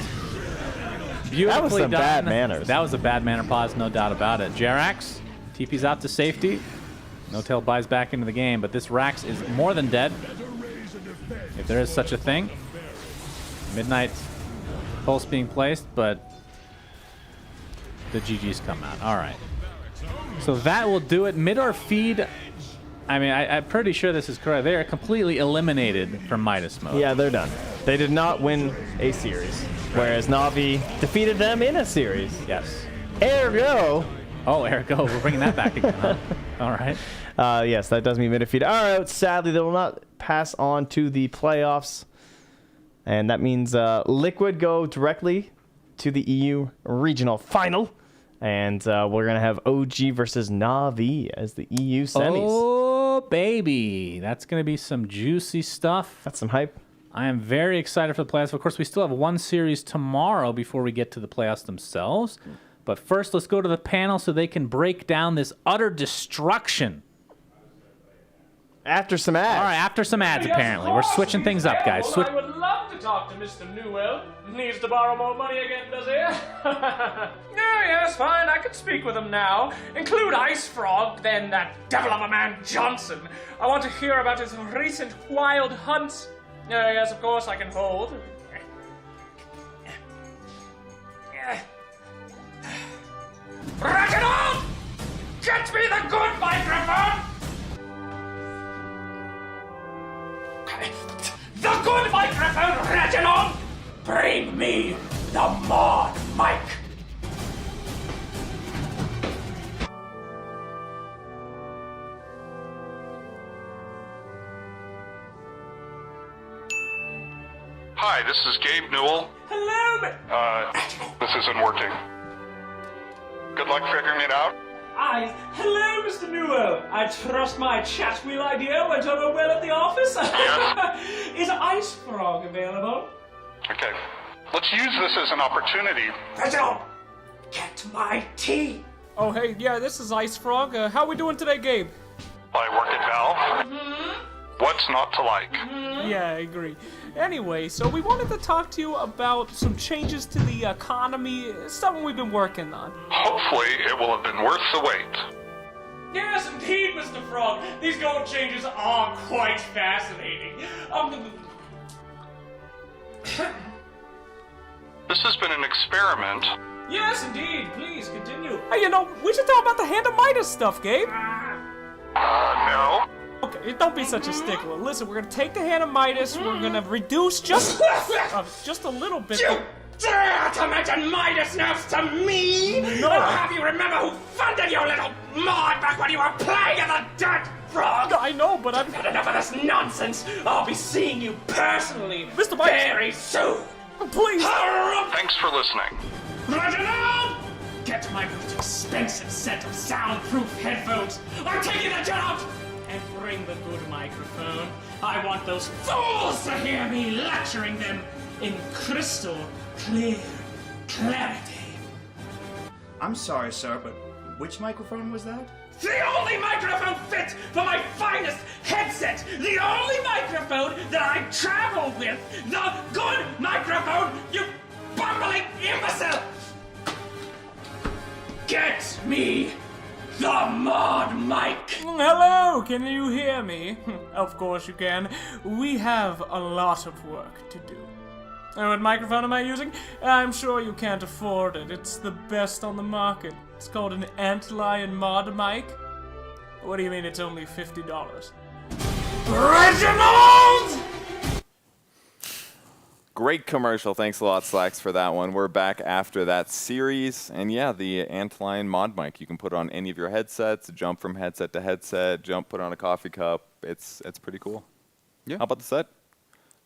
Beautifully That was some done. bad manners. That was a bad manner pause, no doubt about it. Jerax TP's out to safety. No Tail buys back into the game, but this Rax is more than dead, if there is such a thing. Midnight pulse being placed, but the GG's come out. All right. So that will do it. Mid or feed. I mean, I'm pretty sure this is correct. They are completely eliminated from Midas mode. Yeah, they're done. They did not win a series, whereas Na'Vi defeated them in a series. Yes. Ergo. Oh, ergo. We're bringing that back again, huh? All right. Yes, that does mean mid or feed are out. Sadly, they will not pass on to the playoffs. And that means Liquid go directly to the EU regional final. And we're going to have OG versus Na'Vi as the EU semis. Oh, baby. That's going to be some juicy stuff. That's some hype. I am very excited for the playoffs. Of course, we still have one series tomorrow before we get to the playoffs themselves. But first, let's go to the panel so they can break down this utter destruction. After some ads. All right, after some ads, apparently. We're switching things up, guys. I would love to talk to Mr. Newell. Needs to borrow more money again, does he? Yes, fine. I can speak with him now. Include Ice Frog, then that devil of a man Johnson. I want to hear about his recent wild hunts. Yes, of course I can hold. Reginald! Get me the good microphone! The good microphone, Reginald! Bring me the mod mic! Hi, this is Gabe Newell. Hello, This isn't working. Good luck figuring it out. Hello, Mr. Newell. I trust my chat wheel idea went over well at the office. Yes. Is Ice Frog available? Okay. Let's use this as an opportunity. Reginald, get my tea. Oh, hey, yeah, this is Ice Frog. How we doing today, Gabe? I work at Valve. What's not to like? Yeah, I agree. Anyway, so we wanted to talk to you about some changes to the economy, something we've been working on. Hopefully, it will have been worth the wait. Yes, indeed, Mr. Frog. These gold changes are quite fascinating. This has been an experiment. Yes, indeed. Please continue. Hey, you know, we should talk about the Hand of Midas stuff, Gabe. No. Okay, don't be such a stickler. Listen, we're gonna take the Hand of Midas. We're gonna reduce just a little bit. You dare to mention Midas nerfs to me? No. I'll have you remember who funded your little mod back when you were playing in the dirt, Frog. I know, but I've had enough of this nonsense. I'll be seeing you personally, Mr. Midas, very soon. Please. Thanks for listening. Reginald! Get my most expensive set of soundproof headphones. I'm taking the job! And bring the good microphone. I want those fools to hear me lecturing them in crystal clear clarity. I'm sorry, sir, but which microphone was that? The only microphone fit for my finest headset! The only microphone that I travel with! The good microphone, you bumbling imbecile! Get me the mod mic! Hello, can you hear me? Of course you can. We have a lot of work to do. And what microphone am I using? I'm sure you can't afford it. It's the best on the market. It's called an Antlion mod mic. What do you mean it's only $50? Reginald! Great commercial. Thanks a lot, Slacks, for that one. We're back after that series. And yeah, the Antlion mod mic. You can put it on any of your headsets, jump from headset to headset, put it on a coffee cup. It's pretty cool. Yeah. How about the set?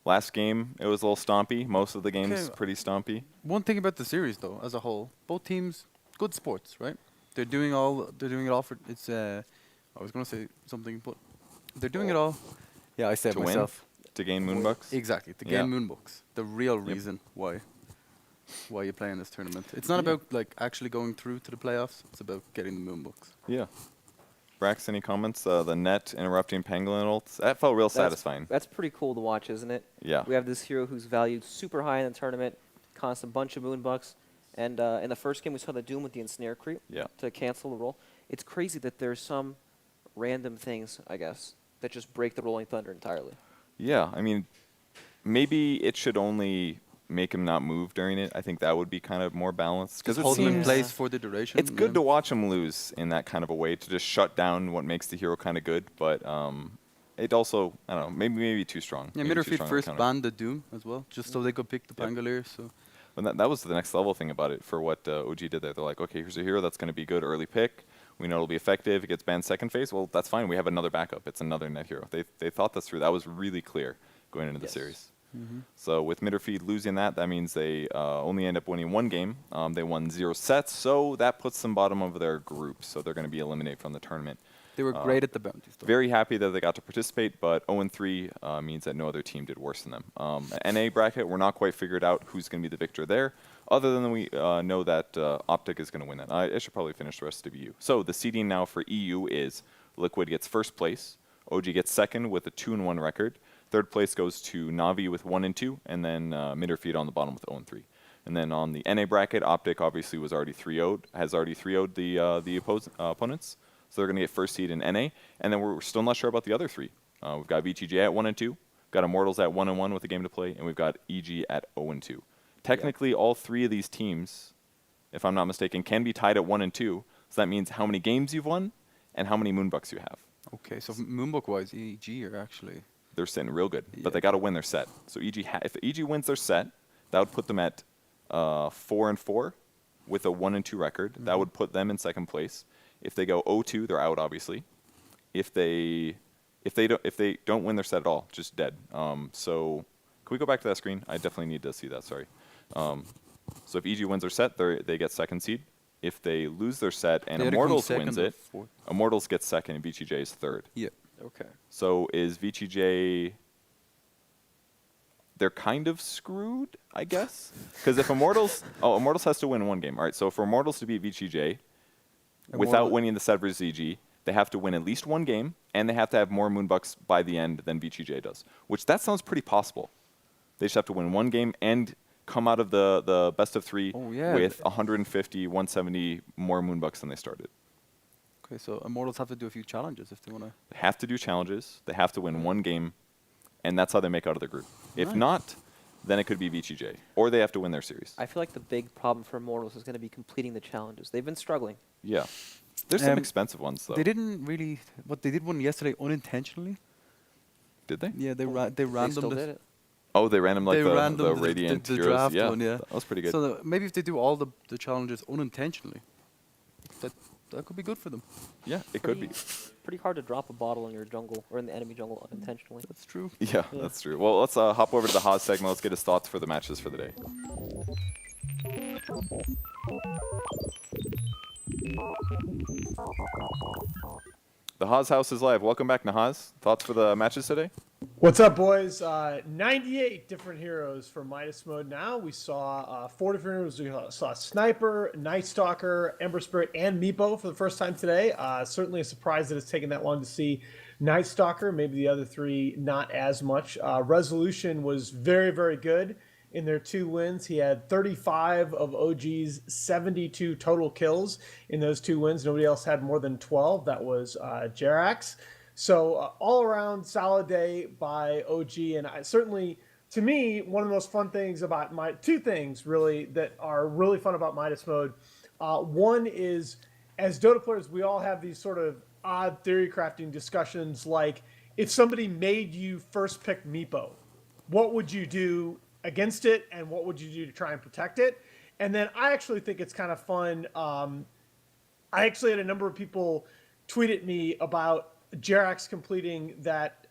Last game, it was a little stompy. Most of the games, Okay. pretty stompy. One thing about the series, though, as a whole, both teams, good sports, right? They're doing it all for. It's. I was gonna say something, but they're doing it all. Yeah, I said To win? myself. To gain moonbucks? Exactly, to Yeah. gain moonbucks. The real reason why you play in this tournament. It's not about like actually going through to the playoffs. It's about getting the moonbucks. Yeah. Brax, any comments? The net interrupting pangolin ults. That felt real satisfying. That's pretty cool to watch, isn't it? Yeah. We have this hero who's valued super high in the tournament, costs a bunch of moonbucks, and in the first game we saw the Doom with the ensnare creep to cancel the roll. It's crazy that there's some random things, I guess, that just break the Rolling Thunder entirely. Yeah, I mean, maybe it should only make him not move during it. I think that would be kind of more balanced. Just Because it hold him in seems place for the duration. it's good to watch him lose in that kind of a way to just shut down what makes the hero kind of good. But it also, I don't know, maybe too strong. Yeah, maybe too Mitterfield strong of a first counter. banned the Doom as well, just so they could pick the Pangolier. So But that was the next level thing about it for what OG did there. They're like, okay, here's a hero that's going to be good early pick. We know it'll be effective. It gets banned second phase. Well, that's fine. We have another backup. It's another net hero. They thought this through. That was really clear going into the series. So with Mitterfield losing that means they only end up winning one game. They won 0 sets, so that puts them bottom of their group. So they're going to be eliminated from the tournament. they were great at the bounties. Though. Very happy that they got to participate, but 0-3 means that no other team did worse than them. NA bracket, we're not quite figured out who's going to be the victor there, other than we know that Optic is going to win that. I should probably finish the rest of EU. So the seeding now for EU is Liquid gets first place, OG gets second with a 2-1 record. Third place goes to Navi with 1-2, and then Mitterfield on the bottom with 0-3. And then on the NA bracket, Optic obviously was already 3-0'd, has already 3-0'd the opponents. So they're going to get first seed in NA. And then we're still not sure about the other three. We've got VTJ at 1-2, got Immortals at 1-1 with a game to play, and we've got EG at 0-2. Technically, all three of these teams, if I'm not mistaken, can be tied at 1-2. So that means how many games you've won and how many Moonbucks you have. Okay, so Moonbook-wise, EG are actually... They're sitting real good, but they got to win their set. So if EG wins their set, that would put them at 4-4 with a 1-2 record. That would put them in second place. If they go 0-2, they're out, obviously. If they don't win their set at all, just dead. So can we go back to that screen? I definitely need to see that. Sorry. So if EG wins their set, they get second seed. If they lose their set and Immortals wins it, Immortals gets second and VTJ is third. Yeah. Okay. So is VTJ... They're kind of screwed, I guess? Because if Immortals... Immortals has to win one game. All right, so for Immortals to beat VTJ, without winning the set versus EG, they have to win at least one game, and they have to have more Moonbucks by the end than VTJ does. Which, that sounds pretty possible. They just have to win one game and come out of the best of three with 150, 170 more Moonbucks than they started. Okay, so Immortals have to do a few challenges if they want to... They have to do challenges. They have to win one game, and that's how they make out of the group. If not, then it could be VTJ, or they have to win their series. I feel like the big problem for Immortals is going to be completing the challenges. They've been struggling. Yeah. There's some expensive ones, though. They didn't really... They did one yesterday unintentionally. Did they? Yeah, they ran They them. still did it. Oh, they ran them like the the Radiant the Heroes. draft Yeah, one, yeah. That was pretty good. So maybe if they do all the challenges unintentionally, that could be good for them. Yeah, it could be. Pretty hard to drop a bottle in your jungle or in the enemy jungle unintentionally. That's true. Yeah, that's true. Well, let's hop over to the Haas segment. Let's get his thoughts for the matches for the day. The Haas house is live. Welcome back, Nahaz. Thoughts for the matches today? What's up, boys? 98 different heroes for Midas mode now. We saw 4 different heroes. We saw Sniper, Night Stalker, Ember Spirit, and Meepo for the first time today. Certainly a surprise that it's taken that long to see Night Stalker. Maybe the other 3 not as much. Resolution was very, very good in their 2 wins. He had 35 of OG's 72 total kills in those 2 wins. Nobody else had more than 12. That was Jerax. So all around solid day by OG, and certainly to me one of the most fun things about 2 things really that are really fun about Midas mode. One is, as Dota players, we all have these sort of odd theory crafting discussions, like if somebody made you first pick Meepo, what would you do against it, and what would you do to try and protect it? And then I actually think it's kind of fun. I actually had a number of people tweet at me about Jerax completing that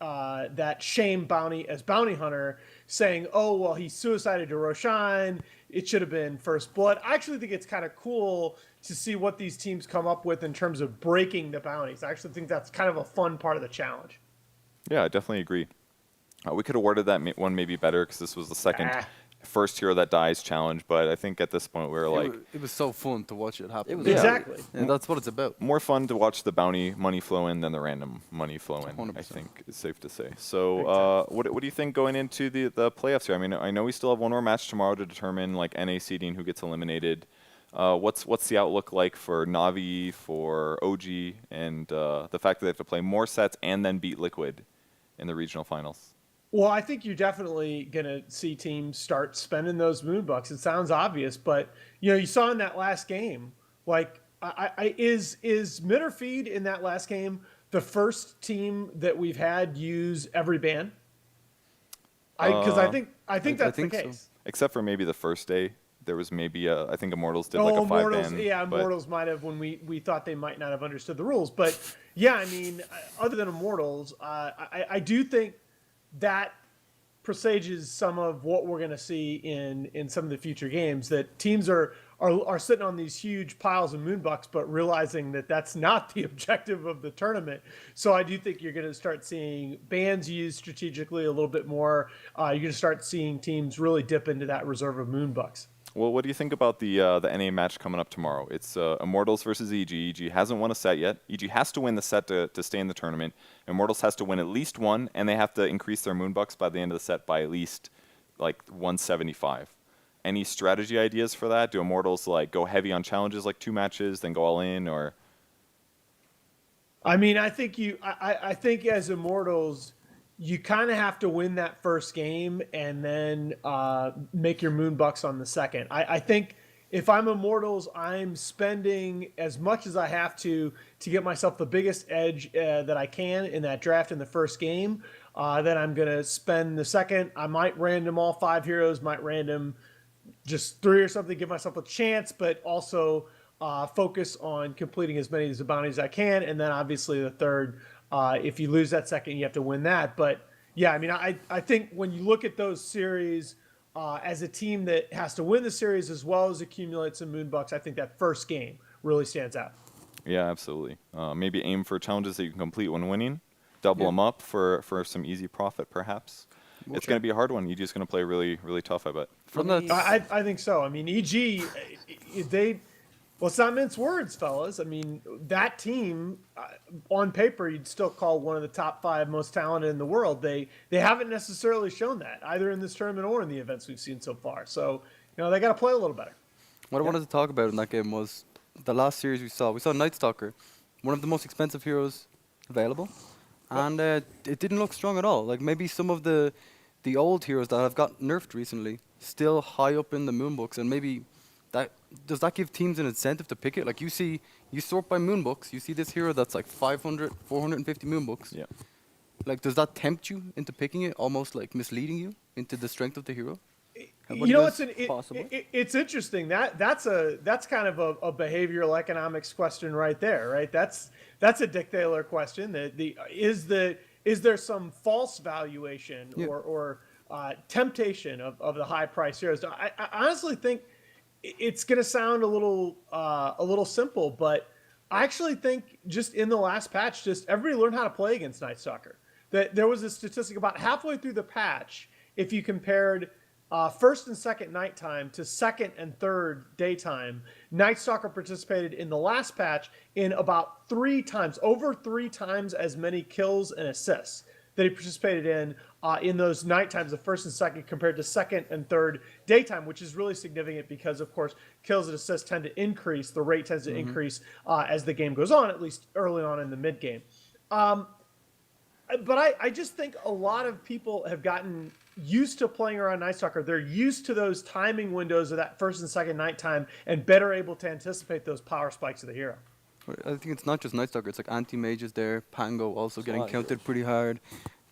shame bounty as bounty hunter, saying, "Oh well, he suicided to Roshan. It should have been first blood." I actually think it's kind of cool to see what these teams come up with in terms of breaking the bounties. I actually think that's kind of a fun part of the challenge. Yeah, I definitely agree. We could have worded that one maybe better because this was the second first hero that dies challenge, but I think at this point we were like... It was so fun to watch it happen. It was Exactly. And that's what it's about. More fun to watch the bounty money flow in than the random money flow in, 100%. I think is safe to say. So what do you think going into the playoffs here? I mean, I know we still have one more match tomorrow to determine like NA seeding, who gets eliminated. What's the outlook like for Navi, for OG, and the fact that they have to play more sets and then beat Liquid in the regional finals? Well, I think you're definitely going to see teams start spending those moon bucks. It sounds obvious, but you saw in that last game, like is Mitterfeed in that last game the first team that we've had use every ban? Because I think that's think the so. case. Except for maybe the first day, there was maybe I think Immortals did like Oh, a 5 Immortals, ban. yeah, but- Immortals might have when we thought they might not have understood the rules, but yeah, I mean, other than Immortals, I do think that presages some of what we're going to see in some of the future games. That teams are sitting on these huge piles of moonbucks, but realizing that that's not the objective of the tournament. So I do think you're going to start seeing bans used strategically a little bit more. You're going to start seeing teams really dip into that reserve of moonbucks. Well, what do you think about the NA match coming up tomorrow? It's Immortals versus EG. EG hasn't won a set yet. EG has to win the set to stay in the tournament. Immortals has to win at least one, and they have to increase their moonbucks by the end of the set by at least like 175. Any strategy ideas for that? Do Immortals like go heavy on challenges like 2 matches, then go all in, or? I mean, I think I think as Immortals, you kind of have to win that first game and then make your moonbucks on the second. I think if I'm Immortals, I'm spending as much as I have to get myself the biggest edge that I can in that draft in the first game. Then I'm going to spend the second. I might random all 5 heroes, might random just 3 or something, give myself a chance, but also focus on completing as many of the bounties as I can. And then obviously the third, if you lose that second, you have to win that. But yeah, I mean, I think when you look at those series as a team that has to win the series as well as accumulate some moonbucks, I think that first game really stands out. Yeah, absolutely. Maybe aim for challenges that you can complete when winning. Double them up for some easy profit, perhaps. It's going to be a hard one. EG's going to play really, really tough, I bet. I think so. I mean, EG, let's not mince words, fellas. I mean, that team, on paper, you'd still call one of the top 5 most talented in the world. They haven't necessarily shown that, either in this tournament or in the events we've seen so far. So, they got to play a little better. What I wanted to talk about in that game was the last series we saw. We saw Night Stalker, one of the most expensive heroes available, and it didn't look strong at all. Like maybe some of the old heroes that have got nerfed recently still high up in the moonbooks, and maybe does that give teams an incentive to pick it? Like you sort by moonbooks, you see this hero that's like 500, 450 moonbooks. Yeah. Like, does that tempt you into picking it, almost like misleading you into the strength of the hero? It's interesting. That's kind of a behavioral economics question right there, right? That's a Dick Thaler question. Is there some false valuation or temptation of the high price heroes? I honestly think it's going to sound a little simple, but I actually think just in the last patch, just everybody learned how to play against Night Stalker. That there was a statistic about halfway through the patch, if you compared first and second nighttime to second and third daytime, Night Stalker participated in the last patch in about over 3 times as many kills and assists that he participated in those night times, the first and second, compared to second and third daytime, which is really significant because, of course, kills and assists tend to increase. The rate tends to increase as the game goes on, at least early on in the mid game. But I just think a lot of people have gotten used to playing around Night Stalker. They're used to those timing windows of that first and second nighttime and better able to anticipate those power spikes of the hero. I think it's not just Night Stalker. It's like Anti-Mages there, Pango also getting counted pretty hard.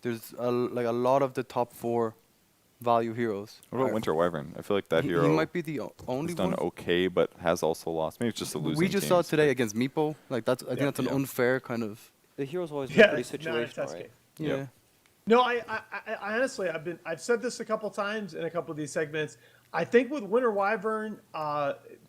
There's a lot of the top 4 value heroes. What about Winter Wyvern? I feel like that hero he might be the only has done one. Okay, but has also lost. Maybe it's just a losing We just team. saw it today against Meepo. Like I think that's an unfair kind of. The hero's always been pretty situational, right? Yeah. No, I honestly, I've said this a couple times in a couple of these segments. I think with Winter Wyvern,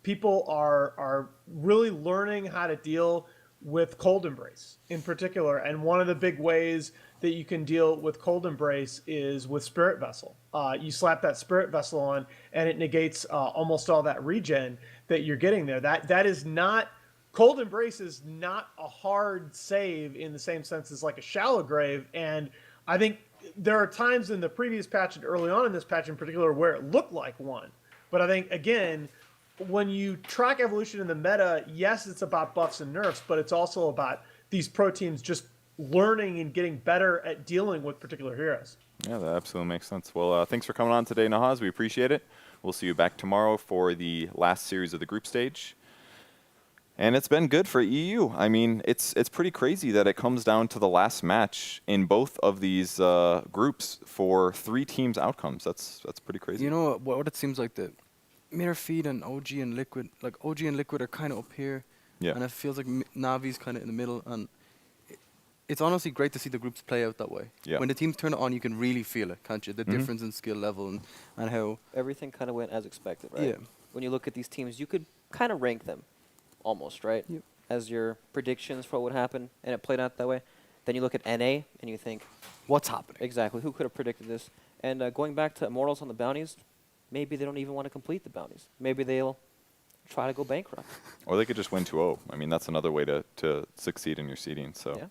people are really learning how to deal with Cold Embrace in particular. And one of the big ways that you can deal with Cold Embrace is with Spirit Vessel. You slap that Spirit Vessel on, and it negates almost all that regen that you're getting there. That is not. Cold Embrace is not a hard save in the same sense as like a Shallow Grave, and I think there are times in the previous patch and early on in this patch in particular where it looked like one. But I think, again, when you track evolution in the meta, yes, it's about buffs and nerfs, but it's also about these pro teams just learning and getting better at dealing with particular heroes. Yeah, that absolutely makes sense. Well, thanks for coming on today, Nahaz. We appreciate it. We'll see you back tomorrow for the last series of the group stage. And it's been good for EU. I mean, it's pretty crazy that it comes down to the last match in both of these groups for 3 teams' outcomes. That's pretty crazy. You know what it seems like, the Mirror Feed and OG and Liquid, like OG and Liquid are kind of up here, Yeah. and it feels like Navi's kind of in the middle, and it's honestly great to see the groups play out that way. Yeah. When the teams turn it on, you can really feel it, can't you? The difference in skill level and how. Everything kind of went as expected, right? Yeah. When you look at these teams, you could kind of rank them, almost, right? Yep. As your predictions for what would happen, and it played out that way. Then you look at NA, and you think, What's happening? exactly, who could have predicted this? And going back to Immortals on the bounties, maybe they don't even want to complete the bounties. Maybe they'll try to go bankrupt. Or they could just win 2-0. I mean, that's another way to succeed in your seeding. So Yeah.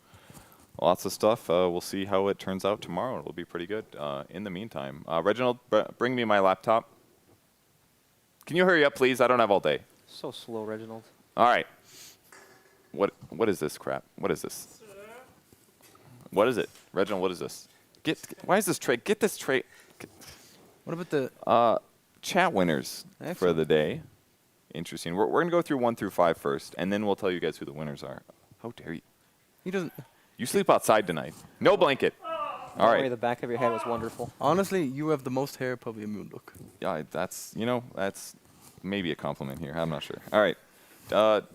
lots of stuff. We'll see how it turns out tomorrow. It'll be pretty good. In the meantime, Reginald, bring me my laptop. Can you hurry up, please? I don't have all day. So slow, Reginald. All right. What is this crap? What is this? What is it? Reginald, what is this? Why is this tray? Get this tray. What about the Chat winners for the day. Interesting. We're going to go through 1 through 5 first, and then we'll tell you guys who the winners are. How dare you? He doesn't. You sleep outside tonight. No blanket. All Sorry, right. the back of your head was wonderful. Honestly, you have the most hair probably in Moonlook. Yeah, that's maybe a compliment here. I'm not sure. All right.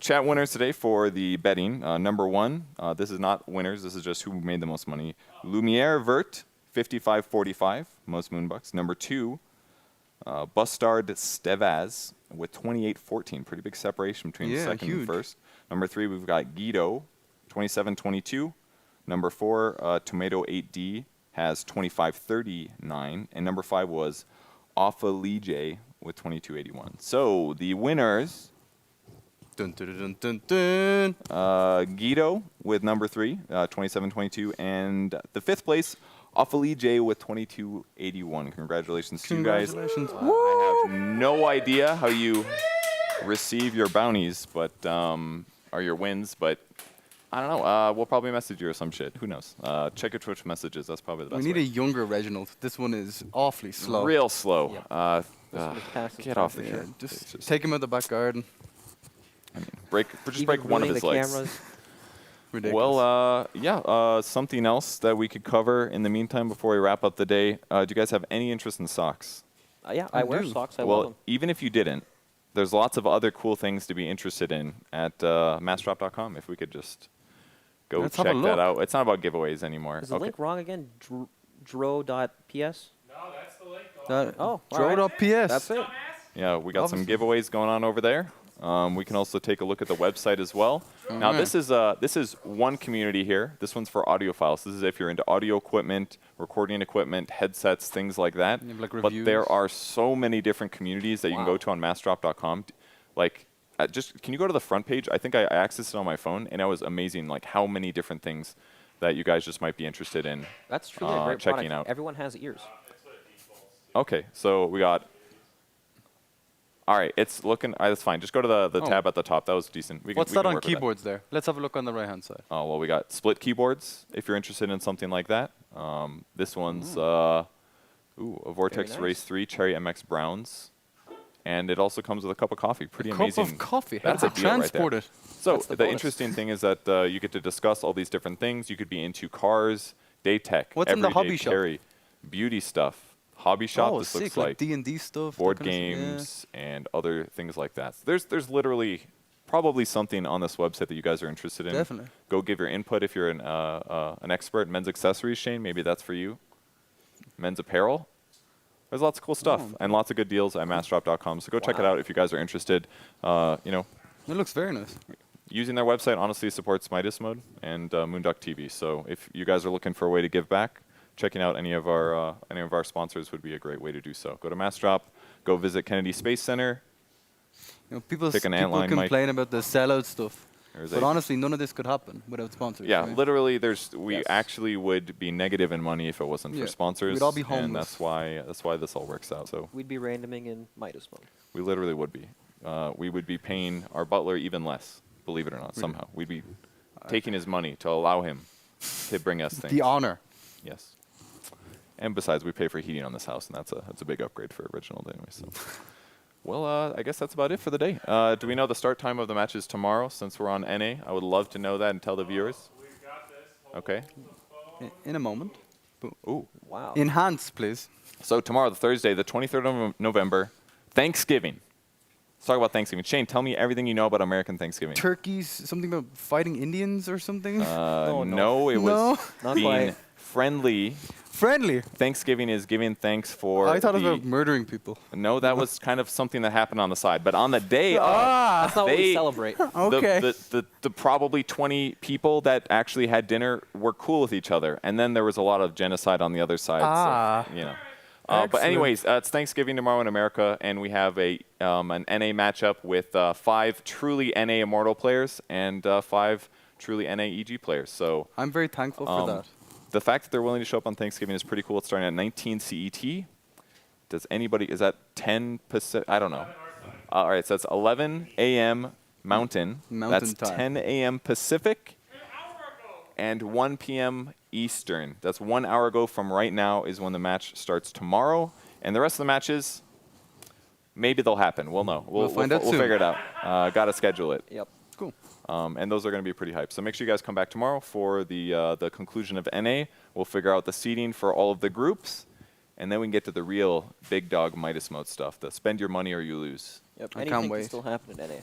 Chat winners today for the betting. Number 1, this is not winners. This is just who made the most money. Lumiere Vert, 55.45, most Moonbucks. Number 2, Bustard Stevaz with 28.14. Pretty big separation between the second and first. Number 3, we've got Guido, 27.22. Number 4, Tomato 8D has 25.39. And number 5 was Offalige with 22.81. So the winners... Dun, dun, dun, dun, dun. Guido with number 3, 27.22, and the 5th place, Offalige with 22.81. Congratulations to you guys. Congratulations. I have no idea how you receive your bounties, but or your wins, but I don't know. We'll probably message you or some shit. Who knows? Check your Twitch messages. That's probably the best. We need way. a younger Reginald. This one is awfully slow. Real slow. Yep. This one is past his Get time. off the Yeah, camera. just take him out the back garden. I mean, break Even one of ruining his the legs. cameras. Ridiculous. Well, something else that we could cover in the meantime before we wrap up the day. Do you guys have any interest in socks? Yeah, I wear do. socks. I love them. Even if you didn't, there's lots of other cool things to be interested in at massdrop.com. If we could just go Let's have check a that look. out. It's not about giveaways anymore. Is the link wrong again? Dro.ps? No, that's the link. Oh, all right. Draw.ps. That's it. Yeah, we got some giveaways going on over there. We can also take a look at the website as well. Now, this is one community here. This one's for audiophiles. This is if you're into audio equipment, recording equipment, headsets, things like that. You have, like, But reviews. there are so many different communities that you can go to on massdrop.com. Like, can you go to the front page? I think I accessed it on my phone, and it was amazing, like how many different things that you guys just might be interested in. That's truly a great checking product. out. Everyone has ears. Okay, so we got. All right, it's looking. That's fine. Just go to the tab at the top. That was decent. What's that on keyboards there? Let's have a look on the right-hand side. Oh, well, we got split keyboards if you're interested in something like that. This one's a Vortex nice. Race 3 Cherry MX Browns. And it also comes with a cup of coffee. Pretty amazing. Cup of coffee. How That's does a it deal right there. transport it? So That's the the bonus. interesting thing is that you get to discuss all these different things. You could be into cars, day tech, What's in the everyday hobby shop? carry, beauty stuff. Hobby shop, Oh, this sick. looks Like like D&D stuff. board that kind of stuff, games and other things like that. There's literally probably something on this website that you guys are interested in. Definitely. Go give your input if you're an expert. Men's accessories, Shane, maybe that's for you. Men's apparel. There's lots of cool stuff and lots of good deals at massdrop.com. So go check it out if you guys are interested. It looks very nice. Using their website honestly supports Midas Mode and Moonduck TV. So if you guys are looking for a way to give back, checking out any of our sponsors would be a great way to do so. Go to Massdrop, go visit Kennedy Space Center. You know, people Pick an antline mic. complain about the sellout stuff. There's But a- honestly, none of this could happen without sponsors. Yeah, right? literally, we actually would be negative in money if it wasn't Yeah, for sponsors. we'd all be and homeless. that's why this all works out. So We'd be randoming in Midas mode. we literally would be. We would be paying our butler even less, believe it or not. Somehow we'd be taking his money to allow him to bring us things. The honor. Yes. And besides, we pay for heating on this house, and that's a big upgrade for original anyway. So, well, I guess that's about it for the day. Do we know the start time of the matches tomorrow? Since we're on NA, I would love to know that and tell the viewers. Okay. In a moment. Ooh. Wow. Enhance, please. So tomorrow, the Thursday, the 23rd of November, Thanksgiving. Let's talk about Thanksgiving. Shane, tell me everything you know about American Thanksgiving. Turkeys, something about fighting Indians or something? No, it was Not being quite. friendly. Friendly. Thanksgiving is giving thanks for. I thought it was about murdering people. No, that was kind of something that happened on the side. But on the day That's not what we they- celebrate. Okay. the probably 20 people that actually had dinner were cool with each other. And then there was a lot of genocide on the other side. Ah. So, you know. But anyways, it's Thanksgiving tomorrow in America, and we have an NA matchup with 5 truly NA Immortal players and 5 truly NA EG players. So I'm very thankful for that. the fact that they're willing to show up on Thanksgiving is pretty cool. It's starting at 19 CET. Does anybody, is that 10 Pacific? I don't know. All right, so that's 11 a.m. Mountain. Mountain That's time. 10 a.m. Pacific and 1 p.m. Eastern. That's 1 hour ago from right now is when the match starts tomorrow. And the rest of the matches, maybe they'll happen. We'll know. We'll find out We'll soon. figure it out. Got to schedule it. Yep. Cool. And those are going to be pretty hyped. So make sure you guys come back tomorrow for the conclusion of NA. We'll figure out the seeding for all of the groups. And then we can get to the real big dog Midas mode stuff. The spend your money or you lose. Yep. I Anything can't can wait. still happen in NA.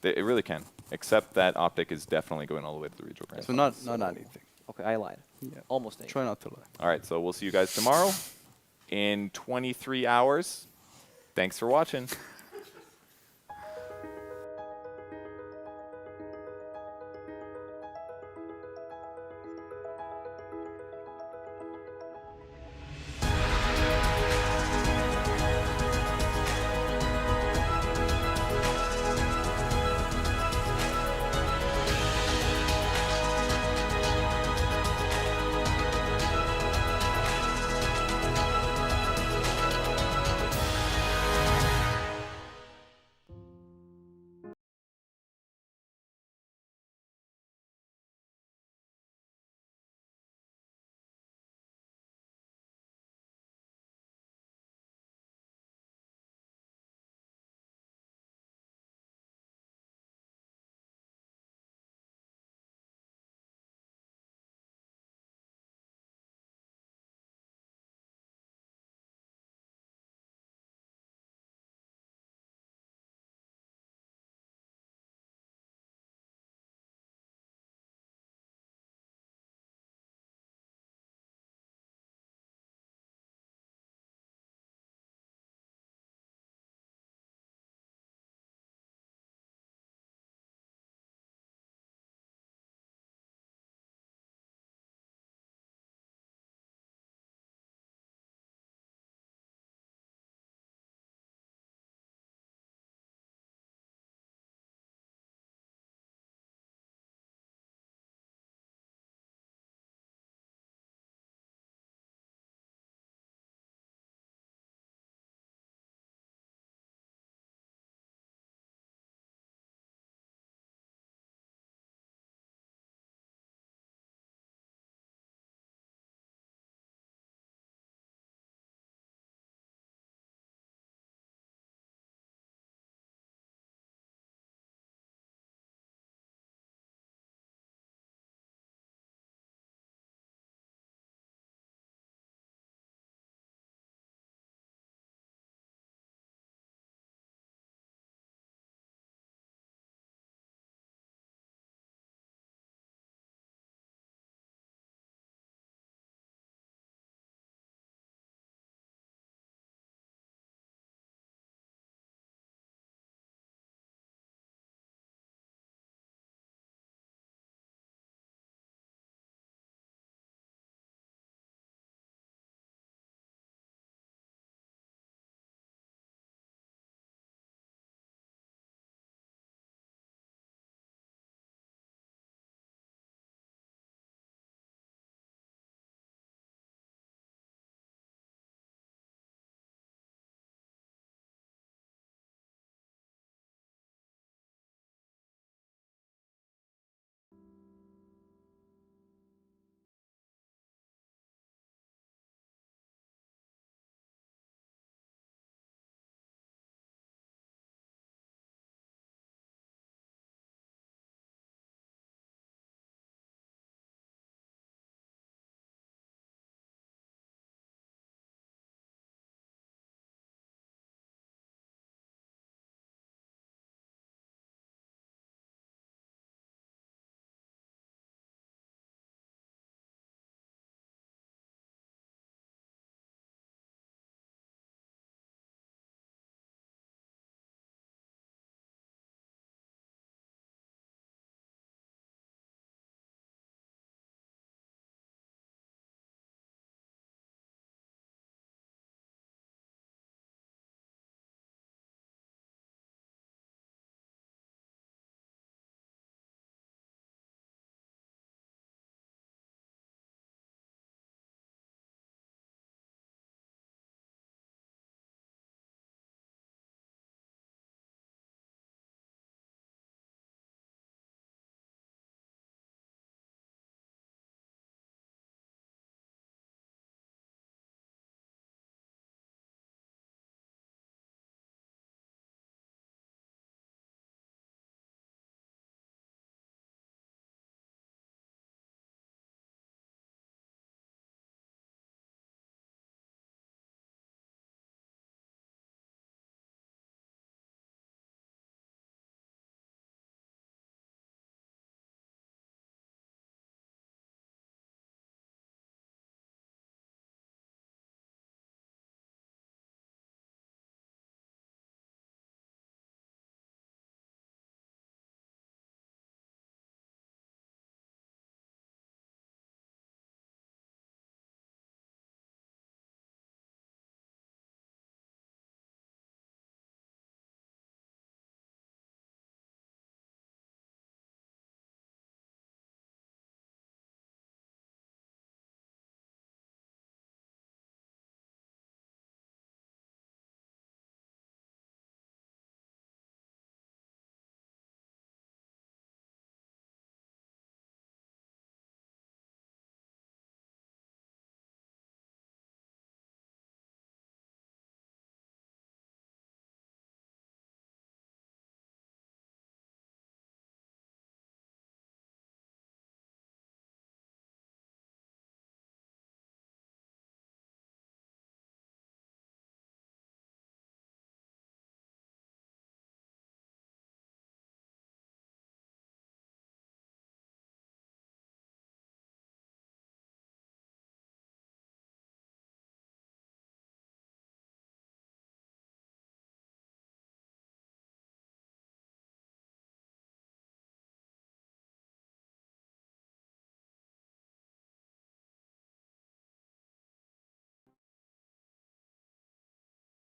It really can. Except that Optic is definitely going all the way to the regional grand So finals. not anything. Okay, I lied. Yeah. Almost anything. Try not to lie. All right, so we'll see you guys tomorrow in 23 hours. Thanks for watching.